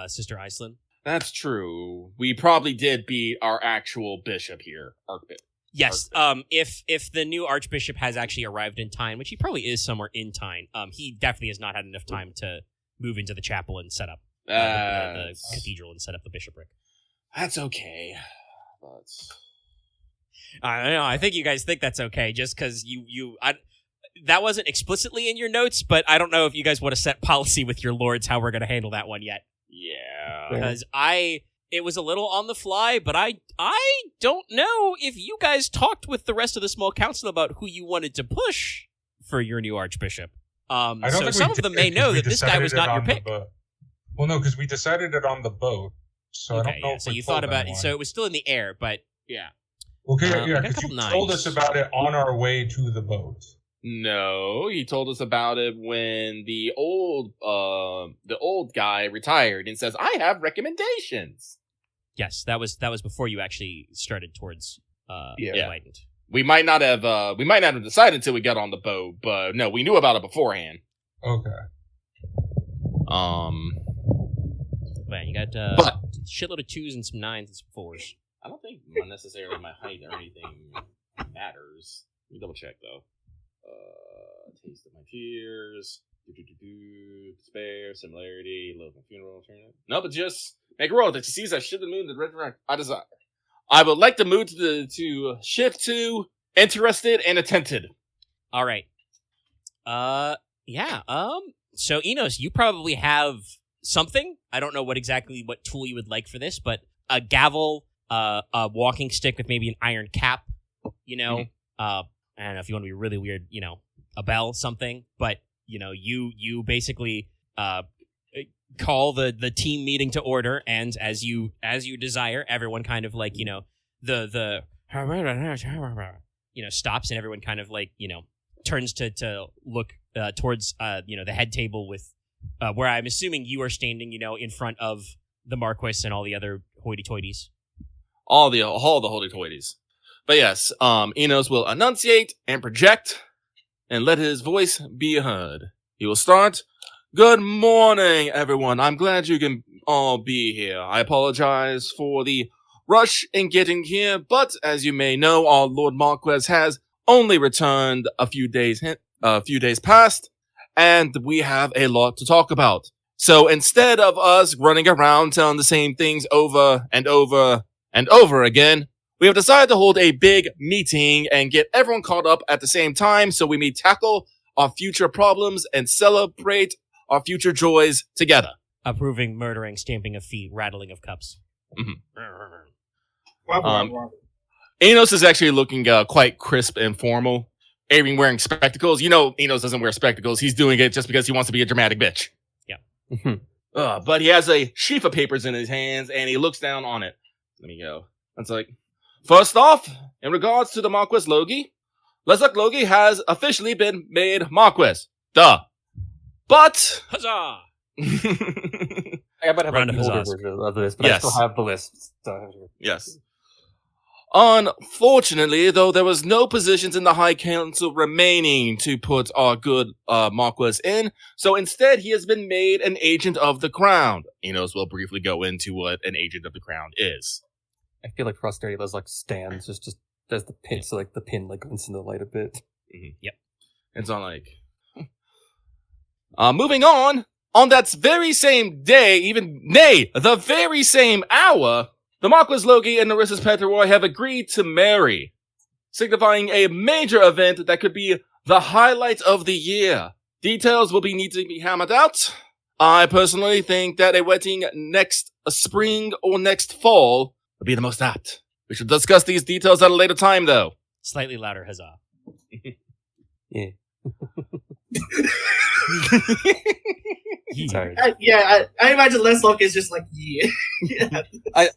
Sister Iceland. That's true. We probably did beat our actual bishop here, Archbishop. Yes. If the new archbishop has actually arrived in Teine, which he probably is somewhere in Teine, he definitely has not had enough time to move into the chapel and set up the cathedral and set up the bishopric. That's okay. But I don't know. I think you guys think that's okay, just because that wasn't explicitly in your notes, but I don't know if you guys want to set policy with your lords how we're going to handle that one yet. Yeah. Because it was a little on the fly, but I don't know if you guys talked with the rest of the small council about who you wanted to push for your new archbishop. So some of them may know that this guy was not your pick. Well, no, because we decided it on the boat. So okay, I don't know if so we you told thought about anyone. it. So it was still in the air, but yeah. Okay, got a because couple you told us about it on our way to the boat. no, he told us about it when the old guy retired and says, "I have recommendations." Yes, that was before you actually started towards Enlightened. We might not have decided until we got on the boat, but no, we knew about it beforehand. Okay. Man, you got But- a shitload of 2s and some 9s and some 4s. I don't think necessarily my height or anything matters. Let me double check though. Taste of My Tears. Despair, similarity, love and funeral alternative. No, but just Make a roll that sees I should have moved the red direction I desire. I would like to move to shift to interested and attentive. All right. Yeah. So Inos, you probably have something. I don't know what tool you would like for this, but a gavel, a walking stick with maybe an iron cap, you know, I don't know if you want to be really weird, you know, a bell, something, but you know, you basically, call the team meeting to order, and as you desire, everyone kind of like, you know, the you know, stops, and everyone kind of like, you know, turns to look towards you know, the head table with where I'm assuming you are standing, you know, in front of the Marquess and all the other hoity-toities. All the hoity-toities. But yes, Inos will enunciate and project and let his voice be heard. He will start. Good morning, everyone. I'm glad you can all be here. I apologize for the rush in getting here, but as you may know, our Lord Marquess has only returned a few days past, and we have a lot to talk about. So instead of us running around telling the same things over and over and over again, we have decided to hold a big meeting and get everyone caught up at the same time so we may tackle our future problems and celebrate our future joys together. Approving, murdering, stamping of feet, rattling of cups. Inos is actually looking quite crisp and formal. Even wearing spectacles. You know, Inos doesn't wear spectacles. He's doing it just because he wants to be a dramatic bitch. Yeah. But he has a sheaf of papers in his hands, and he looks down on it. Let me go. It's like, first off, in regards to the Marquess Logi, Leslok Logi has officially been made Marquess. Duh. But Huzzah! I might have Round a of older huzzahs. version of this, but Yes. I still have the list. So. yes. Unfortunately, though, there was no positions in the High Council remaining to put our good Marquess in, so instead he has been made an agent of the crown. Inos will briefly go into what an agent of the crown is. I feel like for austerity, there's like stands, just there's the pin, so like the pin like glints in the light a bit. Yep. It's on like... moving on that very same day, the very same hour, the Marquess Logi and Nerissa's Peteroy have agreed to marry, signifying a major event that could be the highlight of the year. Details will need to be hammered out. I personally think that a wedding next spring or next fall would be the most apt. We should discuss these details at a later time, though. Slightly louder, huzzah. Yeah. Sorry. I imagine Leslok is just like, yeah. Yeah.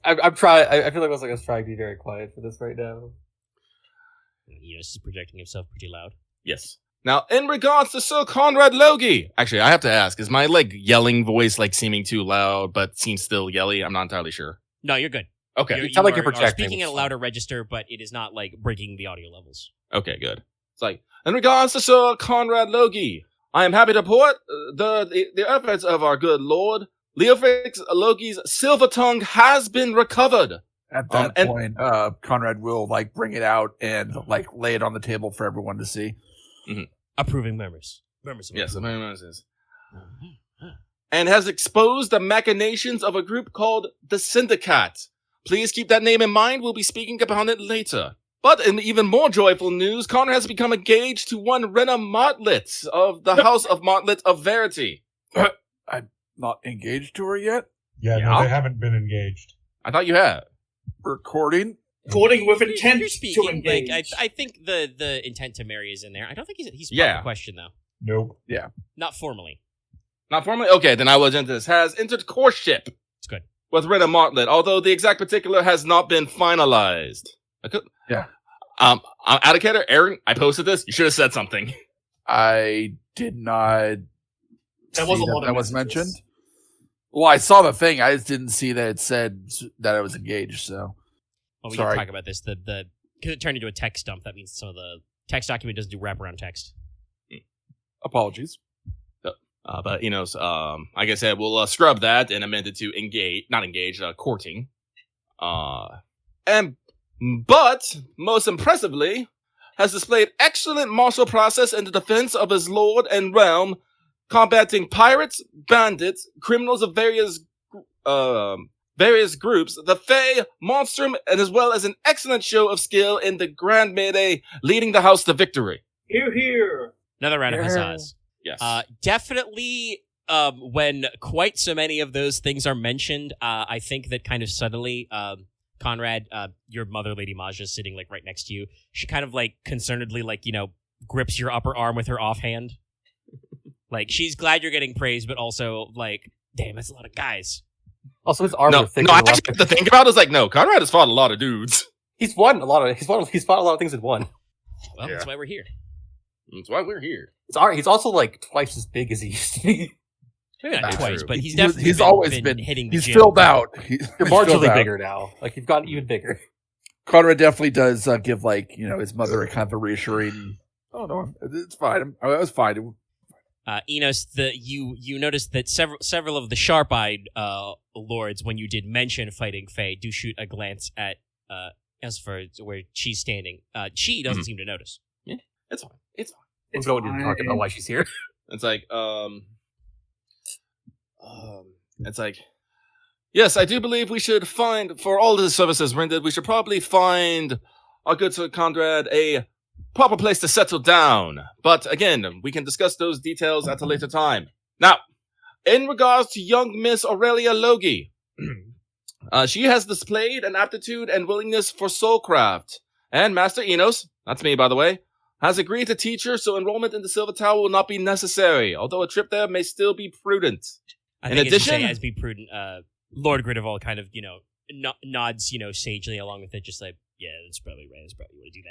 I'm trying. I feel like I was trying to be very quiet for this right now. He's projecting himself pretty loud. Yes. Now, in regards to Sir Konrad Logi, actually, I have to ask, is my, like, yelling voice, like, seeming too loud, but seems still yelly? I'm not entirely sure. No, you're good. Okay. You sound like you're are projecting. speaking at a louder register, but it is not, like, breaking the audio levels. Okay, good. It's like, in regards to Sir Konrad Logi, I am happy to report the efforts of our good lord. Leofrix Logi's silver tongue has been recovered. At that point, Konrad will like bring it out and like lay it on the table for everyone to see. Mm-hmm. Approving murmurs. Murmurs. Yes, the murmurs. And has exposed the machinations of a group called the Syndicate. Please keep that name in mind. We'll be speaking about it later. But in even more joyful news, Konrad has become engaged to one Rena Martlet of the House of Martlet of Verity. I'm not engaged to her yet. Yeah, Yeah? no, they haven't been engaged. I thought you had. Recording. According with intent You're speaking, to engage. like, I think the intent to marry is in there. I don't think he's part Yeah. of the question, though. Nope. Not formally. Not formally? Okay, then I will enter this. Has entered courtship. It's good. With Rena Martlet, although the exact particular has not been finalized. Yeah. Out of character, Aren, I posted this. You should have said something. I did not. There was see a lot of that was messages. mentioned. Well, I saw the thing. I just didn't see that it said that I was engaged. So Well, we Sorry. can talk about this. Because it turned into a text dump, that means some of the text document doesn't do wraparound text. apologies. But, you know, like I said, we'll scrub that and amend it to courting. But, most impressively, has displayed excellent martial process in the defense of his lord and realm, combating pirates, bandits, criminals of various various groups, the Fae, Monstrum, and as well as an excellent show of skill in the Grand Melee, leading the house to victory. Here, here. Another round of huzzas. Yes. Definitely, when quite so many of those things are mentioned, I think that kind of subtly, Konrad, your mother, Lady Maja, is sitting like right next to you. She kind of like concernedly, like, you know, grips your upper arm with her offhand. Like, she's glad you're getting praise, but also like, damn, that's a lot of guys. Also, his arms no, are thick. I actually have to think about it. It's like, no, Konrad has fought a lot of dudes. He's fought a lot of things in one. Well, that's why we're here. That's why we're here. He's also like twice as big as he used to be. Maybe not That's twice, true. but he's definitely always been hitting the he's gym. filled out. You're He's marginally filled out. bigger now. Like, you've gotten even bigger. Conrad definitely does give, like, you know, his mother a kind of a reassuring, oh no, it's fine. I was fine. Inos, you noticed that several of the sharp-eyed lords, when you did mention fighting Fae, do shoot a glance at as for where she's standing. She doesn't seem to notice. Yeah, it's fine. It's fine. We don't need to talk about why she's here. It's like, it's like, yes, I do believe we should find, for all the services rendered, we should probably find our good Sir Konrad a proper place to settle down. But again, we can discuss those details at a later time. Now, in regards to young Miss Aurelia Logi, she has displayed an aptitude and willingness for soulcraft. And Master Inos, that's me by the way, has agreed to teach her, so enrollment in the Silver Tower will not be necessary, although a trip there may still be prudent. I In think addition, as be prudent, Lord Gridarvol kind of, you know, nods, you know, sagely along with it, just like, yeah, that's probably right. That's probably want to do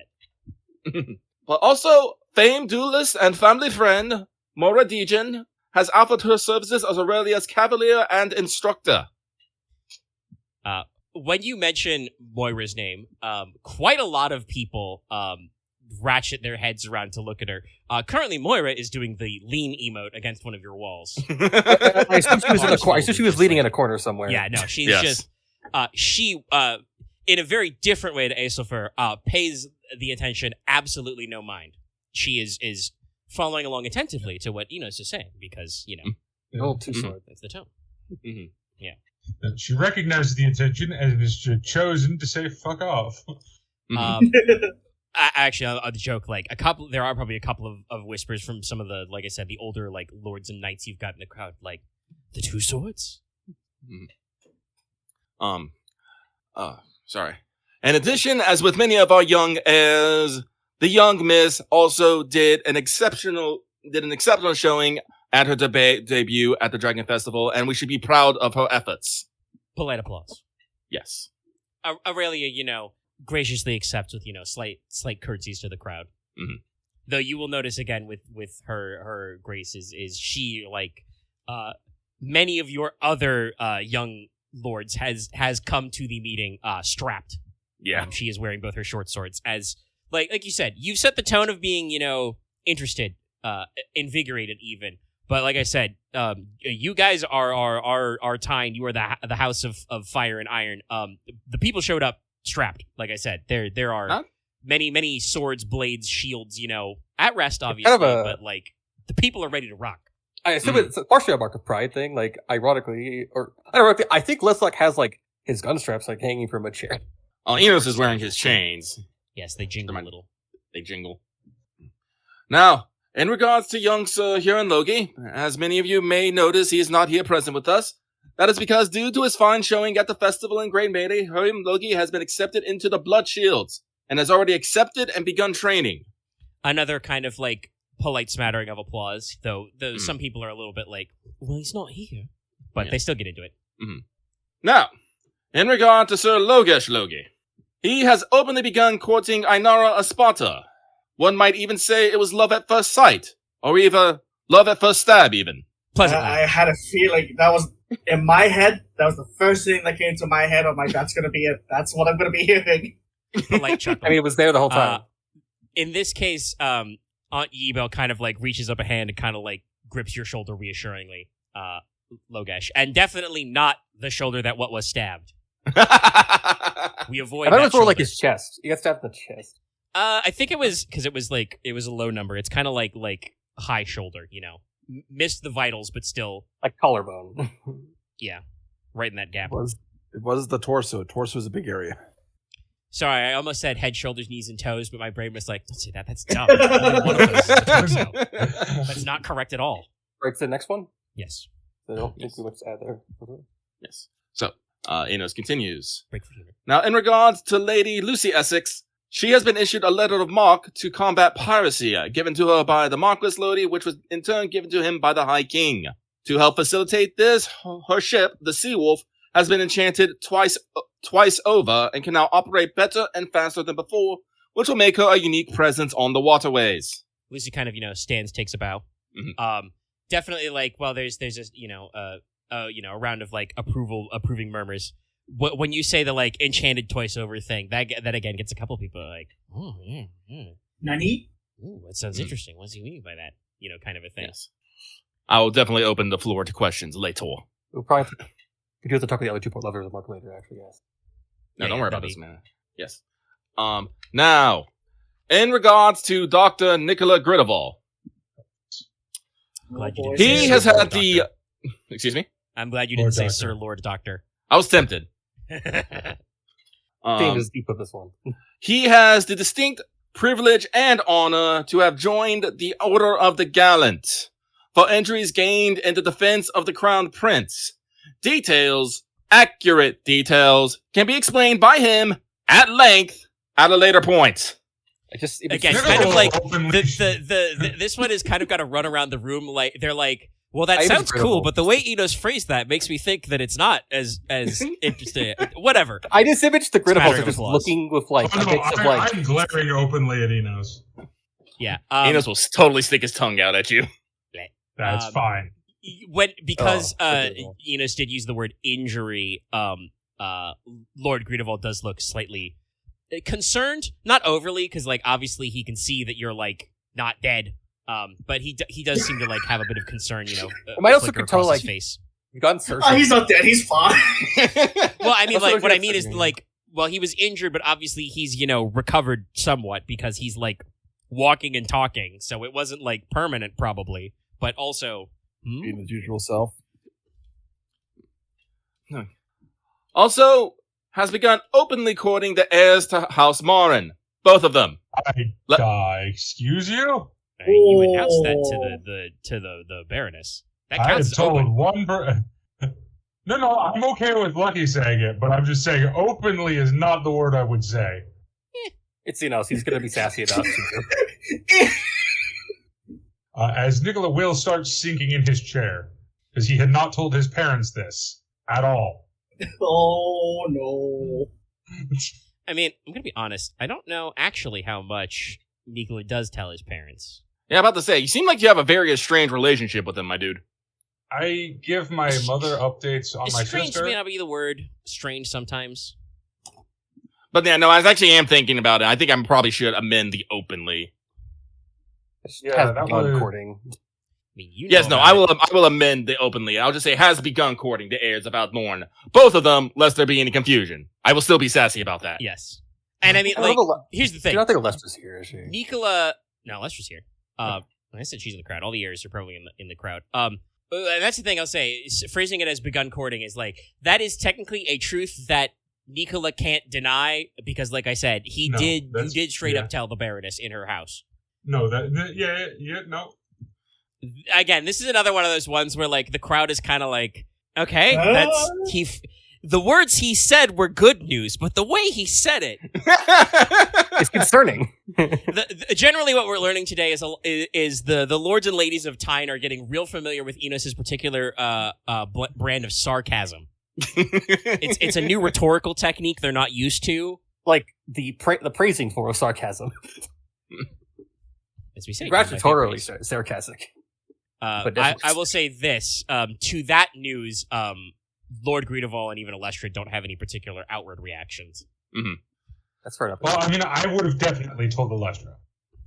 that. but also, famed duelist and family friend, Mora Dejan, has offered her services as Aurelia's Cavalier and instructor. When you mention Moira's name, quite a lot of people ratchet their heads around to look at her. Currently, Moira is doing the lean emote against one of your walls. I assume she was in a corner. I assume she was leaning in a corner somewhere. Yeah, no, she's Yes. just she in a very different way to Aesopher, pays the attention absolutely no mind. She is following along attentively to what Inos is saying because, you know, Old two-sword. that's the tone. She recognizes the intention and is chosen to say "fuck off." Actually, on the joke, like there are probably a couple of whispers from some of the, like I said, the older like lords and knights you've got in the crowd, like the two swords. Sorry. In addition, as with many of our young heirs, the young Miss also did an exceptional showing at her debut at the Dragon Festival, and we should be proud of her efforts. Polite applause. Yes. Aurelia, you know, graciously accepts with, you know, slight curtsies to the crowd. Mhm. Though you will notice again with her grace is she, like many of your other young lords has come to the meeting strapped. Yeah. She is wearing both her short swords as like you said, you've set the tone of being, you know, interested, invigorated even. But like I said, you guys are Teine. You are the house of fire and iron. The people showed up strapped. Like I said, there are many swords, blades, shields. You know, at rest obviously, but like the people are ready to rock. I assume it's partially a mark of pride thing. Like, ironically, or ironically, I think Leslok has like his gun straps like hanging from a chair. Oh, Enos is wearing his chains. Yes, they jingle a little. They jingle. Now, in regards to young Sir Huron Logi, as many of you may notice, he is not here present with us. That is because due to his fine showing at the festival in Great Mayday, Huron Logi has been accepted into the Blood Shields and has already accepted and begun training. Another kind of like polite smattering of applause, though some people are a little bit like, well, he's not here. But they still get into it. Mm-hmm. Now, in regard to Sir Logesh Logi, he has openly begun courting Ainara Asparta. One might even say it was love at first sight, or even love at first stab, even. Pleasantly. I had a feeling that was in my head. That was the first thing that came to my head. I'm like, that's gonna be it. That's what I'm gonna be hearing. Polite chuckle. I mean, it was there the whole time. In this case, Aunt Yebel kind of like reaches up a hand and kind of like grips your shoulder reassuringly, Logesh, and definitely not the shoulder that what was stabbed. We avoid. I thought it was more shoulder. like his chest. He got stabbed in the chest. I think it was because it was a low number. It's kind of like high shoulder, you know, missed the vitals, but still Like collarbone. yeah, right in that gap. It was the torso. Torso is a big area. Sorry, I almost said head, shoulders, knees, and toes, but my brain was like, don't say that. That's dumb. Only one of those is the torso. That's not correct at all. Right to the next one? Yes. So I don't think we much to add there. Yes. So, Inos continues. Break for humor. Now, in regards to Lady Lucy Essex, she has been issued a letter of marque to combat piracy, given to her by the Marquess Logi, which was in turn given to him by the High King. To help facilitate this, her ship, the Seawolf, has been enchanted twice over and can now operate better and faster than before, which will make her a unique presence on the waterways. Lucy kind of, stands, takes a bow. Mhm. Definitely there's a, a round of approving murmurs. When you say the enchanted twice over thing, that again gets a couple people like, oh yeah. Nani? Ooh, that sounds interesting. What does he mean by that? Kind of a thing. Yes. I will definitely open the floor to questions later. We'll probably we do have to talk to the other 2 port lovers of Mark later, actually, yes. No, Yeah, don't worry about that'd this, man. Yes. Now, in regards to Dr. Nicola Gridarvol, Glad you didn't he say has Sir had Lord the... Doctor. Excuse me? I'm glad you Lord didn't say Doctor. Sir Lord Doctor. I was tempted. Theme is deep with this one. He has the distinct privilege and honor to have joined the Order of the Gallant for injuries gained in the defense of the Crown Prince. Details, accurate details, can be explained by him at length at a later point. Again, You're kind of gonna like openly- this one is kind of got to run around the room like they're like, well, that I am sounds cool, incredible. but the way Inos phrased that makes me think that it's not as interesting. Whatever. I just imaged the Smattering Gridarvols of just flaws. looking with Oh, no, a mix of I'm glaring openly at Enos. Yeah. Enos will totally stick his tongue out at you. That's fine. Because Gridarvol. Inos did use the word injury. Lord Gridarvol does look slightly concerned, not overly, because obviously he can see that you're not dead. But he does seem to have a bit of concern, I also flicker could tell, across his face. You've gotten searched. Oh, he's not dead. He's fine. Well, I mean, That's what I what mean is I'm well, he was injured, but obviously he's recovered somewhat because he's walking and talking, so it wasn't permanent, probably, but also Being his usual self. Also, has begun openly courting the heirs to House Morin. Both of them. Excuse you? You announced that to the Baroness. That I counts have as told open. one No, I'm okay with Lucky saying it, but I'm just saying openly is not the word I would say. It's Enos. He's going to be sassy about it. As Nicola will start sinking in his chair, because he had not told his parents this at all. Oh no. I mean, I'm gonna be honest. I don't know actually how much Nicola does tell his parents. Yeah, about to say, you seem like you have a very strange relationship with him, my dude. I give my mother updates on my Strange sister. may not be the word. Strange sometimes. But yeah, no, I actually am thinking about it. I think I probably should amend the openly. Yeah, Has that begun was- courting. I mean, you Yes, know no, about I will amend the openly. I'll just say has begun courting the heirs of Outmorn. Both of them, lest there be any confusion. I will still be sassy about that. it. Yes, and I mean, I love here's the Do thing. you not think Lester's here, is she? Nicola, no, Lester's here. I said she's in the crowd. All the heirs are probably in the crowd. And that's the thing I'll say. Phrasing it as begun courting is that is technically a truth that Nicola can't deny because, like I said, you did straight up tell the Baroness in her house. No, no. Again, this is another one of those ones where the crowd is kind of okay, that's the words he said were good news, but the way he said it, It's concerning. generally what we're learning today is the lords and ladies of Teine are getting real familiar with Enos's particular brand of sarcasm. It's a new rhetorical technique they're not used to. The praising for sarcasm. As we say, Congratulatorily sarcastic. But I will say this to that news. Lord Gridarvol and even Alestra don't have any particular outward reactions. Mm-hmm. That's fair enough. Well, I mean, I would have definitely told Alestra.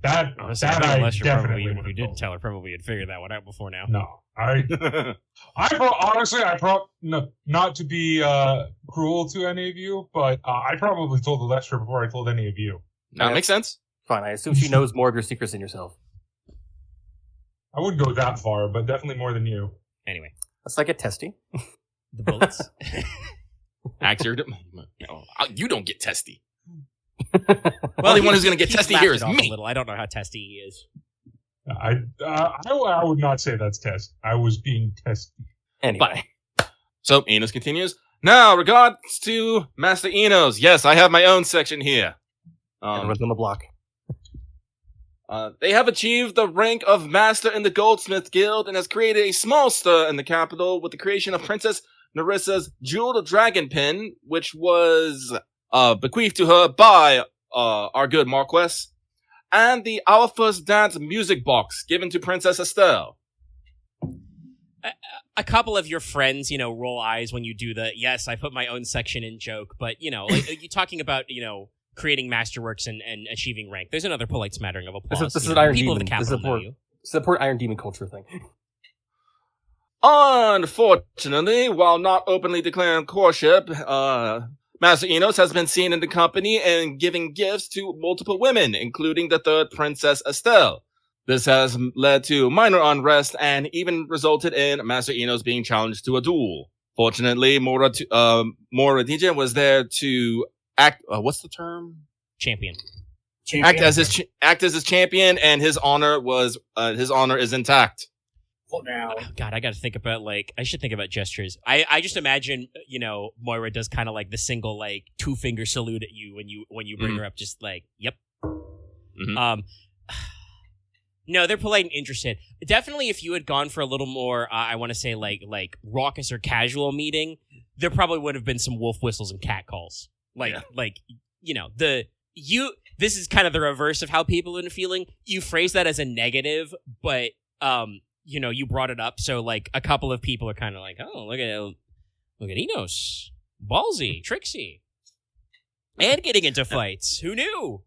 That Honestly, I Alestra definitely probably, would if have you didn't told. tell her, probably had figured that one out before now. No, not to be cruel to any of you, but I probably told Alestra before I told any of you. No, that makes sense. Fine, I assume she knows more of your secrets than yourself. I wouldn't go that far, but definitely more than you. Anyway, Let's not get testy. the bullets. Axe your... You don't get testy. Well, the only one who's going to get he's testy laughed here it is off me. a little. I don't know how testy he is. I would not say that's test. I was being testy. Anyway. So, Inos continues. Now, regards to Master Inos. Yes, I have my own section here. Everyone's on the block. They have achieved the rank of Master in the Goldsmith Guild and has created a small stir in the capital with the creation of Princess Narissa's jeweled dragon pin, which was bequeathed to her by our good Marquess, and the Our First Dance music box given to Princess Estelle. A couple of your friends, roll eyes when you do the, yes, I put my own section in joke, but, like, you're talking about, creating masterworks and achieving rank. There's another polite smattering of applause. This is an Iron People Demon. of the capital know you. Support Iron Demon culture thing. Unfortunately, while not openly declaring courtship, Master Inos has been seen in the company and giving gifts to multiple women, including the third Princess Estelle. This has led to minor unrest and even resulted in Master Inos being challenged to a duel. Fortunately, Moradija was there to act. What's the term? Champion. Act as his champion, and his honor is intact. For now. Oh, God, I got to think about I should think about gestures. I just imagine Moira does kind of like the single 2-finger salute at you when you bring her up, just yep. Mm-hmm. No, they're polite and interested. Definitely, if you had gone for a little more, I want to say like raucous or casual meeting, there probably would have been some wolf whistles and cat calls. This is kind of the reverse of how people have been feeling. You phrase that as a negative, but you brought it up, so a couple of people are kind of like, oh, look at Inos, ballsy, tricksy, and getting into fights. Who knew?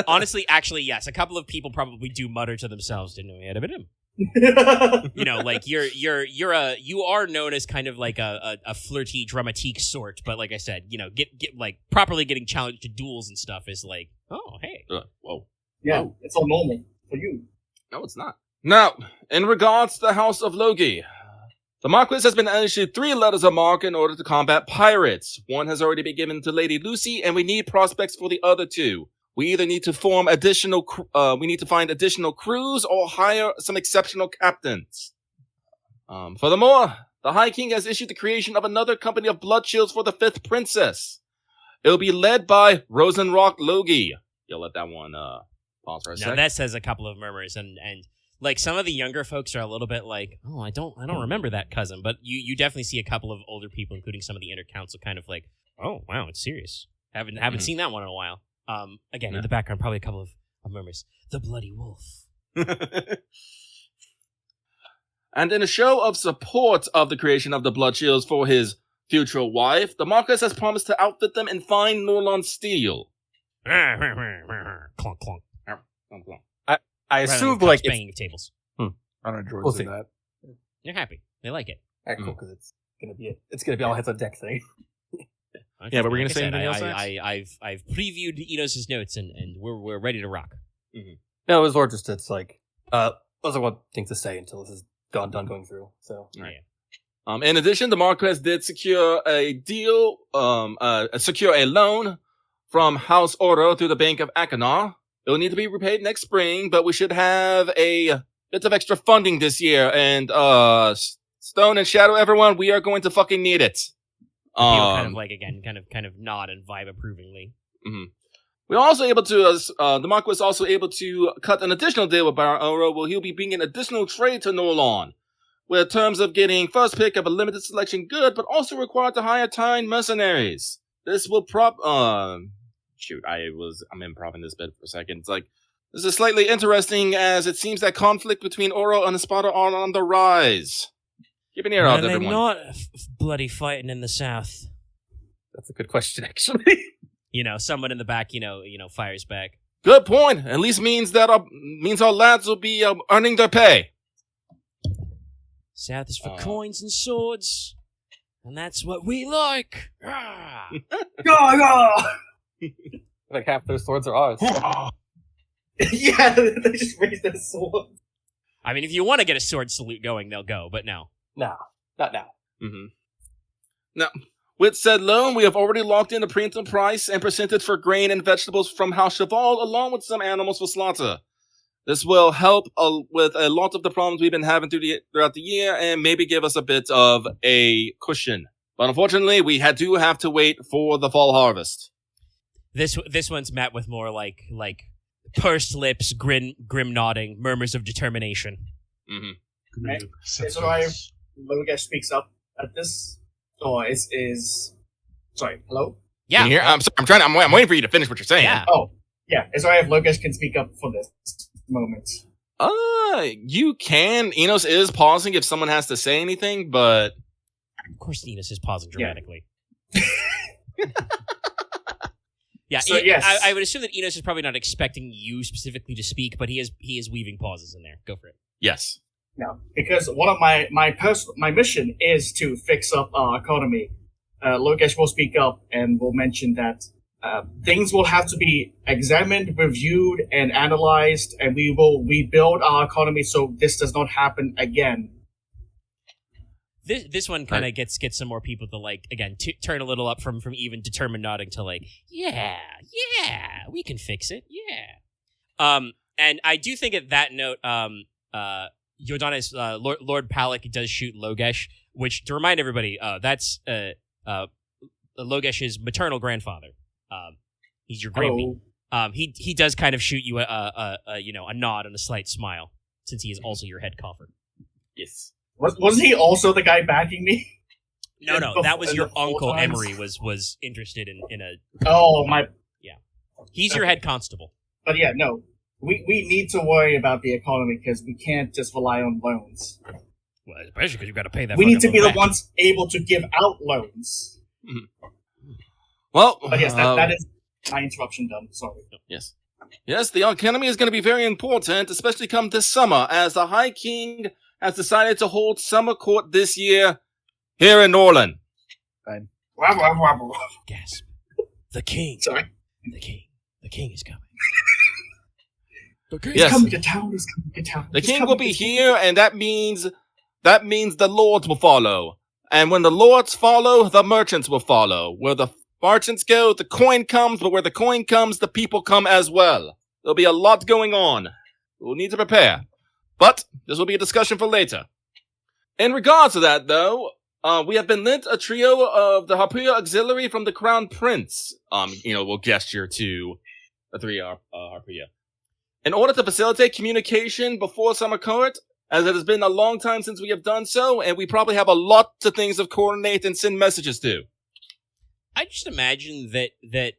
Honestly, actually, yes. A couple of people probably do mutter to themselves, "Didn't know we had a bit of him." You are known as kind of like a flirty dramatique sort, but like I said, get properly getting challenged to duels and stuff is oh, hey, whoa, Yeah, whoa. it's all normal for you. No, it's not. Now, in regards to the House of Logi, the Marquess has been issued 3 letters of marque in order to combat pirates. One has already been given to Lady Lucy, and we need prospects for the other 2. We either need to find additional crews or hire some exceptional captains. Furthermore, the High King has issued the creation of another company of blood shields for the 5th princess. It'll be led by Rosenrock Logi. You'll let that one pause for a now sec. that says a couple of murmurs, and some of the younger folks are a little bit oh, I don't remember that cousin, but you definitely see a couple of older people, including some of the inner council, kind of oh wow, it's serious. Haven't seen that one in a while. Again, in the background, probably a couple of murmurs. The bloody wolf. And in a show of support of the creation of the blood shields for his future wife, the Marquess has promised to outfit them in fine Norlon steel. Clunk clunk. I assume Rather than it's banging of tables. I don't enjoy We'll see. that. They're happy. They like it. cool because it's gonna be all hands on deck thing. Yeah, but we're gonna Like I say said, anything else? I've previewed Enos' notes and we're ready to rock. No, it was more just those are one thing to say until this is done going through. So In addition, the Marquess did secure a deal, secure a loan from House Oro through the Bank of Achenar. It'll need to be repaid next spring, but we should have a bit of extra funding this year. And Stone and Shadow, everyone, we are going to fucking need it. People kind of nod and vibe approvingly. Mm-hmm. We're also able to, the Marquess also able to cut an additional deal with Baron Oro, where he'll be bringing additional trade to Norlon, with terms of getting first pick of a limited selection good, but also required to hire Teine mercenaries. This will I'm improving this bit for a second. It's this is slightly interesting, as it seems that conflict between Oro and Espada are on the rise. Keep an ear out, everyone. They're not bloody fighting in the south. that's a good question, actually. Someone in the back, fires back. Good point. At least means our lads will be earning their pay. South is for coins and swords, and that's what we like. Like half their swords are ours. Yeah, they just raised their sword. I mean, if you want to get a sword salute going, they'll go, but no. No, not now. Mm-hmm. Now, With said loan, we have already locked in the premium price and percentage for grain and vegetables from House Cheval, along with some animals for slaughter. This will help with a lot of the problems we've been having throughout the year and maybe give us a bit of a cushion. But unfortunately, we do have to wait for the fall harvest. This one's met with more like pursed lips, grim nodding, murmurs of determination. Mm-hmm. Right. So Logesh speaks up at this, or is sorry, hello? Yeah. Here? I'm sorry, I'm waiting for you to finish what you're saying. Yeah. Oh, yeah. Is alright if Logesh can speak up for this moment. You can. Inos is pausing if someone has to say anything, but Of course, Inos is pausing dramatically. Yeah, So, yes. I would assume that Inos is probably not expecting you specifically to speak, but he is weaving pauses in there. Go for it. yes. No, because one of my mission is to fix up our economy. Logesh will speak up and will mention that things will have to be examined, reviewed, and analyzed, and we will rebuild our economy so this does not happen again. This one kind of gets some more people to like again turn a little up from even determined nodding to like yeah we can fix it and I do think at that note Jordanes Lord Palak does shoot Logesh, which to remind everybody that's Logesh's maternal grandfather. He's your grandy. He does kind of shoot you a nod and a slight smile since he is also your head coffer. Yes. Wasn't he also the guy backing me? No, that was your uncle. times? Emery was interested in a. Oh my! Yeah, he's your head constable. But yeah, no, we need to worry about the economy because we can't just rely on loans. Well, especially because you've got to pay that. We need to fucking be loan the back. ones able to give out loans. Well, But yes, that is my interruption done. Sorry. Yes. Yes, the economy is going to be very important, especially come this summer, as the High King has decided to hold summer court this year here in Norland. Gasp! The king. Sorry. The king is coming. He's Yes. coming to town. He's coming to town. The He's king coming will be to town. here, and that means the lords will follow. And when the lords follow, the merchants will follow. Where the merchants go, the coin comes, but where the coin comes, the people come as well. There'll be a lot going on. We'll need to prepare. But this will be a discussion for later. In regards to that, though, we have been lent a trio of the Harpuya Auxiliary from the Crown Prince. We'll gesture to the three Harpuya. In order to facilitate communication before summer court, as it has been a long time since we have done so, and we probably have a lot of things to coordinate and send messages to. I just imagine that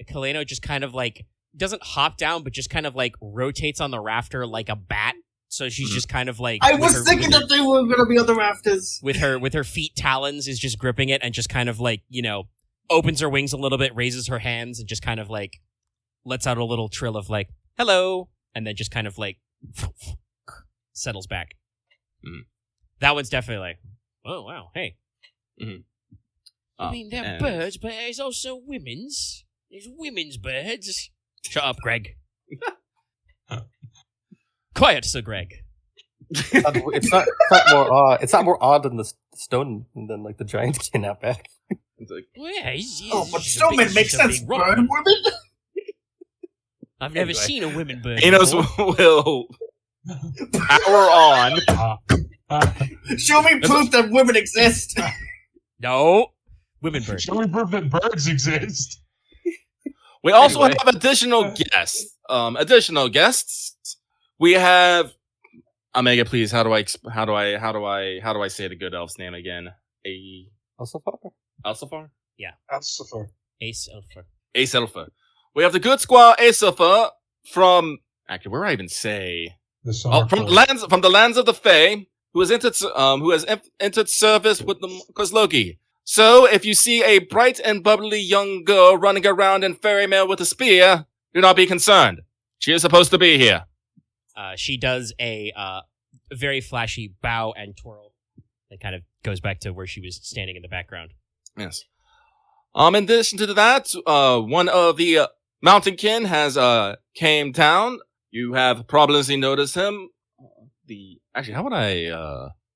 Kaleno just kind of like doesn't hop down, but just kind of like rotates on the rafter like a bat. So she's just kind of like I was thinking that they were going to be on the rafters. with her feet talons is just gripping it and just kind of like opens her wings a little bit, raises her hands, and just kind of like lets out a little trill of like hello, and then just kind of like settles back. That one's definitely like, oh wow, hey. I mean, they're birds, but there's also women's. There's women's birds. Shut up, Greg. Quiet, Sir Greg. It's not more odd than the stone than like the giant skin out back. Well, yeah, he's But he's a snowmen big- make he's a sense, big bird rock. women. I've never seen a women bird. Inos before. will power on. Show me proof that women exist. No, women bird. Shall we prove that birds exist? We also Anyway. have additional guests. We have Omega. Please, how do I say the good elf's name again? Also far. Alsafar? That's the far. Ace Elfer. Acelfa. We have the good squire Acelfa from. Actually, where do I even say? The summer From court. the lands of the Fae, who has entered service with the Marquess Logi. So, if you see a bright and bubbly young girl running around in fairy mail with a spear, do not be concerned. She is supposed to be here. She does a very flashy bow and twirl. That kind of goes back to where she was standing in the background. Yes. In addition to that, one of the mountain kin has came down. You have probably noticed him.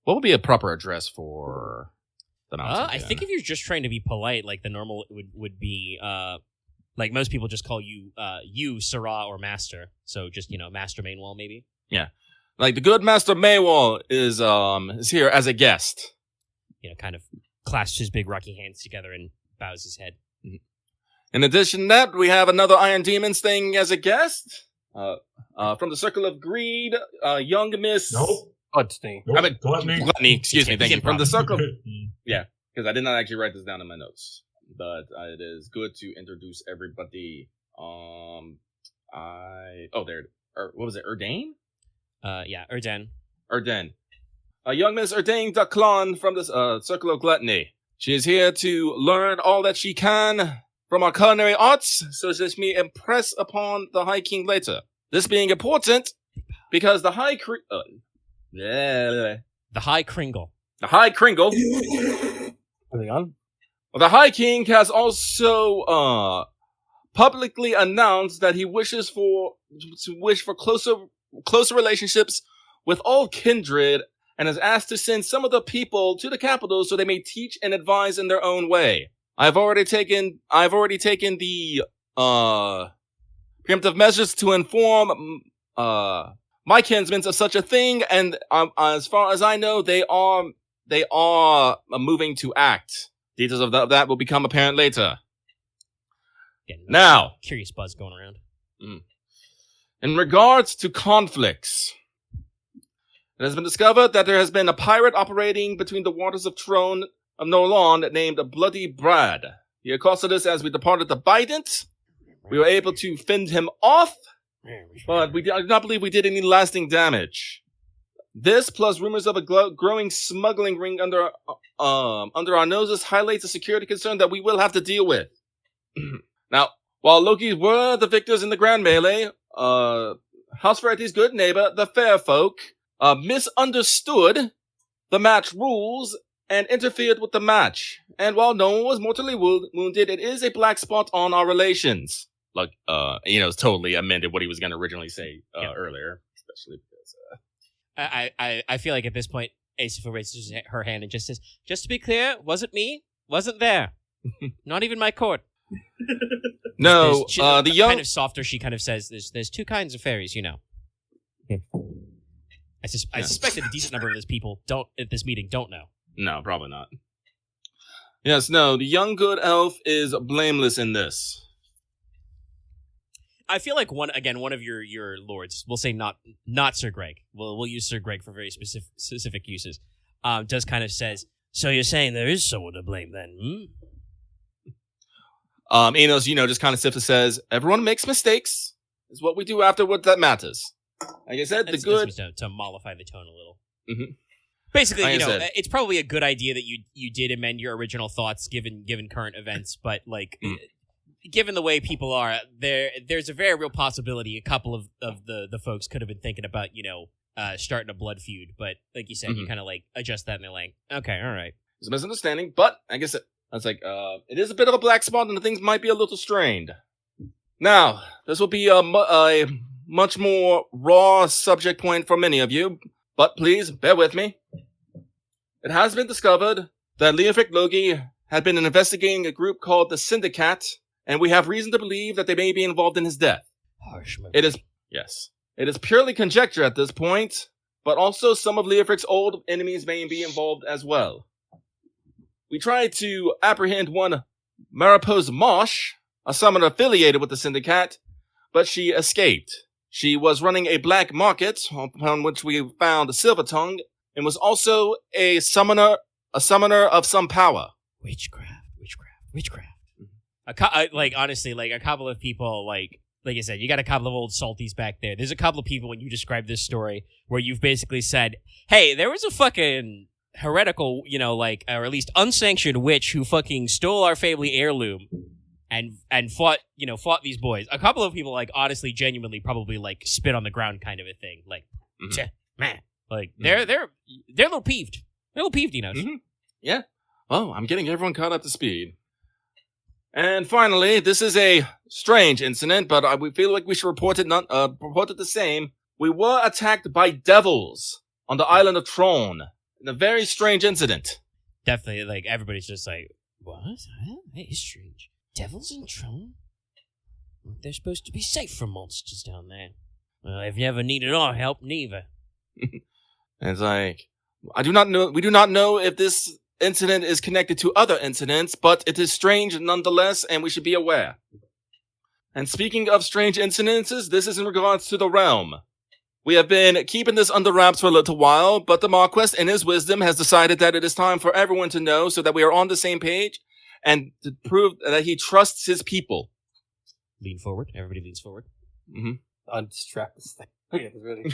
What would be a proper address for? I think if you're just trying to be polite, like the normal would be, like most people just call you, Sirrah or Master. So just, Master Mainwall, maybe. Yeah. Like the good Master Maywall is here as a guest. Kind of clasps his big rocky hands together and bows his head. Mm-hmm. In addition to that, we have another Iron Demon staying as a guest. From the Circle of Greed, young Miss... Nope. Gluttony. Nope. I mean, Gluttony. excuse me, thank you. From the Circle... Yeah, because I did not actually write this down in my notes. But it is good to introduce everybody. What was it, Erdane? Yeah, Erden. Erden. Young Miss Erdane Daclon from the Circle of Gluttony. She is here to learn all that she can from our culinary arts, so that she may impress upon the High King later. This being important, because the High The High Kringle. The High Kringle. Moving on. Well, the High King has also publicly announced that he wishes for closer relationships with all kindred, and has asked to send some of the people to the capital so they may teach and advise in their own way. I've already taken the preemptive measures to inform my kinsmen of such a thing, and as far as I know, they are moving to act. Details of that will become apparent later. Now, curious buzz going around. In regards to conflicts, it has been discovered that there has been a pirate operating between the waters of Trone of Nolan named Bloody Brad. He accosted us as we departed the Bident. We were able to fend him off, but I do not believe we did any lasting damage. This, plus rumors of a growing smuggling ring under our noses, highlights a security concern that we will have to deal with. Now, while Logi were the victors in the grand melee, House Variety's good neighbor, the Fair Folk, misunderstood the match rules and interfered with the match. And while no one was mortally wounded, it is a black spot on our relations. Like, it's totally amended what he was going to originally say earlier, especially because. I feel like at this point, Asafa raises her hand and just says, "Just to be clear, wasn't me, wasn't there, not even my court." No, the young kind of softer. She kind of says, "There's two kinds of fairies, I suspect that a decent number of those people at this meeting don't know. No, probably not. Yes, no, the young good elf is blameless in this. I feel like one of your lords, we'll say not Sir Greg. We'll use Sir Greg for very specific uses. Does kind of says, so you're saying there is someone to blame then? Inos, just kind of simply says, everyone makes mistakes. Is what we do afterward that matters. Like I said, That's to mollify the tone a little. Mm-hmm. Basically, it's probably a good idea that you did amend your original thoughts given current events, but given the way people are, there's a very real possibility a couple of the folks could have been thinking about starting a blood feud, but like you said, you kind of adjust that and they're like, okay, all right. It's a misunderstanding, but I guess it is a bit of a black spot and things might be a little strained. Now, this will be a much more raw subject point for many of you, but please bear with me. It has been discovered that Leofric Logi had been investigating a group called the Syndicate, and we have reason to believe that they may be involved in his death. Harsh. It is purely conjecture at this point, but also some of Leofric's old enemies may be involved as well. We tried to apprehend one Maripose Mosh, a summoner affiliated with the Syndicate, but she escaped. She was running a black market, upon which we found Silver Tongue, and was also a summoner of some power. Witchcraft. Honestly, a couple of people, like I said, you got a couple of old salties back there. There's a couple of people when you describe this story where you've basically said, hey, there was a fucking heretical, or at least unsanctioned witch who fucking stole our family heirloom and fought these boys. A couple of people, honestly, genuinely probably, spit on the ground kind of a thing. Man. They're a little peeved. They're a little peeved, Enos. Mm-hmm. Yeah. Well, I'm getting everyone caught up to speed. And finally, this is a strange incident, but we feel like we should report it the same. We were attacked by devils on the island of Trone in a very strange incident. definitely, like, everybody's just like, what? That is strange. Devils in Tron? They're supposed to be safe from monsters down there. Well, if you ever needed our help, neither. It's like, we do not know if this incident is connected to other incidents, but it is strange nonetheless, and we should be aware. And speaking of strange incidences, this is in regards to the realm. We have been keeping this under wraps for a little while, but the Marquess, in his wisdom, has decided that it is time for everyone to know so that we are on the same page and to prove that he trusts his people. Lean forward. Everybody leans forward. Mm-hmm. Unstrap this thing. Okay, it's ready.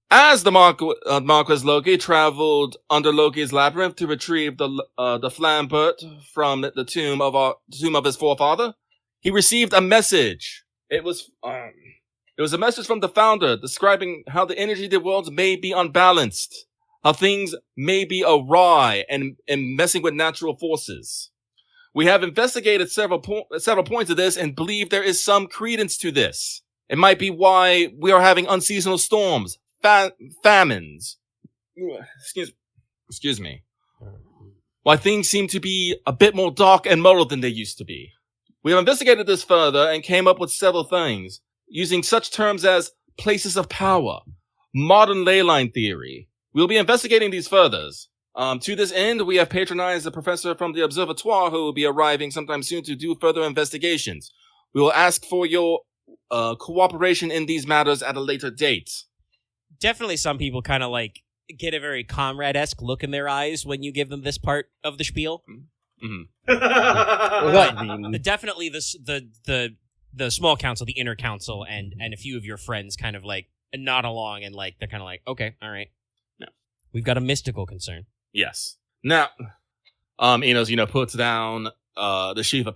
As the Marquess Logi traveled under Loki's labyrinth to retrieve the flambert from the tomb of his forefather, he received a message. It was a message from the founder describing how the energy of the world may be unbalanced, how things may be awry and messing with natural forces. We have investigated several points of this and believe there is some credence to this. It might be why we are having unseasonal storms, famines. Excuse me. Why things seem to be a bit more dark and muddled than they used to be. We have investigated this further and came up with several things, using such terms as places of power, modern ley line theory. We'll be investigating these further. To this end, we have patronized a professor from the Observatoire who will be arriving sometime soon to do further investigations. We will ask for your cooperation in these matters at a later date. Definitely some people kind of like get a very Conrad-esque look in their eyes when you give them this part of the spiel. Mm-hmm. But definitely the small council, the inner council, and a few of your friends kind of like nod along and like they're kind of like, okay, all right. No. We've got a mystical concern. Yes. Now, Inos, puts down the sheaf of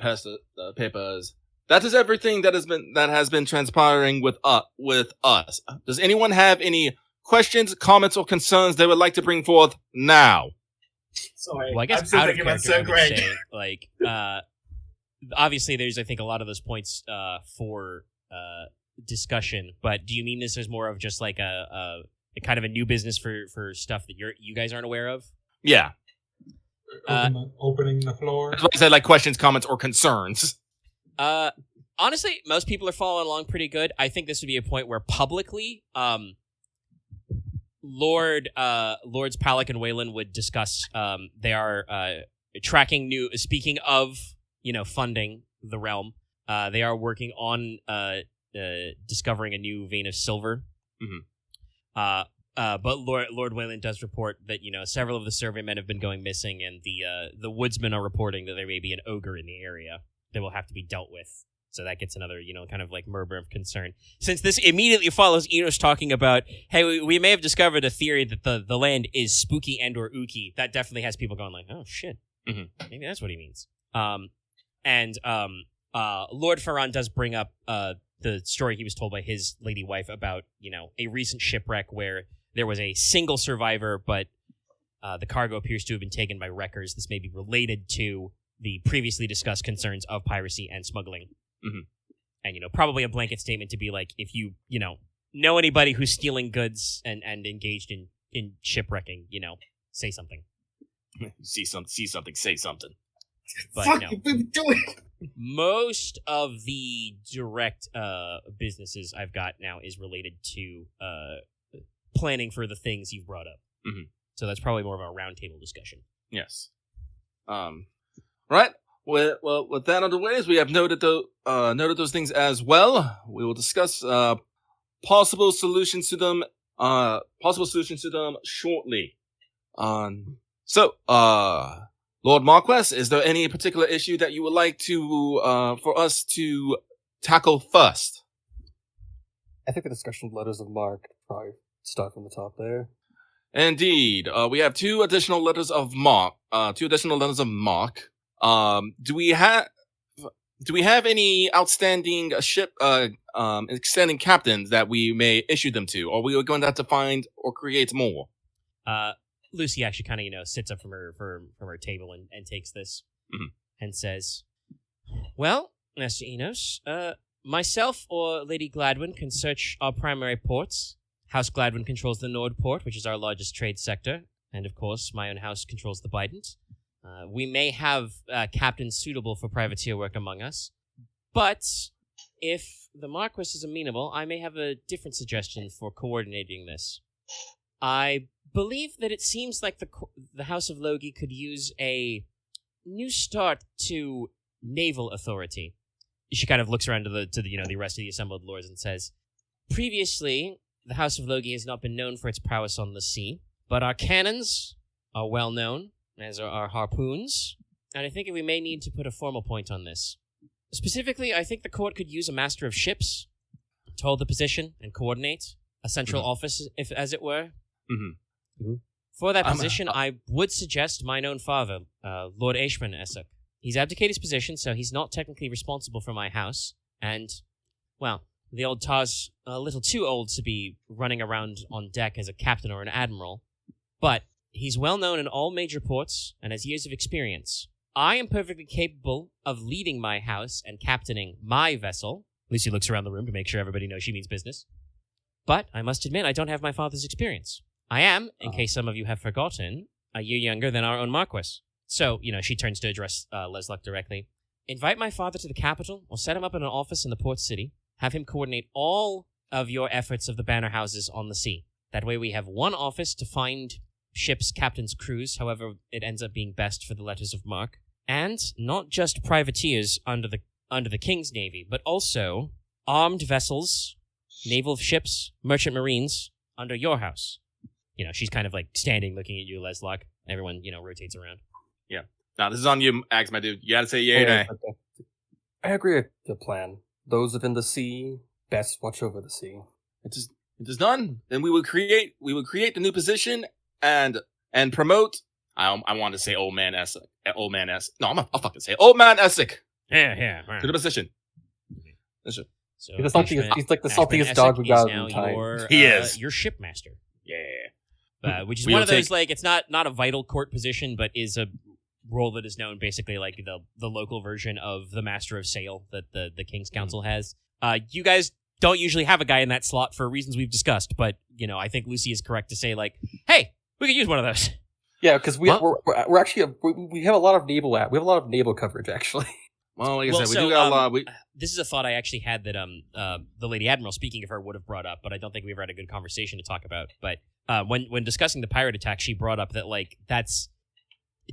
papers. That is everything that has been transpiring with us. Does anyone have any questions, comments, or concerns they would like to bring forth now? Sorry, well, I guess I'm still out of thinking about character, Sir I would Greg. say, like, obviously there's, I think, a lot of those points for discussion, but do you mean this is more of just like a kind of a new business for stuff that you guys aren't aware of? Yeah. Opening the floor. That's why I said like questions, comments, or concerns. Honestly, most people are following along pretty good. I think this would be a point where publicly, Lords Palak and Wayland would discuss. They are tracking new. Speaking of, funding the realm, they are working on discovering a new vein of silver. Mm-hmm. But Lord Wayland does report that several of the surveymen have been going missing, and the woodsmen are reporting that there may be an ogre in the area that will have to be dealt with. So that gets another, kind of like murmur of concern. Since this immediately follows Inos talking about, hey, we may have discovered a theory that the land is spooky and or ooky. That definitely has people going like, oh shit, maybe that's what he means. And Lord Farron does bring up the story he was told by his lady wife about, a recent shipwreck where there was a single survivor, but the cargo appears to have been taken by wreckers. This may be related to the previously discussed concerns of piracy and smuggling. Mm-hmm. And, probably a blanket statement to be like, if you, know anybody who's stealing goods and engaged in shipwrecking, say something. See something, say something. But Fuck, no. we were doing. Most of the direct businesses I've got now is related to planning for the things you've brought up. Mm-hmm. So that's probably more of a roundtable discussion. Yes. Right. Well, with that underway, as we have noted those things as well, we will discuss possible solutions to them shortly. So, Lord Marquess, is there any particular issue that you would like to for us to tackle first? I think the discussion of letters of marque probably start from the top there. Indeed, we have two additional letters of marque. Do we have any outstanding extending captains that we may issue them to, or we are going to have to find or create more? Lucy actually kind of sits up from her table and takes this and says, "Well, Master Inos, myself or Lady Gladwin can search our primary ports. House Gladwin controls the Nord Port, which is our largest trade sector, and of course, my own house controls the Bident. We may have captains suitable for privateer work among us, but if the Marquess is amenable, I may have a different suggestion for coordinating this. I believe that it seems like the House of Logi could use a new start to naval authority. She kind of looks around to the rest of the assembled lords and says, previously, the House of Logi has not been known for its prowess on the sea, but our cannons are well known, as are our harpoons, and I think we may need to put a formal point on this. Specifically, I think the court could use a master of ships to hold the position and coordinate a central office, if as it were. For that position, I would suggest mine own father, Lord Ashman Essek. He's abdicated his position, so he's not technically responsible for my house, and, well, the old Tar's a little too old to be running around on deck as a captain or an admiral, but he's well known in all major ports and has years of experience. I am perfectly capable of leading my house and captaining my vessel. Lucy looks around the room to make sure everybody knows she means business. But I must admit, I don't have my father's experience. I am, in case some of you have forgotten, a year younger than our own Marquess. So, she turns to address Leslok directly. Invite my father to the capital, or set him up in an office in the port city. Have him coordinate all of your efforts of the banner houses on the sea. That way we have one office to find ships' captains' crews, however it ends up being best for the letters of marque. And not just privateers under the King's Navy, but also armed vessels, naval ships, merchant marines under your house. She's kind of like standing looking at you, Leslok. Everyone, rotates around. Yeah. Now, this is on you, Axe, my dude. You gotta say yay or nay. I agree with the plan. Those within the sea, best watch over the sea. It is done. Then we would create the new position and promote. I want to say Old Man Essek. No, I'll fucking say it. Old Man Essek. Yeah. To the position. So he's like the saltiest dog we got in time. He is your shipmaster. Yeah. Which is one of those, like, it's not a vital court position, but is a role that is known basically like the local version of the Master of Sail that the King's Council has. You guys don't usually have a guy in that slot for reasons we've discussed, but, I think Lucy is correct to say, like, hey, we could use one of those. Yeah, because we're actually we have a lot of naval coverage actually. Well, like I said, we do got a lot. This is a thought I actually had that the Lady Admiral, speaking of her, would have brought up, but I don't think we ever had a good conversation to talk about. But when discussing the pirate attack, she brought up that, like, that's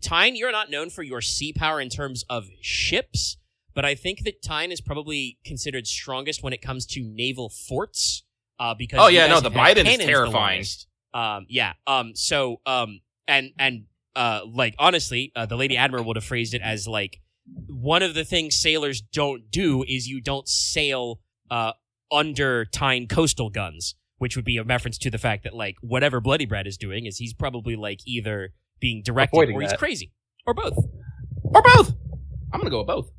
Teine. You're not known for your sea power in terms of ships, but I think that Teine is probably considered strongest when it comes to naval forts. Because the Bident is terrifying. Like, honestly, the Lady Admiral would have phrased it as, like, one of the things sailors don't do is you don't sail under Teine coastal guns, which would be a reference to the fact that, like, whatever Bloody Brad is doing is he's probably, like, either being directed avoiding or he's that. crazy. Or both. I'm gonna go with both.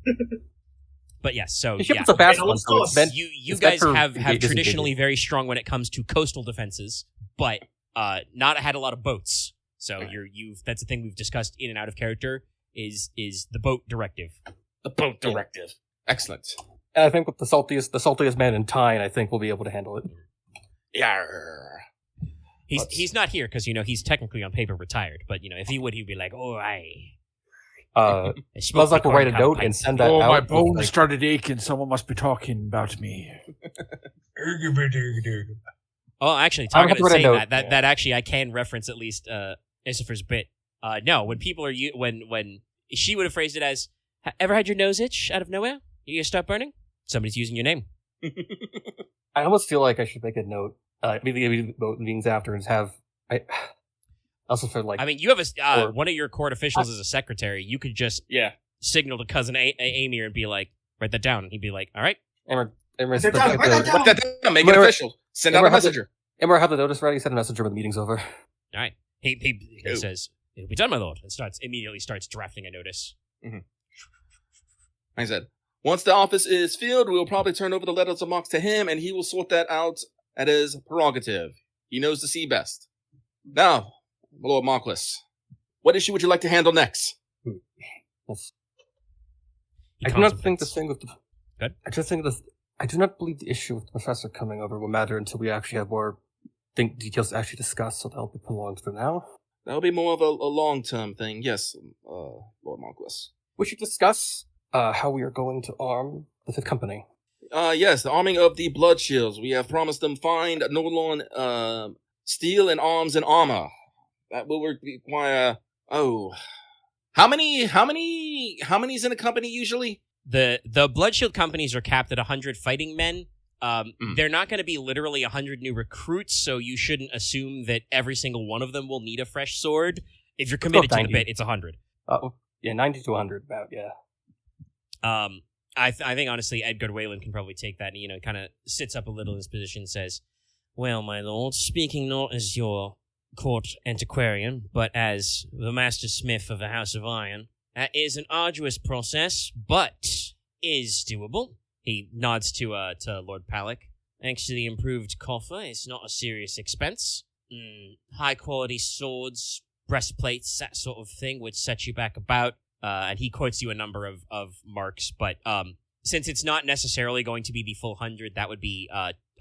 But yes, so the ship is a fast one, so it's meant- you guys have traditionally very strong when it comes to coastal defenses, but not had a lot of boats. So that's the thing we've discussed in and out of character is the boat directive. The boat directive. Excellent. And I think with the saltiest man in Teine, I think we'll be able to handle it. Yeah. He's not here because he's technically on paper retired, but if he would, he'd be like, "Oh, smells like we'll write a note and send that out. My bones started aching. Someone must be talking about me. Oh, actually, talking about saying that actually I can reference at least Issipher's bit. No, when people are when she would have phrased it as, "Ever had your nose itch out of nowhere? You start burning? Somebody's using your name." I almost feel like I should make a note immediately meetings after and have. I also feel like. I mean, you have one of your court officials as a secretary. You could just signal to cousin Amy and be like, "Write that down," and he'd be like, "All right." Write that down. Make it official. Send out a messenger. And we'll have the notice ready. Send a messenger when the meeting's over. All right. He says, "It'll be done, my lord," and immediately starts drafting a notice. Mm-hmm. I said, once the office is filled, we will probably turn over the letters of marque to him, and he will sort that out at his prerogative. He knows the sea best. Now, my Lord Marquess, what issue would you like to handle next? Yes. I do not think the thing with the. Good. I do not believe the issue with the professor coming over will matter until we actually have more details to actually discuss, so that'll be prolonged for now. That'll be more of a long-term thing. Yes, Lord Marquess. We should discuss how we are going to arm the Fifth Company. Yes, the arming of the Blood Shields. We have promised them fine Norlorn steel and arms and armor. That will require. How many's in a company usually? The Blood Shield companies are capped at 100 fighting men. They're not going to be literally 100 new recruits, so you shouldn't assume that every single one of them will need a fresh sword. If you're committed to the bit, it's 100. 90 to 100, about, yeah. I think, honestly, Edgar Wayland can probably take that and, kind of sits up a little in his position and says, well, my lord, speaking not as your court antiquarian, but as the master smith of the House of Iron, that is an arduous process, but is doable. He nods to Lord Palak. Thanks to the improved coffer, it's not a serious expense. High-quality swords, breastplates, that sort of thing would set you back about, and he quotes you a number of marks, but since it's not necessarily going to be the full 100, that would be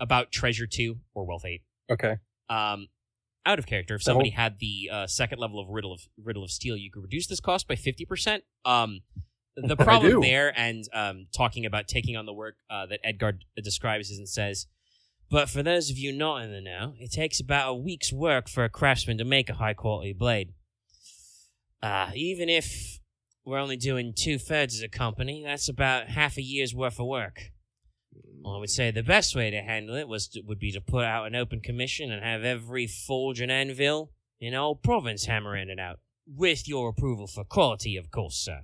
about Treasure 2 or Wealth 8. Okay. Out of character, if somebody had the second level of Riddle of Steel, you could reduce this cost by 50%. The problem there, and talking about taking on the work that Edgar describes and says, but for those of you not in the know, it takes about a week's work for a craftsman to make a high-quality blade. Even if we're only doing 2/3 as a company, that's about half a year's worth of work. Well, I would say the best way to handle it would be to put out an open commission and have every forge and anvil in all province hammering it out. With your approval for quality, of course, sir.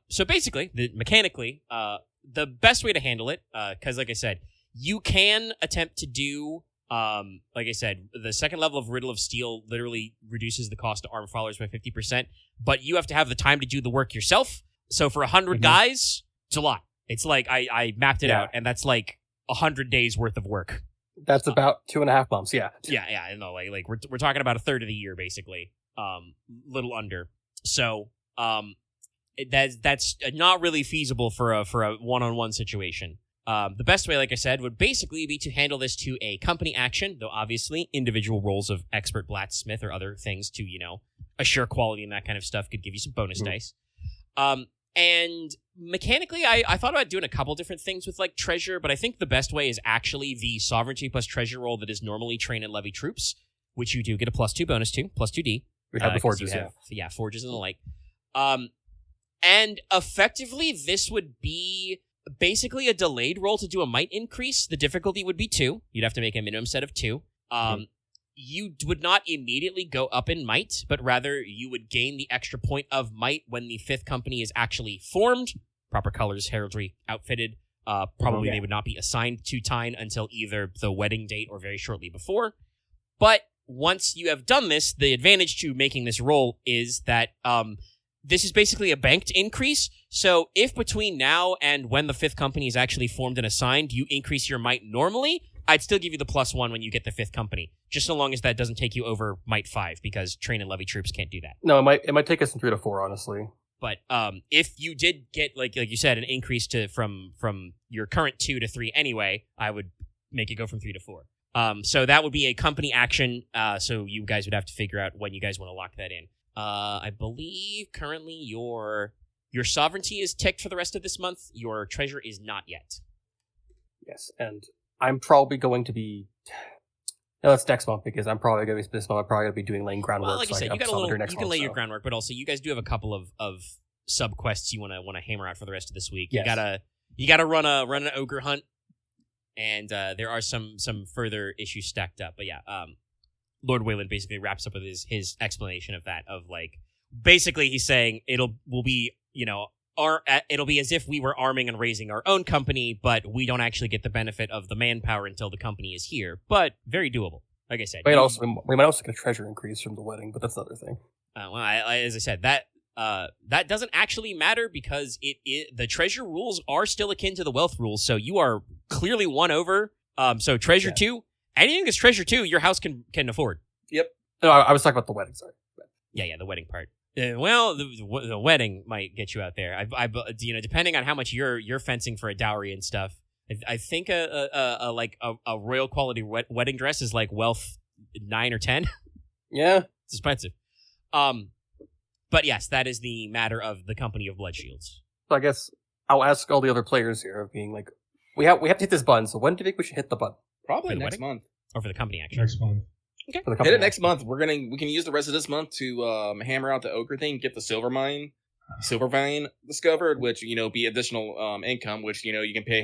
So basically, mechanically, the best way to handle it, because like I said, you can attempt to do, like I said, the second level of Riddle of Steel literally reduces the cost to arm followers by 50%, but you have to have the time to do the work yourself. So for 100 guys, it's a lot. It's like, I mapped it out, and that's like 100 days worth of work. That's about 2.5 months, yeah. Yeah, no, like we're talking about a third of the year, basically. Little under. So, that's not really feasible for a one-on-one situation. The best way, like I said, would basically be to handle this to a company action, though obviously individual roles of expert blacksmith or other things to, assure quality and that kind of stuff could give you some bonus dice. And mechanically, I thought about doing a couple different things with, like, treasure, but I think the best way is actually the sovereignty plus treasure roll that is normally train and levy troops, which you do get a +2 bonus to, +2D. We have the forges, Yeah, forges and the like. And effectively, this would be basically a delayed roll to do a might increase. The difficulty would be 2. You'd have to make a minimum set of 2. You would not immediately go up in might, but rather you would gain the extra point of might when the Fifth Company is actually formed. Proper colors, heraldry, outfitted. Probably they would not be assigned to Teine until either the wedding date or very shortly before. But once you have done this, the advantage to making this roll is that this is basically a banked increase. So if between now and when the Fifth Company is actually formed and assigned, you increase your might normally, I'd still give you the +1 when you get the Fifth Company, just so long as that doesn't take you over might 5, because train and levy troops can't do that. No, it might take us from 3 to 4, honestly. But if you did get, like you said, an increase to from your current 2 to 3 anyway, I would make it go from 3 to 4. So that would be a company action. So you guys would have to figure out when you guys want to lock that in. I believe currently your sovereignty is ticked for the rest of this month. Your treasure is not yet. Yes, and I'm probably going to be. No, that's next month, because I'm probably going to be this month. I'm probably going to be laying groundwork. Well, like you said, you got a little. You can lay your so. groundwork, but also you guys do have a couple of sub quests you want to hammer out for the rest of this week. Yes. You gotta run an ogre hunt, and there are some further issues stacked up. But yeah, Lord Wayland basically wraps up with his explanation of that. Of like, basically he's saying it'll be as if we were arming and raising our own company, but we don't actually get the benefit of the manpower until the company is here. But very doable. Like I said, we might also get a treasure increase from the wedding, but that's another thing. Well, as I said, that doesn't actually matter, because the treasure rules are still akin to the wealth rules, so you are clearly won over. So treasure 2, anything that's treasure 2, your house can afford. Yep. No, I was talking about the wedding. Sorry. Yeah, the wedding part. Well, the wedding might get you out there. I depending on how much you're fencing for a dowry and stuff. I think a royal quality wedding dress is like wealth 9 or 10. Yeah, it's expensive. But yes, that is the matter of the Company of Blood Shields. So I guess I'll ask all the other players here of being like, we have to hit this button. So when do you think we should hit the button? Probably For the next wedding? month. Or for the company, actually. Next month. Okay. For the Hit company it next month. We can use the rest of this month to hammer out the ochre thing, get the silver vein discovered, which be additional income, which you can pay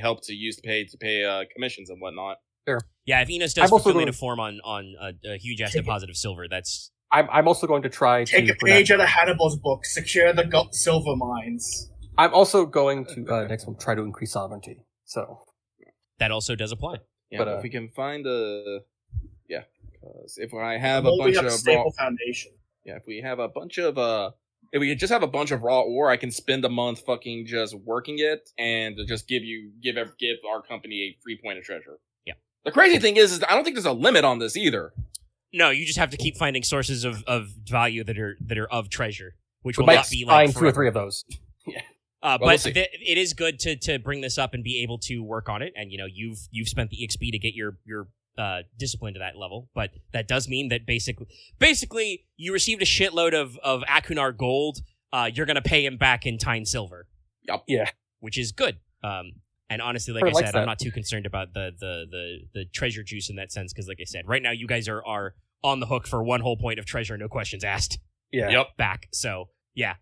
commissions and whatnot. Yeah, if Inos does fulfillment of form on a huge ass deposit of silver, that's... I'm also going to try Take to... a page out of Hannibal's book. Secure the silver mines. I'm also going to, next one, try to increase sovereignty. So... That also does apply. Yeah, But, but if we can find because if I have a Well, we bunch have a of stable foundation. if we have a bunch of if we just have a bunch of raw ore, I can spend a month fucking just working it and just give our company a free point of treasure. Yeah. The crazy thing is I don't think there's a limit on this either. No, you just have to keep finding sources of value that are of treasure, which We will might not be like find 2 or 3 of those. but we'll see. It is good to bring this up and be able to work on it. And you've spent the XP to get your discipline to that level, but that does mean that basically you received a shitload of Akunar gold. You're gonna pay him back in Teine silver. Yep. Yeah. Which is good. And honestly, like Or I likes said, that. I'm not too concerned about the treasure juice in that sense, because like I said, right now you guys are on the hook for 1 whole point of treasure, no questions asked. Yeah. Yep. Back. So yeah.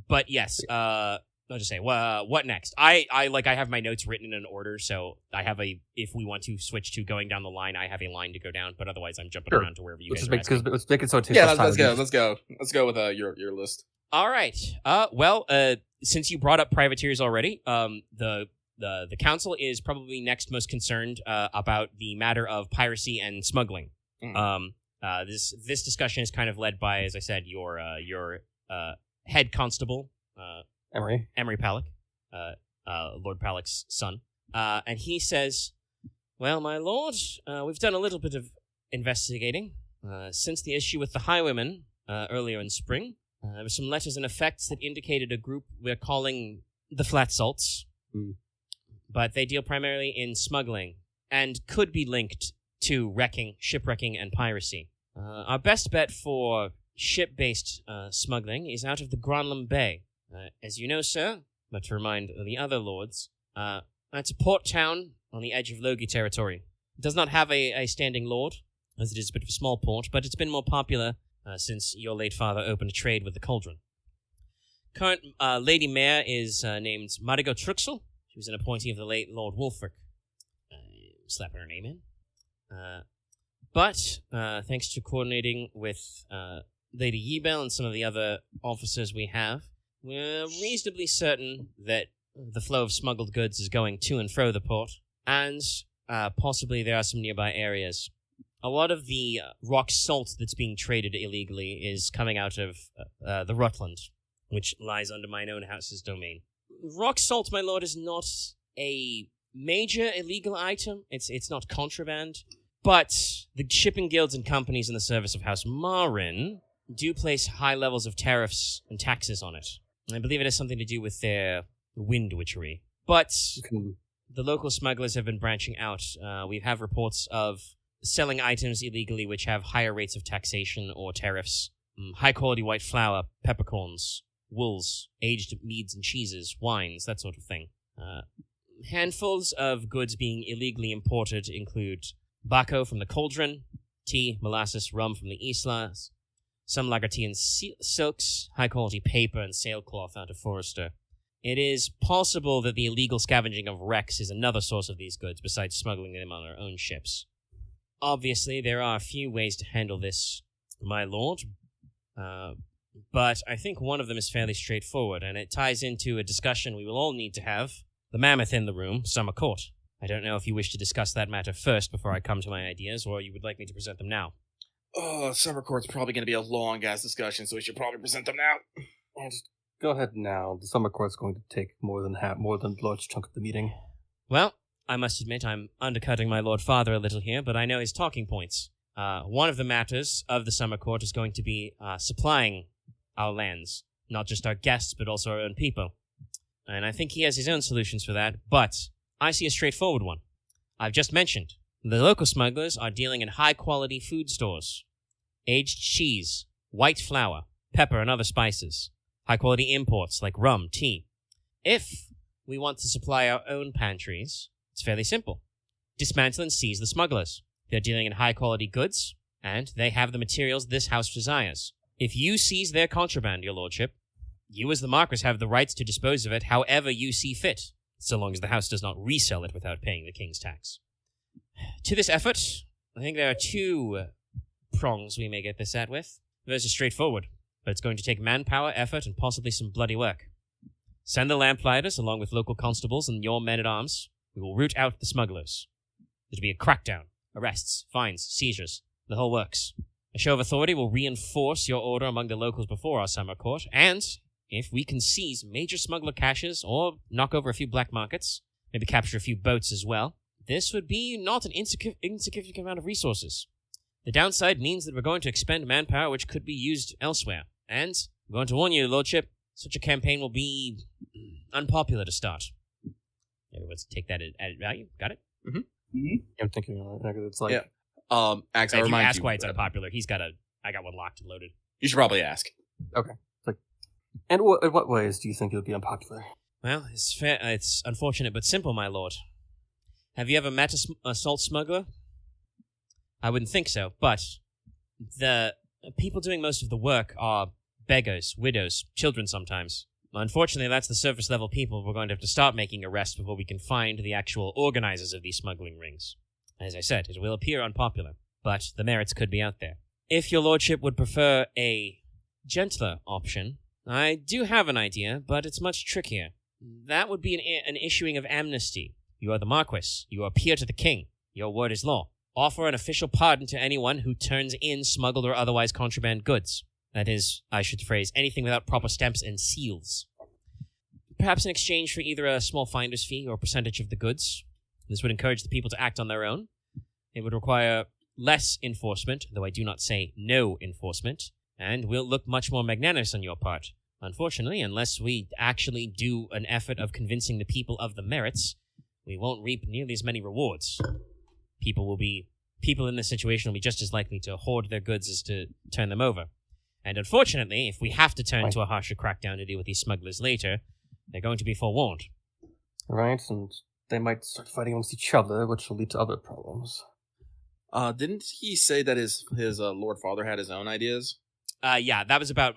But yes, I'll just say, what next? I have my notes written in an order, so I have if we want to switch to going down the line, I have a line to go down, but otherwise I'm jumping Sure. around to wherever you Let's guys are asking. let's make it so it takes Yeah, less time. let's go with your list. All right. Since you brought up privateers already, the council is probably next most concerned about the matter of piracy and smuggling. This discussion is kind of led by, as I said, your head constable, Emery. Palak, Lord Palak's son, and he says, "Well, my lord, we've done a little bit of investigating since the issue with the highwaymen earlier in spring. There were some letters and effects that indicated a group we're calling the Flat Salts, but they deal primarily in smuggling and could be linked to shipwrecking, and piracy. Our best bet for ship-based smuggling is out of the Granlam Bay. As you know, sir, but to remind the other lords, it's a port town on the edge of Logi territory. It does not have a standing lord, as it is a bit of a small port, but it's been more popular since your late father opened a trade with the Cauldron. Current Lady Mayor is named Marigo Truxel. She was an appointee of the late Lord Wulfric. Slapping her name in. But thanks to coordinating with Lady Yebel and some of the other officers we have, we're reasonably certain that the flow of smuggled goods is going to and fro the port, and possibly there are some nearby areas. A lot of the rock salt that's being traded illegally is coming out of the Rutland, which lies under mine own house's domain. Rock salt, my lord, is not a major illegal item. It's not contraband, but the shipping guilds and companies in the service of House Marin do place high levels of tariffs and taxes on it. I believe it has something to do with their wind witchery. But the local smugglers have been branching out. We have reports of selling items illegally which have higher rates of taxation or tariffs. High-quality white flour, peppercorns, wools, aged meads and cheeses, wines, that sort of thing. Handfuls of goods being illegally imported include tobacco from the Cauldron, tea, molasses, rum from the Islas, some Lagartian silks, high-quality paper, and sailcloth out of Forrester. It is possible that the illegal scavenging of wrecks is another source of these goods, besides smuggling them on our own ships. Obviously, there are a few ways to handle this, my lord, but I think one of them is fairly straightforward, and it ties into a discussion we will all need to have. The mammoth in the room, Summer Court. I don't know if you wish to discuss that matter first before I come to my ideas, or you would like me to present them now. Oh, Summer Court's probably going to be a long-ass discussion, so we should probably present them now. Just go ahead now. The summer court's going to take more than the large chunk of the meeting. Well, I must admit I'm undercutting my Lord Father a little here, but I know his talking points. One of the matters of the Summer Court is going to be supplying our lands, not just our guests, but also our own people. And I think he has his own solutions for that, but I see a straightforward one. I've just mentioned, the local smugglers are dealing in high-quality food stores. Aged cheese, white flour, pepper, and other spices, high-quality imports like rum, tea. If we want to supply our own pantries, it's fairly simple. Dismantle and seize the smugglers. They're dealing in high-quality goods, and they have the materials this house desires. If you seize their contraband, your lordship, you as the Marquess have the rights to dispose of it however you see fit, so long as the house does not resell it without paying the king's tax. To this effort, I think there are two prongs we may get this at with. The first is straightforward, but it's going to take manpower, effort, and possibly some bloody work. Send the lamplighters along with local constables and your men-at-arms. We will root out the smugglers. There'll be a crackdown, arrests, fines, seizures, the whole works. A show of authority will reinforce your order among the locals before our summer court, and if we can seize major smuggler caches or knock over a few black markets, maybe capture a few boats as well, this would be not an insignificant amount of resources. The downside means that we're going to expend manpower which could be used elsewhere, and I'm going to warn you, Lordship, such a campaign will be unpopular to start. Everyone's take that at value. Got it? I'm thinking on it. It's like, Axe, I If you remind ask you why it's that- unpopular, I got one locked and loaded. You should probably ask. and in what ways do you think it would be unpopular? Well, it's unfortunate but simple, my lord. Have you ever met a salt smuggler? I wouldn't think so, but the people doing most of the work are beggars, widows, children sometimes. Unfortunately, that's the surface-level people we're going to have to start making arrests before we can find the actual organizers of these smuggling rings. As I said, it will appear unpopular, but the merits could be out there. If your lordship would prefer a gentler option, I do have an idea, but it's much trickier. That would be an issuing of amnesty. You are the Marquess. You are peer to the king. Your word is law. Offer an official pardon to anyone who turns in smuggled or otherwise contraband goods. That is, I should phrase, anything without proper stamps and seals. Perhaps in exchange for either a small finder's fee or a percentage of the goods. This would encourage the people to act on their own. It would require less enforcement, though I do not say no enforcement, and will look much more magnanimous on your part. Unfortunately, unless we actually do an effort of convincing the people of the merits, we won't reap nearly as many rewards. People in this situation will be just as likely to hoard their goods as to turn them over. And unfortunately, if we have to turn to a harsher crackdown to deal with these smugglers later, they're going to be forewarned. Right, and they might start fighting amongst each other, which will lead to other problems. Didn't he say that his Lord Father had his own ideas? Yeah, that was about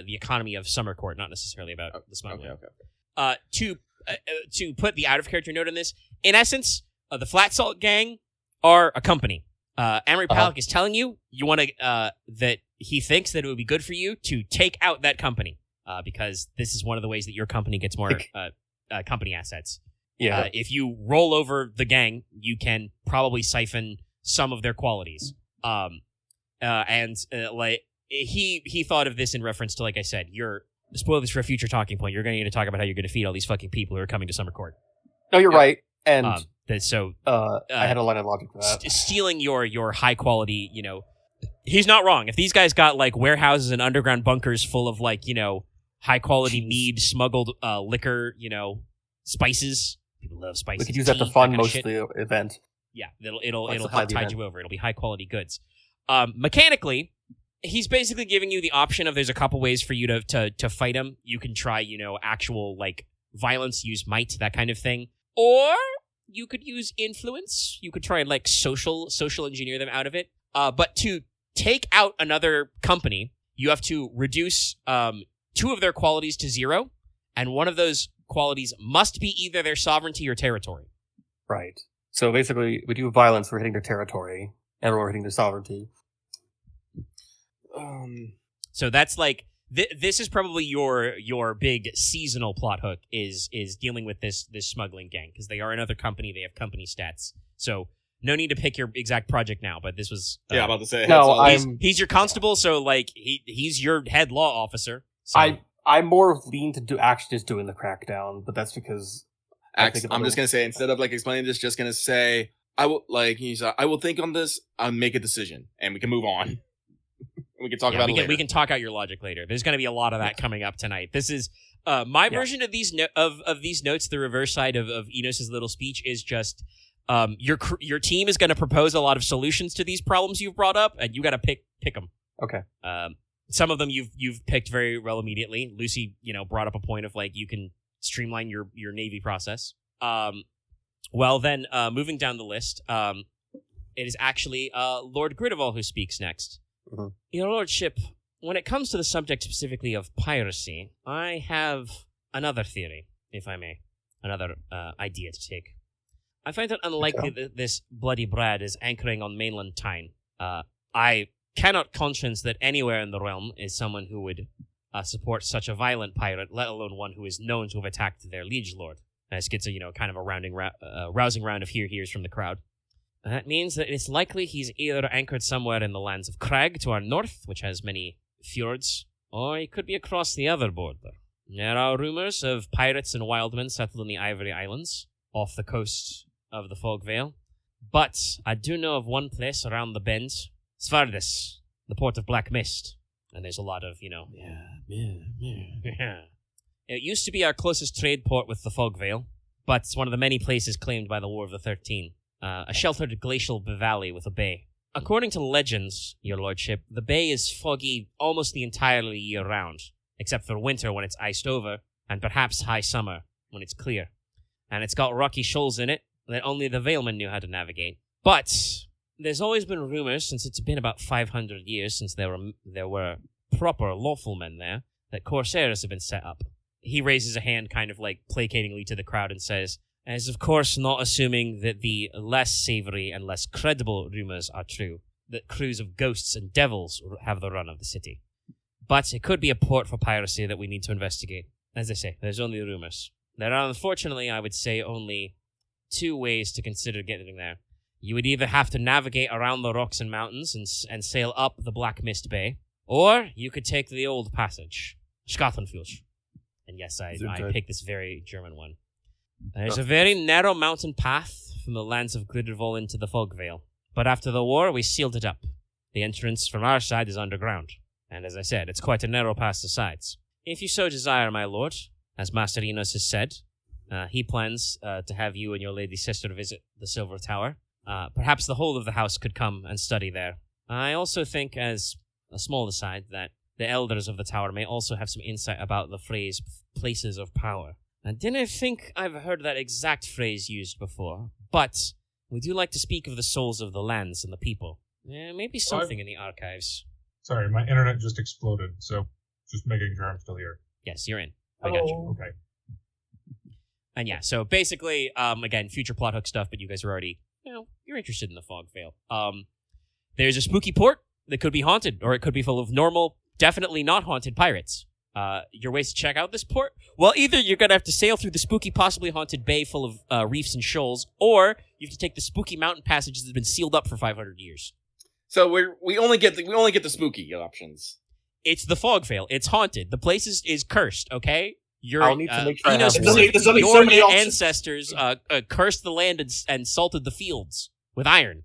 the economy of Summer Court, not necessarily about the smuggling. Okay. To put the out-of-character note on this, in essence, the Flat Salt Gang are a company. Amory Palick is telling you want to that he thinks that it would be good for you to take out that company because this is one of the ways that your company gets more company assets. Yeah. If you roll over the gang, you can probably siphon some of their qualities. Like he thought of this in reference to, like I said, spoil this for a future talking point. You're going to need to talk about how you're going to feed all these fucking people who are coming to Summer Court. No, you're right. And I had a line of logic for that. Stealing your high quality, he's not wrong. If these guys got like warehouses and underground bunkers full of like, high quality mead, smuggled liquor, spices. People love spices. We could use that to fund most of the event. Yeah, it'll help tide you over. It'll be high quality goods. Mechanically, he's basically giving you the option of there's a couple ways for you to fight him. You can try, actual like violence, use might, that kind of thing. Or you could use influence. You could try and like social engineer them out of it. But to take out another company, you have to reduce two of their qualities to 0, and one of those qualities must be either their sovereignty or territory. Right. So basically, we do violence, we're hitting their territory, and we're hitting their sovereignty. So that's like this is probably your big seasonal plot hook is dealing with this smuggling gang, because they are another company. They have company stats. So no need to pick your exact project now. But this was I'm about to say. No, he's your constable. So like he's your head law officer. So. I'm more lean to actually just doing the crackdown, but that's because I'm just gonna say, instead of like explaining this, just gonna say I will think on this. I'll make a decision, and we can move on. We can talk about it later. We can talk out your logic later. There's going to be a lot of that coming up tonight. This is my version of these of these notes. The reverse side of Enos's little speech is just your team is going to propose a lot of solutions to these problems you've brought up, and you got to pick them. Okay. Some of them you've picked very well immediately. Lucy, brought up a point of like you can streamline your navy process. Well then, moving down the list, it is actually Lord Gridarvol who speaks next. Mm-hmm. Your lordship, when it comes to the subject specifically of piracy, I have another theory, if I may, another idea to take. I find it unlikely that this bloody Brad is anchoring on mainland Teine. I cannot conscience that anywhere in the realm is someone who would support such a violent pirate, let alone one who is known to have attacked their liege lord. And this gets a kind of a rousing round of hears from the crowd. That means that it's likely he's either anchored somewhere in the lands of Crag to our north, which has many fjords, or he could be across the other border. There are rumors of pirates and wildmen settled in the Ivory Islands, off the coast of the Fog Vale. But I do know of one place around the bend, Svardis, the port of Black Mist. And there's a lot of, It used to be our closest trade port with the Fog Vale, but it's one of the many places claimed by the War of the 13. A sheltered glacial valley with a bay. According to legends, your lordship, the bay is foggy almost the entirely year round, except for winter when it's iced over, and perhaps high summer when it's clear. And it's got rocky shoals in it that only the Valemen knew how to navigate. But there's always been rumors, since it's been about 500 years since there were proper lawful men there, that corsairs have been set up. He raises a hand kind of like placatingly to the crowd and says, as of course not assuming that the less savory and less credible rumors are true, that crews of ghosts and devils have the run of the city. But it could be a port for piracy that we need to investigate. As I say, there's only rumors. There are, unfortunately, I would say, only two ways to consider getting there. You would either have to navigate around the rocks and mountains and sail up the Black Mist Bay, or you could take the old passage, Scotlandfjord. And yes, I picked this very German one. There's a very narrow mountain path from the lands of Gridarvol into the Fog Vale, but after the war, we sealed it up. The entrance from our side is underground, and as I said, it's quite a narrow past the sides. If you so desire, my lord, as Master Inos has said, he plans to have you and your lady sister visit the Silver Tower. Perhaps the whole of the house could come and study there. I also think, as a small aside, that the elders of the tower may also have some insight about the phrase places of power. I didn't think I've heard that exact phrase used before, but we do like to speak of the souls of the lands and the people. Maybe something in the archives. Sorry, my internet just exploded, so just making sure I'm still here. Yes, you're in. I got you. Okay. And yeah, so basically, again, future plot hook stuff, but you guys are already, you're interested in the Fog Vale. There's a spooky port that could be haunted, or it could be full of normal, definitely not haunted pirates. Your ways to check out this port? Well, either you're going to have to sail through the spooky, possibly haunted bay full of reefs and shoals, or you have to take the spooky mountain passages that have been sealed up for 500 years. So we only get the spooky options. It's the Fog Vale. It's haunted. The place is cursed, okay? I'll need to make sure I have there's only so many your options. ancestors cursed the land and salted the fields with iron.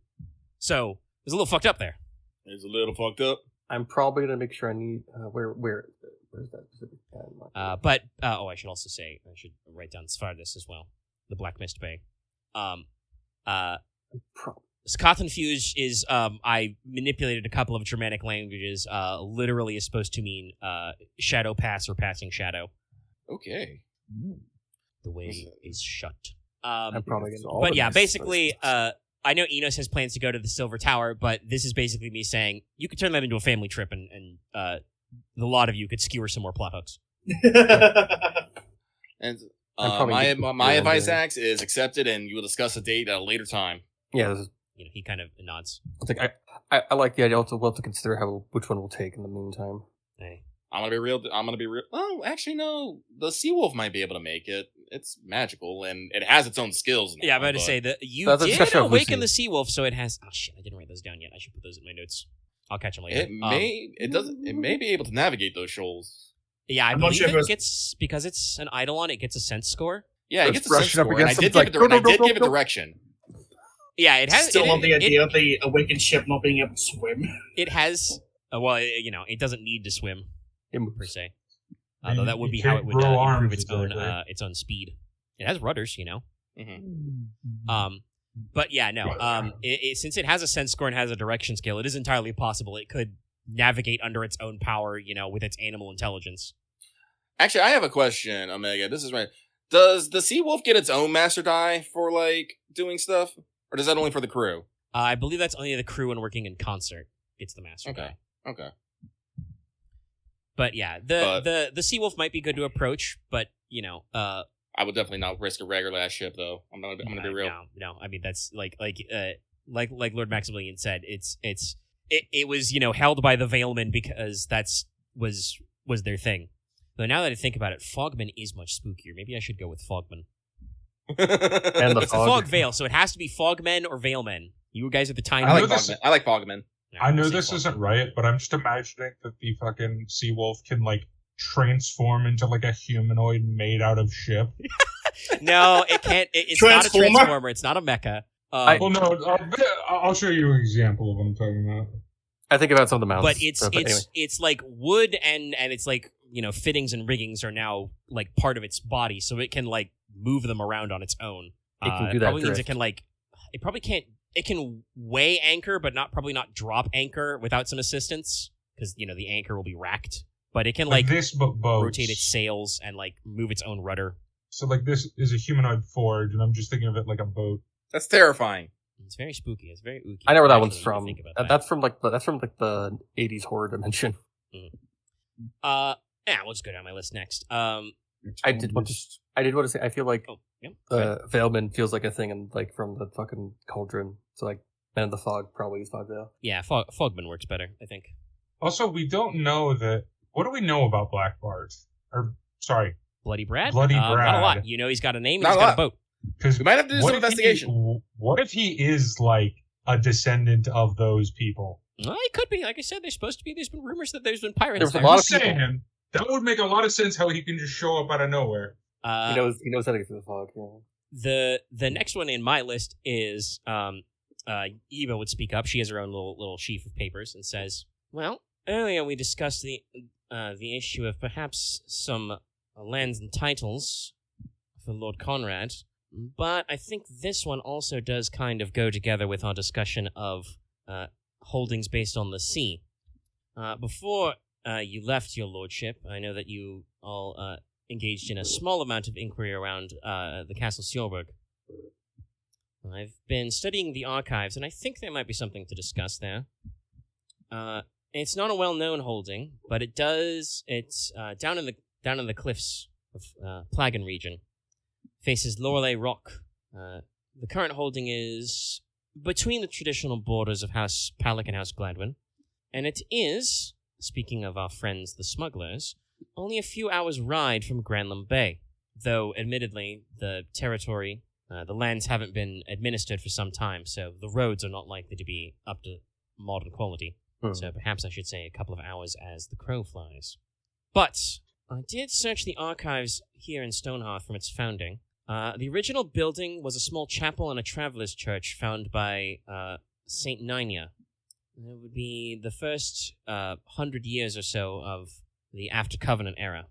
So, it's a little fucked up there. It's a little fucked up. I'm probably going to make sure I need... where's that specific... I should also say, I should write down Svardis as well. The Black Mist Bay. Scotlandfjord is, I manipulated a couple of Germanic languages, literally is supposed to mean shadow pass or passing shadow. Okay. The way is shut. I'm probably going to... But yeah, basically, I know Inos has plans to go to the Silver Tower, but this is basically me saying, you could turn that into a family trip and the lot of you could skewer some more plot hooks. And my advice, Axe, is accepted, and you will discuss a date at a later time. Yeah, this is... he kind of nods. It's like, I like the idea. Also, we'll have to consider which one we'll take in the meantime. Hey. I'm gonna be real. Oh, actually, no. The Seawolf might be able to make it. It's magical, and it has its own skills now. Yeah, I'm about to say that you That's a did discussion of awaken Lucy. the Seawolf, so it has... Oh, shit, I didn't write those down yet. I should put those in my notes. I'll catch them later. It may be able to navigate those shoals. Yeah, I I'm not believe sure if it gets... Because it's an Eidolon, it gets a sense score. Yeah, it gets a sense brushing up score, and I against did something give it like, direction. Yeah, it has... Still on the idea of the awakened ship not being able to swim. It has... it doesn't need to swim, per se. Although that would be You how it can't would grow improve arms, its own speed. It has rudders, Mm-hmm. But yeah, no. Since it has a sense score and has a direction scale, it is entirely possible it could navigate under its own power, with its animal intelligence. Actually, I have a question, Omega. This is right. Does the sea wolf get its own master die for doing stuff, or does that only for the crew? I believe that's only the crew and working in concert gets the master die. Okay. But yeah, the sea wolf might be good to approach, but I would definitely not risk a regular ass ship, though. I'm gonna be real. No. I mean, that's like Lord Maximilian said. It was held by the Veilmen because was their thing. Though now that I think about it, Fogman is much spookier. Maybe I should go with Fogman. And It's the Fog Veil, so it has to be Fogmen or Veilmen. You guys are the Teine. I like Fogman. I know this isn't right, but I'm just imagining that the fucking sea wolf can transform into a humanoid made out of ship. No, it can't. It's not a transformer. It's not a mecha. Well, no, I'll show you an example of what I'm talking about. I think about some of the mounts. But it's like wood and it's fittings and riggings are now part of its body, so it can move them around on its own. It can do that. Probably means it can it probably can't. It can weigh anchor, but probably not drop anchor without some assistance, because the anchor will be racked. But it can rotate its sails and move its own rudder. So this is a humanoid forge, and I'm just thinking of it like a boat. That's terrifying. It's very spooky. It's very ooky. I know where that one's from. That's from the 80s horror dimension. We'll just go down my list next. I did want to say I feel like Veilman feels like a thing from the fucking Cauldron. So Men of the Fog probably is Fog Veil. Yeah, Fogman works better, I think. Also, we don't know that. What do we know about Black Bart? Bloody Brad? Bloody Brad. Not a lot. He's got a name and he's got a boat. Because we might have to do some investigation. What if he is a descendant of those people? Well, he could be. Like I said, there's supposed to be. There's been rumors that there's been pirates. There's a lot of people. Saying, that would make a lot of sense how he can just show up out of nowhere. He knows how to get through the fog. Yeah. The next one in my list is Eva would speak up. She has her own little sheaf of papers and says, "Well, earlier we discussed the issue of perhaps some lands and titles for Lord Konrad, but I think this one also does kind of go together with our discussion of holdings based on the sea. Before you left your lordship, I know that you all engaged in a small amount of inquiry around the Castle Sjorberg. I've been studying the archives, and I think there might be something to discuss there. It's not a well-known holding, but it's down in the cliffs of Plagan region. Faces Loreley Rock. The current holding is between the traditional borders of House Palak and House Gladwin, and it is, speaking of our friends the smugglers, only a few hours' ride from Granlund Bay, though admittedly the territory, the lands haven't been administered for some time, so the roads are not likely to be up to modern quality. So perhaps I should say a couple of hours as the crow flies. But I did search the archives here in Stonehearth from its founding. The original building was a small chapel and a traveler's church found by Saint Ninia. It would be the first 100 years or so of the After Covenant era.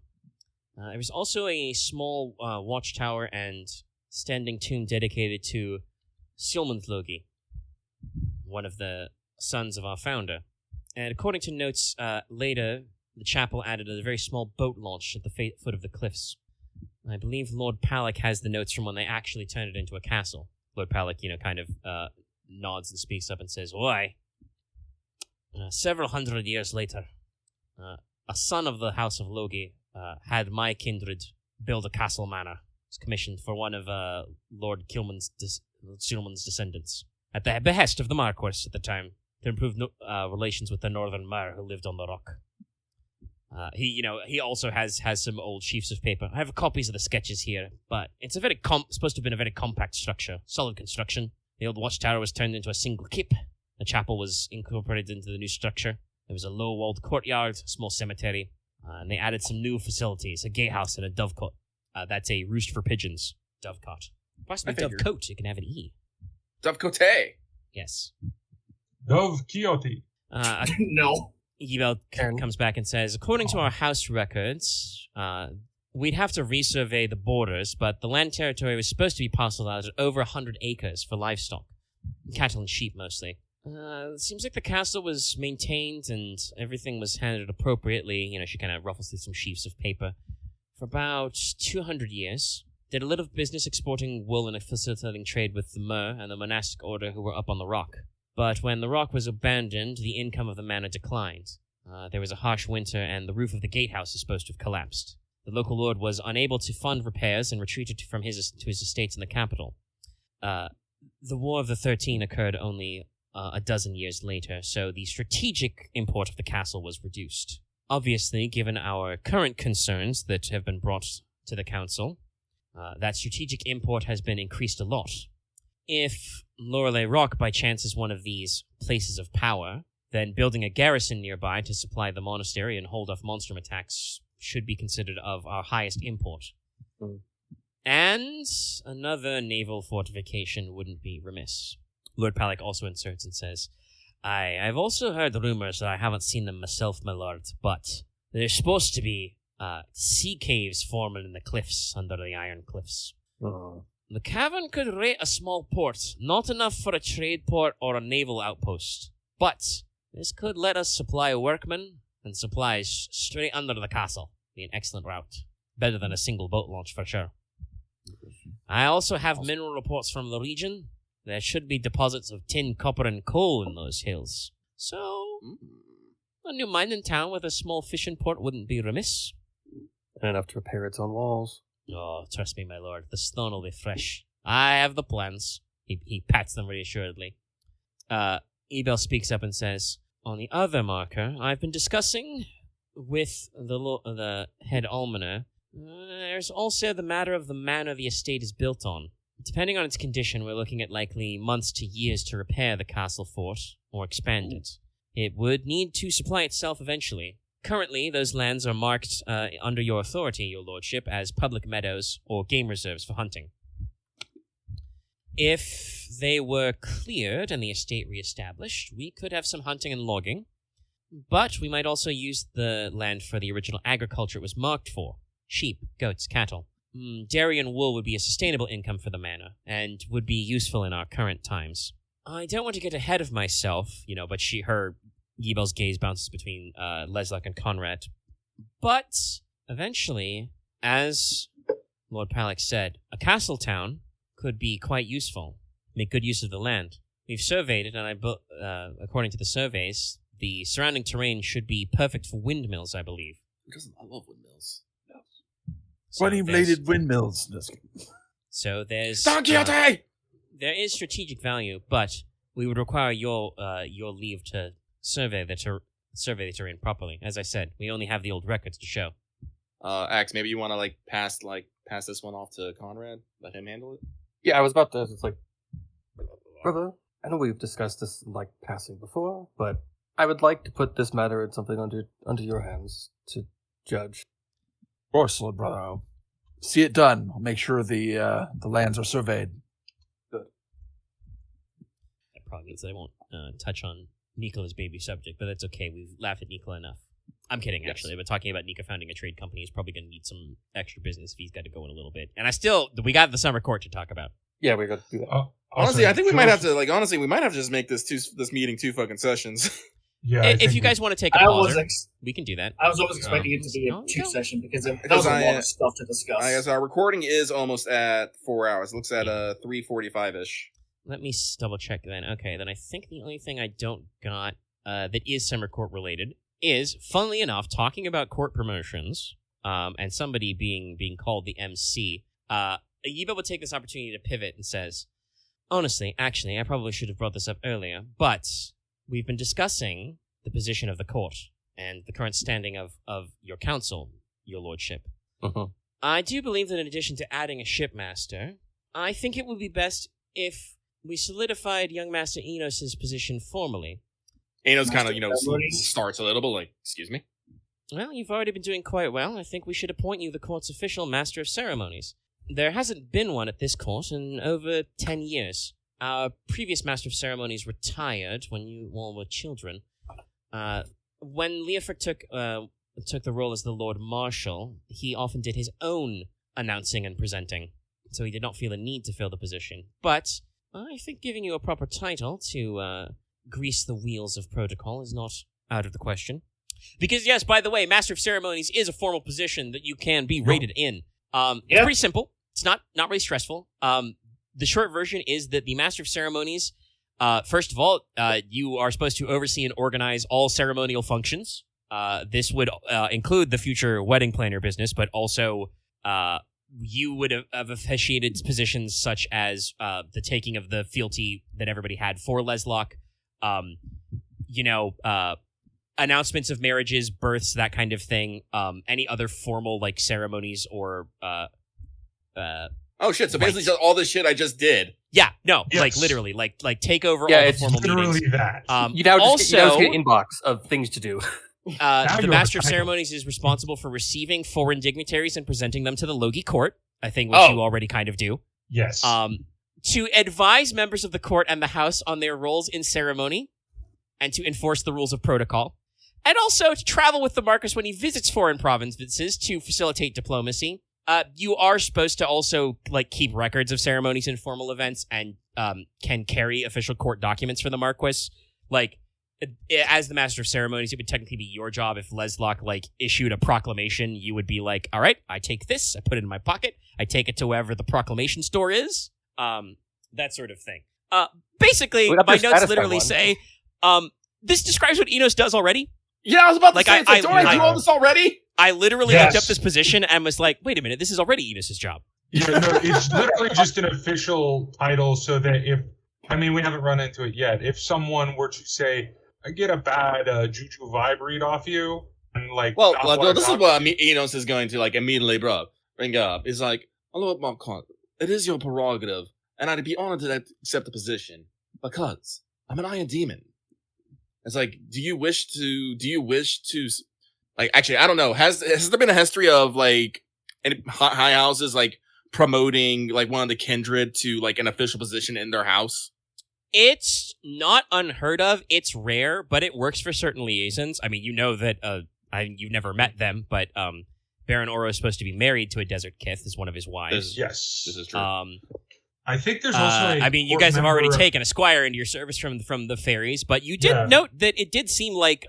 There was also a small watchtower and standing tomb dedicated to Logi, one of the sons of our founder. And according to notes later, the chapel added a very small boat launch at the foot of the cliffs. I believe Lord Palak has the notes from when they actually turned it into a castle. Lord Palak, kind of nods and speaks up and says, "Why? Several hundred years later, a son of the House of Logi had my kindred build a castle manor. It was commissioned for one of Lord Silman's descendants, at the behest of the Marquess at the time, to improve relations with the northern Mer who lived on the rock. He also has some old sheafs of paper. I have copies of the sketches here, but it's a very supposed to have been a very compact structure, solid construction. The old watchtower was turned into a single keep. The chapel was incorporated into the new structure. There was a low-walled courtyard, a small cemetery, and they added some new facilities, a gatehouse and a dovecote. That's a roost for pigeons. Dovecot. Possibly dovecote. You can have an E. Dovecote. Yes. Dove Quixote. No. Yvel comes back and says, according to our house records, we'd have to resurvey the borders, but the land territory was supposed to be parceled out at over 100 acres for livestock. Cattle and sheep, mostly. Seems like the castle was maintained and everything was handled appropriately. You know, she kind of ruffles through some sheafs of paper. For about 200 years. Did a little business exporting wool and facilitating trade with the Mer and the monastic order who were up on the rock. But when the rock was abandoned, the income of the manor declined. There was a harsh winter, and the roof of the gatehouse is supposed to have collapsed. The local lord was unable to fund repairs and retreated to his estates in the capital. The War of the 13 occurred only a dozen years later, so the strategic import of the castle was reduced. Obviously, given our current concerns that have been brought to the council, that strategic import has been increased a lot. If Lorelei Rock by chance is one of these places of power, then building a garrison nearby to supply the monastery and hold off monstrum attacks should be considered of our highest import. And another naval fortification wouldn't be remiss. Lord Palick also inserts and says, I've also heard rumors, I haven't seen them myself, my lord, but there's supposed to be sea caves forming in the cliffs under the Iron Cliffs. The cavern could rate a small port, not enough for a trade port or a naval outpost. But this could let us supply workmen and supplies straight under the castle. Be an excellent route. Better than a single boat launch for sure. I also have mineral reports from the region. There should be deposits of tin, copper, and coal in those hills. So, a new mining town with a small fishing port wouldn't be remiss. And enough to repair its own walls. Oh, trust me, my lord. The stone will be fresh. I have the plans. He pats them reassuredly. Ebel speaks up and says, on the other marker, I've been discussing with the head almoner. There's also the matter of the manor the estate is built on. Depending on its condition, we're looking at likely months to years to repair the castle fort or expand it. It would need to supply itself eventually. Currently, those lands are marked under your authority, your lordship, as public meadows or game reserves for hunting. If they were cleared and the estate reestablished, we could have some hunting and logging, but we might also use the land for the original agriculture it was marked for. Sheep, goats, cattle. Dairy and wool would be a sustainable income for the manor, and would be useful in our current times. I don't want to get ahead of myself, but her Yibel's gaze bounces between Leslok and Konrad. But, eventually, as Lord Palick said, a castle town could be quite useful. Make good use of the land. We've surveyed it, and according to the surveys, the surrounding terrain should be perfect for windmills, I believe. I love windmills. So Bunny-bladed windmills. So there's... Don Quixote! There is strategic value, but we would require your leave to survey the terrain properly. As I said, we only have the old records to show. Axe, maybe you want to pass this one off to Konrad? Let him handle it? Yeah, I was about to. It's like, brother, I know we've discussed this in passing before, but I would like to put this matter in something under your hands to judge. Of course, Lord Brother. I'll see it done. I'll make sure the lands are surveyed. Good. That probably means I won't touch on Nicola's baby subject, but that's okay. We've laughed at Nicola enough. I'm kidding, actually. But talking about Nika founding a trade company is probably going to need some extra business fees. Got to go in a little bit. And we got the summer court to talk about. Yeah, we got to do that. Honestly, I think we might have to, we might have to just make this meeting 2 fucking sessions. Yeah. If you guys want to take a pause, we can do that. I was always expecting it to be a 2-session because there was a lot of stuff to discuss. I guess our recording is almost at 4 hours. It looks at 3:45-ish. Let me double check then. Okay, then I think the only thing I don't got that is summer court related is, funnily enough, talking about court promotions and somebody being called the MC. Yiba would take this opportunity to pivot and says, honestly, actually, I probably should have brought this up earlier, but we've been discussing the position of the court and the current standing of your council, your lordship. Uh-huh. I do believe that in addition to adding a shipmaster, I think it would be best if we solidified young Master Inos' position formally. Enos kind of, starts a little bit excuse me? Well, you've already been doing quite well. I think we should appoint you the court's official Master of Ceremonies. There hasn't been one at this court in over 10 years. Our previous Master of Ceremonies retired when you all were children. When Leofric took the role as the Lord Marshal, he often did his own announcing and presenting, so he did not feel a need to fill the position. But I think giving you a proper title to grease the wheels of protocol is not out of the question. Because, yes, by the way, Master of Ceremonies is a formal position that you can be rated in. It's pretty simple. It's not really stressful. The short version is that the Master of Ceremonies, first of all, you are supposed to oversee and organize all ceremonial functions. This would include the future wedding planner business, but also you would have officiated positions such as the taking of the fealty that everybody had for Leslok, announcements of marriages, births, that kind of thing, any other formal like ceremonies or oh shit! So basically, just all this shit I just did. Yeah, no, Yes. like literally, like take over all the it's formal Literally meetings. that. You now just get Also, an inbox of things to do. the you're Master of entitled. Ceremonies is responsible for receiving foreign dignitaries and presenting them to the Logi court. I think which you already kind of do. Yes. To advise members of the court and the house on their roles in ceremony, and to enforce the rules of protocol, and also to travel with the Marquess when he visits foreign provinces to facilitate diplomacy. You are supposed to also like keep records of ceremonies and formal events, and can carry official court documents for the Marquess. Like, as the Master of Ceremonies, it would technically be your job if Leslok like issued a proclamation. You would be like, "All right, I take this, I put it in my pocket, I take it to wherever the proclamation store is." That sort of thing. Basically, Wait, up my your notes status literally one. say, this describes what Enos does already. Yeah, I was about to Like, say, it's like, don't I do all this already? I literally Yes. looked up this position and was like, wait a minute, this is already Enos' job. Yeah, no, it's literally just an official title so that we haven't run into it yet. If someone were to say, I get a bad juju vibe read off you, and like, Well, not well, wanna this is talk- what Enos is going to like immediately, bring up. Is like, hello, Marquess. It is your prerogative, and I'd be honored to accept the position because I'm an Iron Demon. It's like, do you wish to, like, actually, I don't know. Has there been a history of like any high houses like promoting like one of the kindred to like an official position in their house? It's not unheard of. It's rare, but it works for certain liaisons. I mean, you know that you've never met them, but Baron Oro is supposed to be married to a desert kith as one of his wives. Yes. This is true. I think there's also you guys have already taken a squire into your service from the fairies, but you did Yeah. note that it did seem like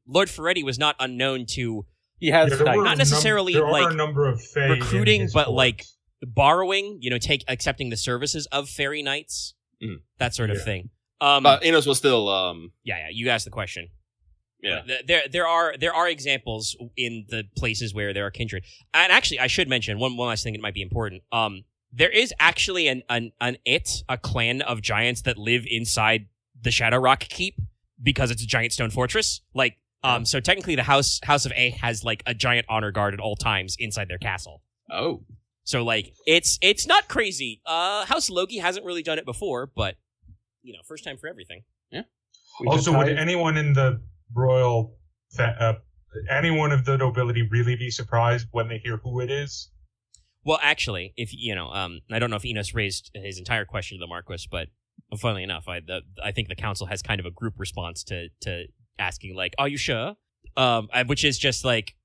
Lord Ferretti was not unknown to He has Yeah, there were not necessarily, there like, are a number of fae in recruiting, his but court. like borrowing, accepting the services of fairy knights, that sort of Yeah. thing. But Enos was still, Yeah, you asked the question. yeah. There are examples in the places where there are kindred. And actually, I should mention one last thing that might be important. There is actually a clan of giants that live inside the Shadow Rock Keep because it's a giant stone fortress. Like, so technically the House of A has like a giant honor guard at all times inside their castle. Oh. So like, it's not crazy. House Logi hasn't really done it before, but first time for everything. Also, would anyone in the royal, anyone of the nobility really be surprised when they hear who it is? Well, actually, if I don't know if Enos raised his entire question to the Marquess, but funnily enough, I think the council has kind of a group response to asking like, "Are you sure?" Which is just like,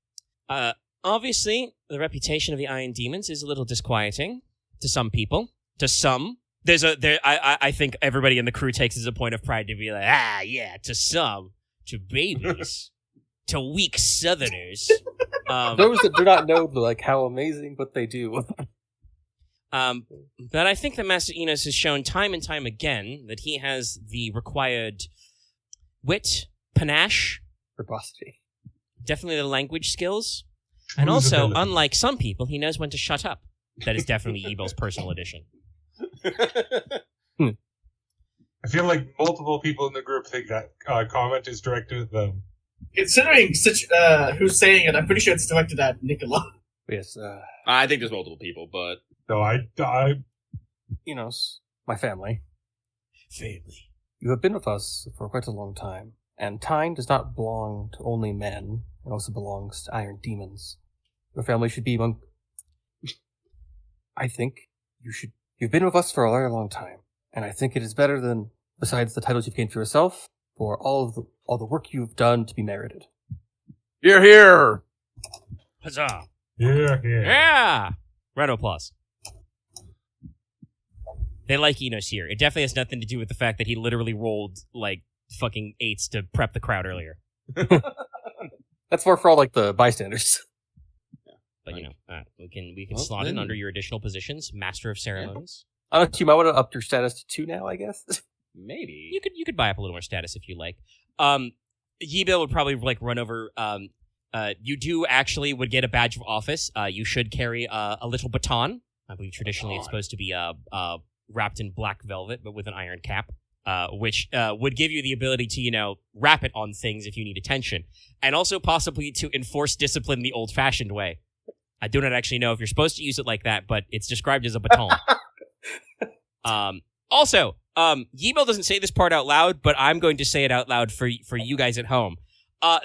obviously, the reputation of the Iron Demons is a little disquieting to some people. To some, I think everybody in the crew takes it as a point of pride to be like, yeah, to some, to babies, to weak Southerners. Those that do not know like how amazing what they do. But I think that Master Enos has shown time and time again that he has the required wit, panache, Verbosity. definitely the language skills, and also, Usability. unlike some people, he knows when to shut up. That is definitely Ebel's personal edition. I feel like multiple people in the group think that comment is directed at them. Considering who's saying it, I'm pretty sure it's directed at Nicola. Yes, I think there's multiple people, but So I Enos, my family. Family. You have been with us for quite a long time, and Teine does not belong to only men. It also belongs to Iron Demons. Your family should be among... I think you've been with us for a very long time, and I think it is better than, besides the titles you've gained for yourself, for all the work you've done to be merited. Here, here. Huzzah! yeah. Yeah! Round of applause. They like Enos here. It definitely has nothing to do with the fact that he literally rolled, like, fucking 8s to prep the crowd earlier. That's more for all like the bystanders. But we can slot in under your additional positions, Master of Ceremonies. I don't know, you might want to up your status to 2 now, I guess. Maybe You could buy up a little more status if you like. Yebil would probably like run over. You do actually would get a badge of office. You should carry a little baton. I believe traditionally it's supposed to be wrapped in black velvet, but with an iron cap, which would give you the ability to wrap it on things if you need attention, and also possibly to enforce discipline the old-fashioned way. I do not actually know if you're supposed to use it like that, but it's described as a baton. Also, Yebil doesn't say this part out loud, but I'm going to say it out loud for you guys at home.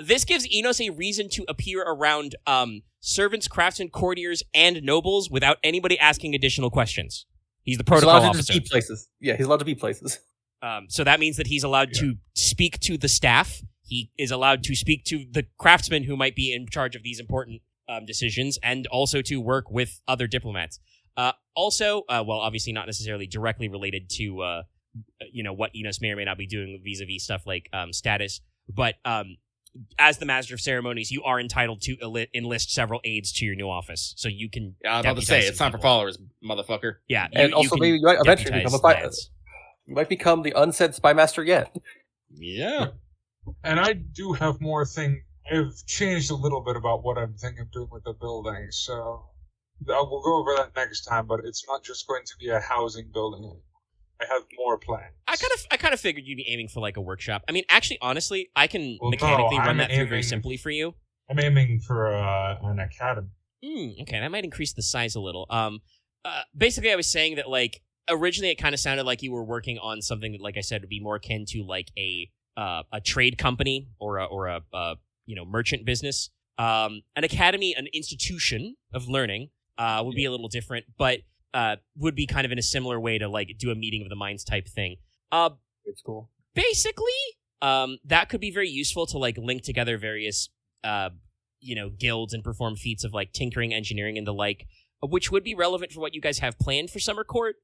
This gives Inos a reason to appear around servants, craftsmen, courtiers, and nobles without anybody asking additional questions. He's the protocol allowed to officer. just be places. Yeah, he's allowed to be places. So that means that he's allowed to speak to the staff. He is allowed to speak to the craftsmen who might be in charge of these important decisions, and also to work with other diplomats. Also, obviously not necessarily directly related to what Inos may or may not be doing vis-a-vis stuff like status, but as the Master of Ceremonies, you are entitled to enlist several aides to your new office, so you can. I was about to say it's time for followers, motherfucker. Yeah, And also maybe you might eventually become a spy. You might become the unsaid spy master yet. Yeah. And I do have more thing. I've changed a little bit about what I'm thinking of doing with the building, so we'll go over that next time. But it's not just going to be a housing building. I have more planned. I kind of figured you'd be aiming for like a workshop. I mean, actually, honestly, I can mechanically run that through very simply for you. I'm aiming for an academy. Okay, that might increase the size a little. Basically, I was saying that like originally it kind of sounded like you were working on something that, like I said, would be more akin to like a trade company or a merchant business. An academy, an institution of learning, would be a little different, but would be kind of in a similar way to like do a meeting of the minds type thing. It's cool. Basically, that could be very useful to like link together various guilds and perform feats of like tinkering, engineering, and the like, which would be relevant for what you guys have planned for Summer Court.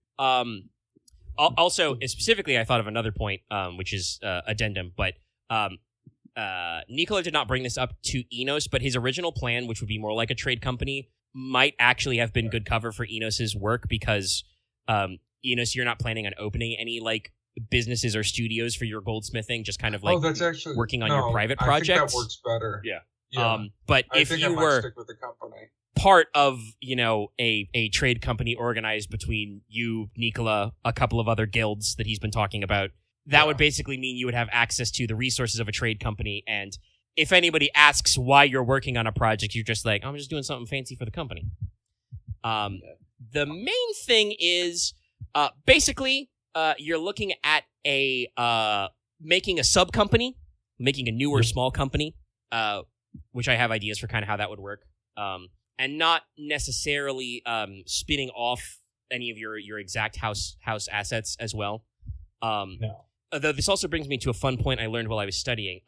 Also, specifically, I thought of another point, which is addendum, but Nicola did not bring this up to Inos, but his original plan, which would be more like a trade company, might actually have been good cover for Enos's work because, Inos, you're not planning on opening any like businesses or studios for your goldsmithing, just kind of like that's actually, working on your private projects. I think that works better. Yeah. But I if think you I might were stick with the company. part of, a trade company organized between you, Nicola, a couple of other guilds that he's been talking about, that would basically mean you would have access to the resources of a trade company. And if anybody asks why you're working on a project, you're just like, I'm just doing something fancy for the company. The main thing is, basically, you're looking at making a sub company, making a newer small company, which I have ideas for kind of how that would work. And not necessarily spinning off any of your exact house assets as well. No. Though this also brings me to a fun point I learned while I was studying.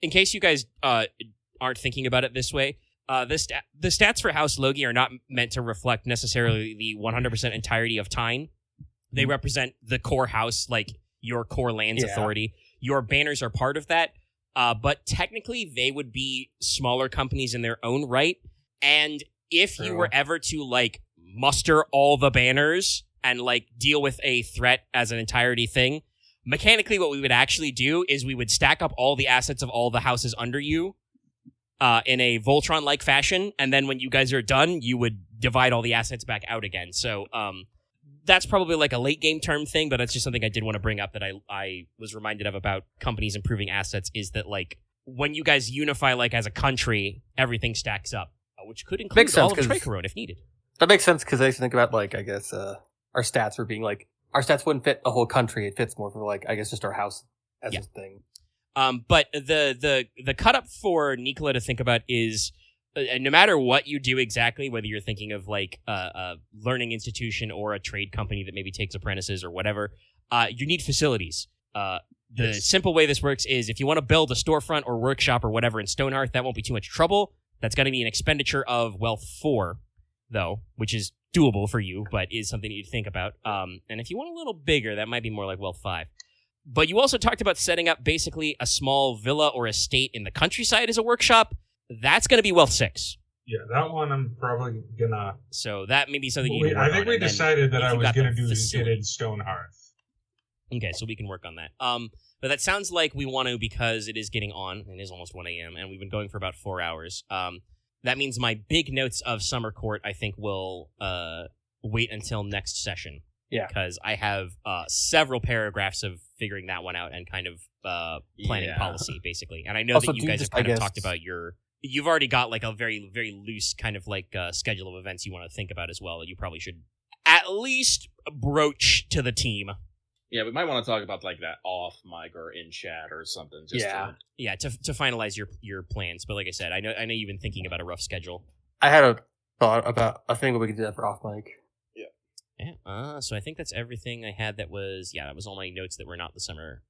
In case you guys aren't thinking about it this way, the stats for House Logi are not meant to reflect necessarily the 100% entirety of Teine. They represent the core house, like your core lands authority. Your banners are part of that, but technically they would be smaller companies in their own right. And if you were ever to like muster all the banners and like deal with a threat as an entirety thing, mechanically what we would actually do is we would stack up all the assets of all the houses under you in a Voltron-like fashion, and then when you guys are done, you would divide all the assets back out again. So that's probably like a late game term thing, but that's just something I did want to bring up that I was reminded of about companies improving assets, is that like when you guys unify like as a country, everything stacks up, which could include all of Tricorone if needed. That makes sense because I used to think about like, I guess, our stats for being like, our stats wouldn't fit a whole country. It fits more for like, I guess, just our house as a thing. But the cut up for Nicola to think about is no matter what you do exactly, whether you're thinking of like a learning institution or a trade company that maybe takes apprentices or whatever, you need facilities. The simple way this works is if you want to build a storefront or workshop or whatever in Stonehearth, that won't be too much trouble. That's going to be an expenditure of wealth 4, though, which is doable for you, but is something you need to think about. And if you want a little bigger, that might be more like wealth 5. But you also talked about setting up basically a small villa or estate in the countryside as a workshop. That's going to be wealth 6. Yeah, that one I'm probably gonna. So that may be something you can work I think on, we and then decided that if I you was got gonna the do it facility- in Stonehearth. Okay, so we can work on that. But that sounds like we want to, because it is getting on. It is almost 1 a.m., and we've been going for about 4 hours. That means my big notes of Summer Court, I think, will wait until next session. Yeah. Because I have several paragraphs of figuring that one out and kind of planning policy, basically. And I know Also, that you do guys just, have kind I of guess- talked about you've already got like a very, very loose kind of like schedule of events you want to think about as well that you probably should at least broach to the team. Yeah, we might want to talk about like that off mic or in chat or something. Just Yeah, to finalize your plans. But like I said, I know you've been thinking about a rough schedule. I had a thought about a thing that we could do that for off mic. Yeah. So I think that's everything I had. That was all my notes that were not the summer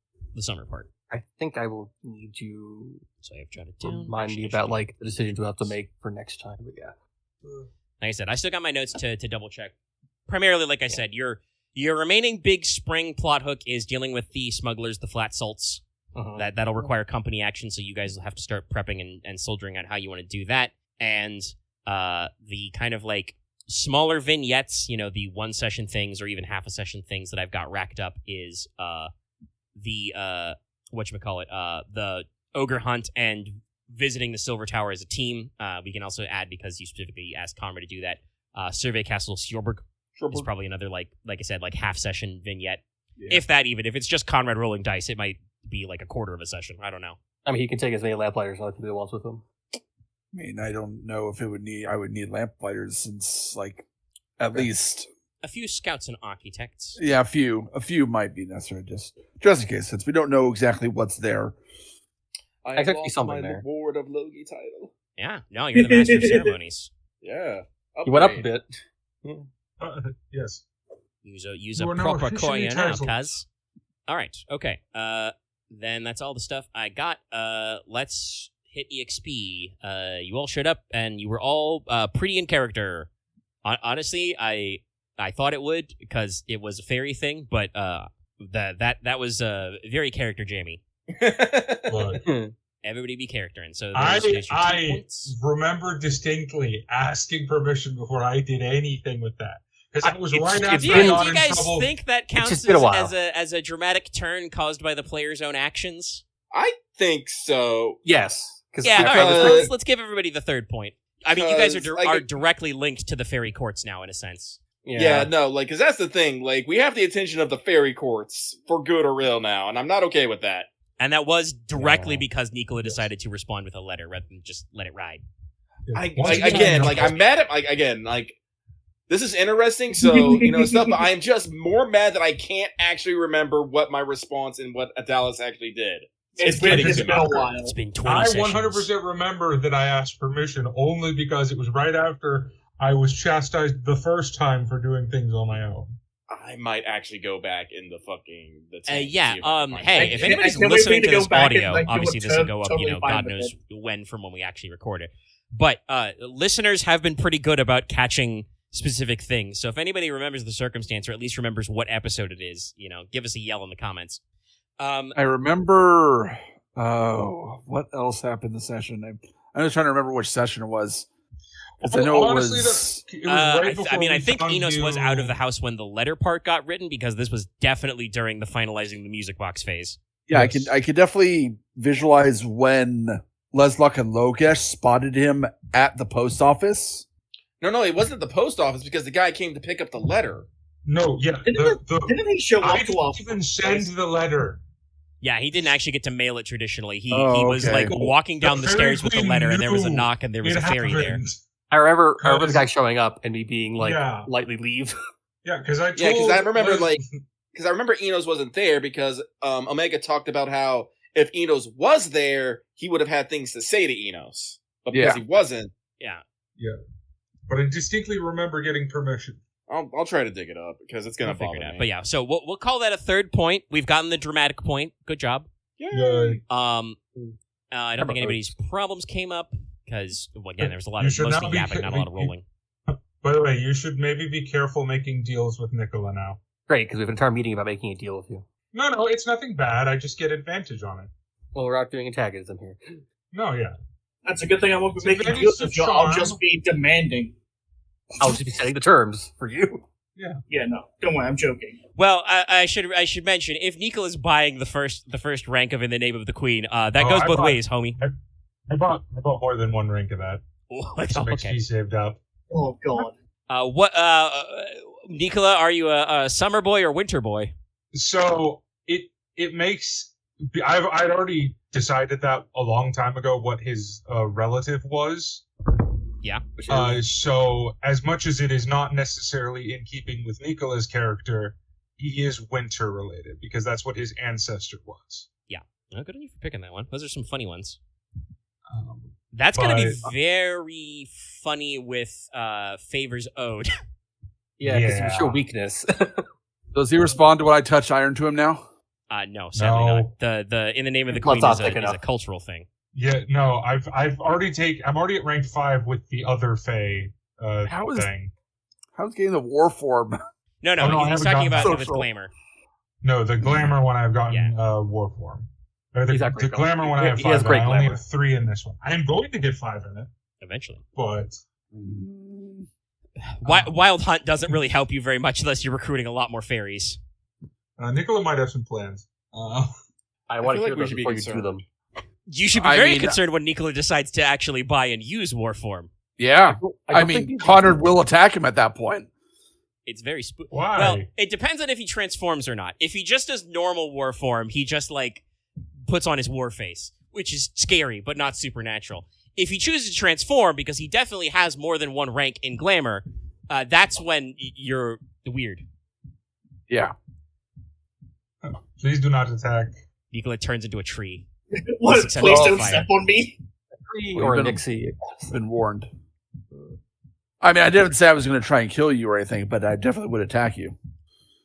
part. I think I will need you So I have jotted down. remind me about like the decisions we'll have to make for next time. But yeah. Like I said, I still got my notes to double check. Primarily, like I said, your remaining big spring plot hook is dealing with the smugglers, the flat salts. Uh-huh. That'll require company action, so you guys will have to start prepping and soldiering on how you want to do that. And the kind of like smaller vignettes, the 1 session things or even half a session things that I've got racked up is the the ogre hunt and visiting the Silver Tower as a team. We can also add, because you specifically asked Konrad to do that, survey Castle Sjorberg is probably another like I said, like half session vignette. Yeah. If it's just Konrad rolling dice, it might be like a quarter of a session. I don't know. I mean, he can take as many lamplighters as he wants with him. I mean, I don't know if I would need lamplighters, since like at least A few scouts and architects. a few might be necessary, just in case, since we don't know exactly what's there. I expect to be something there. Lord of Logi title. Yeah, no, you're the master of ceremonies. Yeah, He went up a bit. Yes. Use You a are now proper officially coin now, entitled. cuz. All right, okay. Then that's all the stuff I got. Let's hit EXP. You all showed up, and you were all pretty in character. Honestly, I thought it would, because it was a fairy thing, but that was very character jammy. Look, Everybody be character, and so I there's your 2 points. remember distinctly asking permission before I did anything with that. Because that was right it's after Do I you got in guys trouble. think that counts just been a while. as a dramatic turn caused by the player's own actions? I think so. Yes. Yeah, all because- right. Let's give everybody the third point. I mean, you guys are Because, are directly linked to the fairy courts now, in a sense. Yeah, no, like, because that's the thing. Like, we have the attention of the fairy courts for good or ill now, and I'm not okay with that. And that was directly Yeah. because Nicola decided to respond with a letter rather than just let it ride. Once I'm mad at, this is interesting, so, stuff, but I am just more mad that I can't actually remember what my response and what Adalis actually did. It's been a while. It's been 20 I sessions. 100% remember that I asked permission only because it was right after I was chastised the first time for doing things on my own. I might actually go back in the fucking... Yeah, see if I can find hey, it. if anybody's I can't wait for listening you to to go this back and, audio, like, do a obviously this will go up, totally fine God with knows when from when we actually record it. But listeners have been pretty good about catching specific things. So if anybody remembers the circumstance, or at least remembers what episode it is, give us a yell in the comments. I remember. Oh, what else happened this session? I'm just trying to remember which session it was. 'Cause I know Honestly, it was. it was right before I we think found Inos was you- out of the house when the letter part got written, because this was definitely during the finalizing the music box phase. Yeah, Yes. I could definitely visualize when Leslok and Logesh spotted him at the post office. No, it wasn't at the post office because the guy came to pick up the letter. No, yeah. Didn't he show I up to us? didn't even send the letter. Yeah, he didn't actually get to mail it traditionally. He Oh, was okay. like walking down the The stairs with the fairy letter, and there was a knew knock, and there was It a fairy there. happened. I remember the Because- guy showing up and me being like, Yeah. lightly leave. Yeah, because I told... Yeah, because I remember, Les- because I remember Enos wasn't there because Omega talked about how if Enos was there, he would have had things to say to Enos. But because he wasn't, Yeah. But I distinctly remember getting permission. I'll try to dig it up because it's gonna We'll figure bother it out. me. But yeah, so we'll call that a third point. We've gotten the dramatic point. Good job. Yay. I don't think anybody's problems came up because, well, again, there was a lot You of should mostly not be yapping, not a lot of you- rolling. By the way, you should maybe be careful making deals with Nicola now. Great, because we have an entire meeting about making a deal with you. No, it's nothing bad. I just get advantage on it. Well, we're not doing antagonism here. No, yeah. That's a good thing I won't be It's making advantage deals of with you. I'll charm. just be demanding. I'll just be setting the terms for you. Yeah, no, don't worry, I'm joking. Well, I should mention if Nicola's buying the first rank of In the Name of the Queen, that goes I both bought- ways, homie. I bought more than one rank of that. Some Okay. XP saved up. Oh god. Nicola, are you a summer boy or winter boy? So it makes I'd already decided that a long time ago what his relative was. Which is, So as much as it is not necessarily in keeping with Nicola's character, he is winter related because that's what his ancestor was. Oh, good on you for picking that one. Those are some funny ones. Um, That's going to be but- very funny with favors owed. yeah, because you Yeah. show weakness. Does he respond to when I touch iron to him now? No, sadly No. not. The In the Name of the Well, Queen it's is not thick a enough. cultural thing. Yeah, no, I'm already at rank 5 with the other Fae How is- thing. How's getting the war form? No, Oh, no, I he's haven't talking gotten about it with social. glamour. No, the glamour one I've gotten Yeah. war form. Or the He's got great glamour one I have He has 5 great in. I only glamour. have 3 in this one. I am going to get 5 in it, Eventually. but Wild Hunt doesn't really help you very much unless you're recruiting a lot more fairies. Nicola might have some plans. I want feel to like we hear should them be before you do concerned. them. You should be I very mean- concerned when Nicola decides to actually buy and use Warform. Yeah. I don't think mean, he's- Konrad will attack him at that point. It's very spooky. Why? Well, it depends on if he transforms or not. If he just does normal Warform, he just, puts on his war face, which is scary, but not supernatural. If he chooses to transform, because he definitely has more than one rank in Glamour, that's when you're weird. Yeah. Please do not attack. Nicola turns into a tree. What? Success Please on don't fire. step on me. Well, Or a you've been- Nixie. Been warned. I mean, I didn't say I was going to try and kill you or anything, but I definitely would attack you.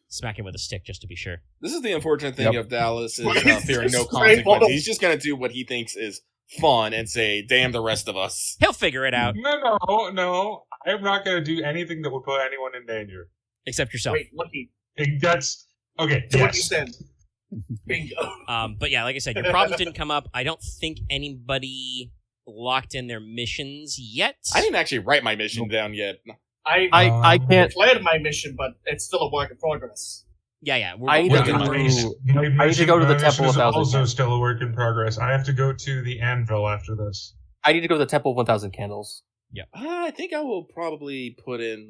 Smack him with a stick just to be sure. This is the unfortunate thing Yep. of Dallas is What is fearing no this? consequences. He's just going to do what he thinks is fun and say, damn the rest of us. He'll figure it out, No. I'm not going to do anything that would put anyone in danger. except yourself. Wait, Lucky. That's okay. To what you Yes. said. Bingo. But yeah, like I said, your problems didn't come up. I don't think anybody locked in their missions yet. I didn't actually write my mission down yet. I can't. declared my mission, but it's still a work in progress. Yeah. I need to working do- on it. My I need to go to the mission Temple is of Thousand also Candles. still a work in progress. I have to go to the Anvil after this. I need to go to the Temple of 1,000 Candles. I think I will probably put in,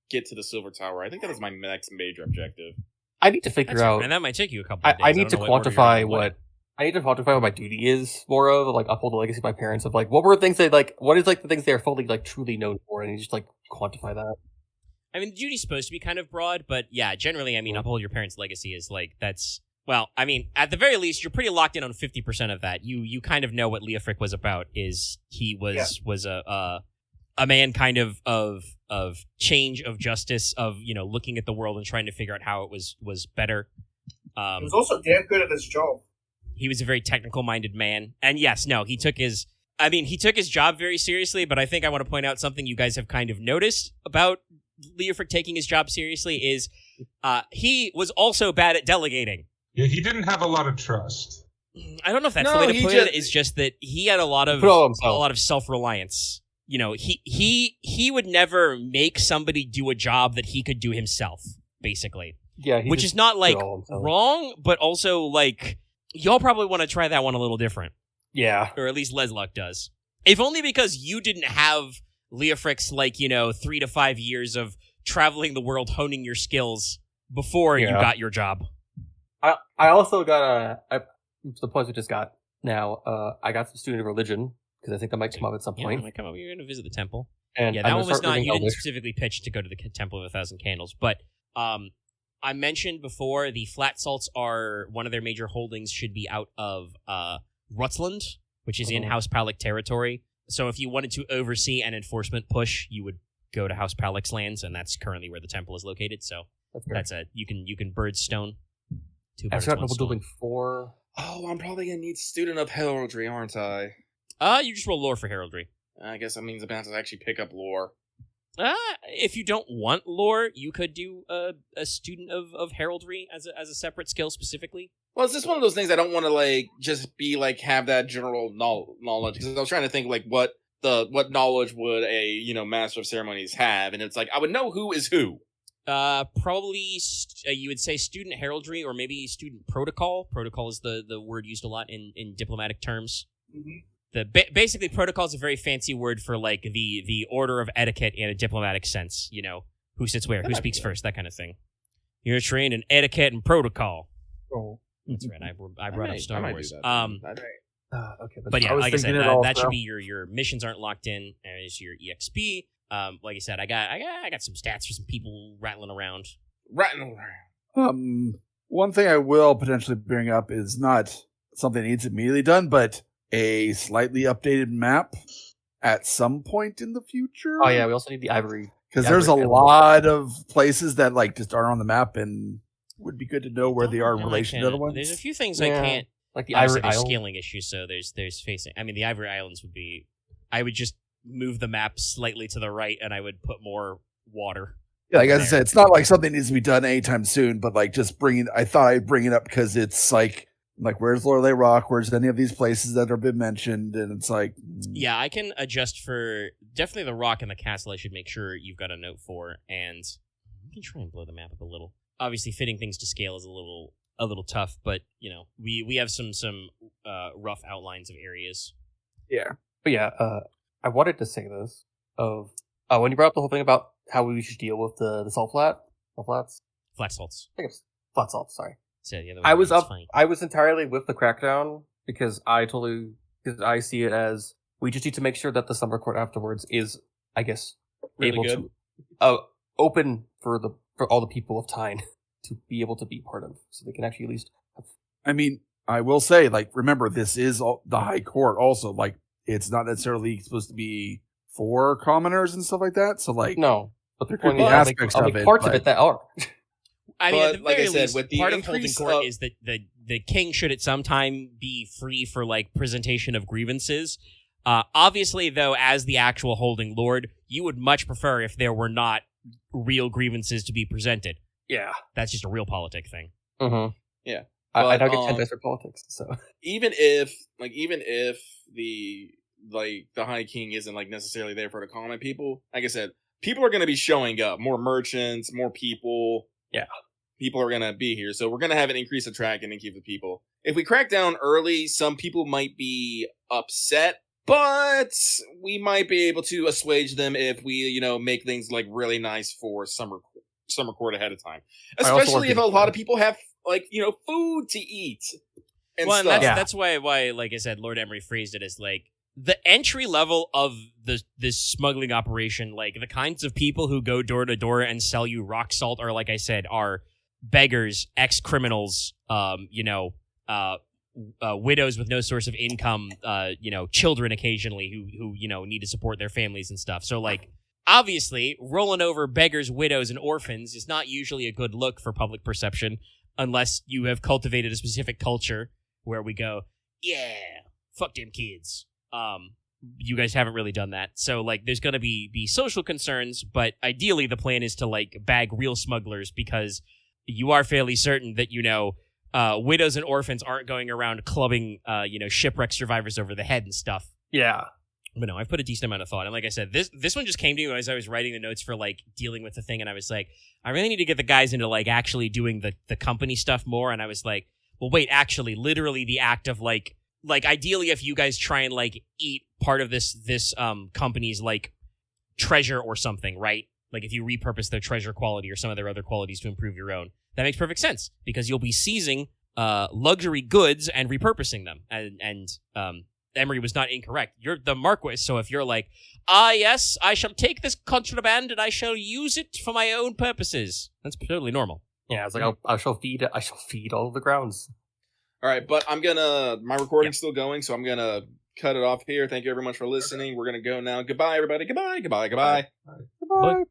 get to the Silver Tower. I think that is my next major objective. I need to figure That's fair, out. and that might take you a couple of days. I need to don't know what order you're quantify in. what. I need to quantify what my duty is more of, uphold the legacy of my parents. Of what were things they what is the things they are fully truly known for, and you just quantify that. I mean, duty's supposed to be kind of broad, but yeah, generally, I mean, uphold your parents' legacy is that's. Well, I mean, at the very least, you're pretty locked in on 50% of that. You kind of know what Leofric was about. Is he was a man kind of change, of justice, of looking at the world and trying to figure out how it was better. He was also damn good at his job. He was a very technical-minded man, and yes, no, he took his job very seriously. But I think I want to point out something you guys have kind of noticed about Leofric taking his job seriously is he was also bad at delegating. Yeah, he didn't have a lot of trust. I don't know if that's No, the way to he put just- it. It's just that he had a lot of Put all himself. a lot of self-reliance. He would never make somebody do a job that he could do himself, basically. Yeah, he Which just is not did all himself. wrong, but also y'all probably want to try that one a little different, Yeah, or at least Leslok does. If only because you didn't have Leofric's 3 to 5 years of traveling the world, honing your skills before you Yeah. got your job. I also got the points we just got now. I got some student of religion because I think that might come up at some Yeah, point. might come up. You're going to visit the temple. And Yeah, I'm that gonna one was start not. learning You didn't Elvish. specifically pitch to go to the Temple of 1,000 Candles, but I mentioned before the Flat Salts are one of their major holdings. Should be out of Rutland, which is in House Palak territory. So if you wanted to oversee an enforcement push, you would go to House Palak's lands, and that's currently where the temple is located. So That's fair. you can bird stone. Two I've birds, got one Noble stone. Building 4. Oh, I'm probably going to need Student of Heraldry, aren't I? You just roll lore for heraldry. I guess that means I'm going to have to actually pick up lore. If you don't want lore, you could do a student of heraldry as a separate skill specifically. Well, it's just one of those things I don't want to like just be like have that general knowledge because I was trying to think like what knowledge would a master of ceremonies have, and it's like I would know who is who. Probably you would say student heraldry or maybe student protocol. Protocol is the word used a lot in diplomatic terms. Mm-hmm. Basically, protocol is a very fancy word for like the order of etiquette in a diplomatic sense. Who sits where, who speaks first, that kind of thing. You're trained in etiquette and protocol. Oh, that's right. I brought up Star Wars. Okay, but yeah, like I said, that should be your missions aren't locked in as your EXP. Like I said, I got some stats for some people rattling around. One thing I will potentially bring up is not something that needs immediately done, but a slightly updated map at some point in the future. Oh yeah, we also need the ivory. Because there's a lot of places that like just aren't on the map and would be good to know where they are in relation to other ones. There's a few things I can't. Like the Ivory Isle. Scaling issues, so there's facing. I mean, the Ivory Islands would be. I would just move the map slightly to the right, and I would put more water. Yeah, like as I said, it's not like something needs to be done anytime soon, but like just I thought I'd bring it up because it's like where's Lorelei Rock? Where's any of these places that have been mentioned? And it's like, yeah, I can adjust for definitely the rock and the castle. I should make sure you've got a note for, and you can try and blow the map up a little. Obviously, fitting things to scale is a little tough, but we have some rough outlines of areas. Yeah, but yeah, I wanted to say this of when you brought up the whole thing about how we should deal with the salt flats. Flat salts. I think it's flat salt. Sorry. So the other I was up. funny. I was entirely with the crackdown because I see it as we just need to make sure that the summer court afterwards is, I guess, really able good. to open for all the people of Teine to be able to be part of, so they can actually at least. I mean, I will say, like, remember this is the High Court. Also, like, it's not necessarily supposed to be for commoners and stuff like that. So, like, no, but there could be aspects of it. Parts of it that are. I mean, but, at the like very I said, least, with the part of holding increase court of- is that the king should at some time be free for like presentation of grievances. Obviously, though, as the actual holding lord, you would much prefer if there were not real grievances to be presented. Yeah, that's just a real politic thing. Mm-hmm. Yeah, I don't get 10 dice for politics, so even if the High King isn't like necessarily there for the common people, like I said, people are going to be showing up. More merchants, more people. Yeah. People are going to be here, so we're going to have an increase of tracking and keep the people. If we crack down early, some people might be upset, but we might be able to assuage them if we, make things like really nice for summer court ahead of time. Especially if a lot of people have food to eat and well, stuff. And that's why, like I said, Lord Emery phrased it as like the entry level of this smuggling operation. Like the kinds of people who go door to door and sell you rock salt are, like I said, are beggars, ex-criminals, widows with no source of income, children occasionally who need to support their families and stuff. So like, obviously, rolling over beggars, widows, and orphans is not usually a good look for public perception unless you have cultivated a specific culture where we go, yeah, fuck them kids. You guys haven't really done that. So like, there's going to be social concerns, but ideally the plan is to like bag real smugglers because you are fairly certain that, widows and orphans aren't going around clubbing, shipwreck survivors over the head and stuff. Yeah. But no, I've put a decent amount of thought. And like I said, this one just came to me as I was writing the notes for like dealing with the thing. And I was like, I really need to get the guys into like actually doing the company stuff more. And I was like, well, wait, actually, literally the act of like ideally if you guys try and like eat part of this company's like treasure or something, right? Like if you repurpose their treasure quality or some of their other qualities to improve your own, that makes perfect sense because you'll be seizing luxury goods and repurposing them. And Emery was not incorrect. You're the Marquess, so if you're like, yes, I shall take this contraband and I shall use it for my own purposes, that's totally normal. Yeah, it's like I shall feed all of the grounds. All right, but my recording's still going, so I'm gonna cut it off here. Thank you very much for listening. We're gonna go now. Goodbye, everybody. Goodbye. Bye.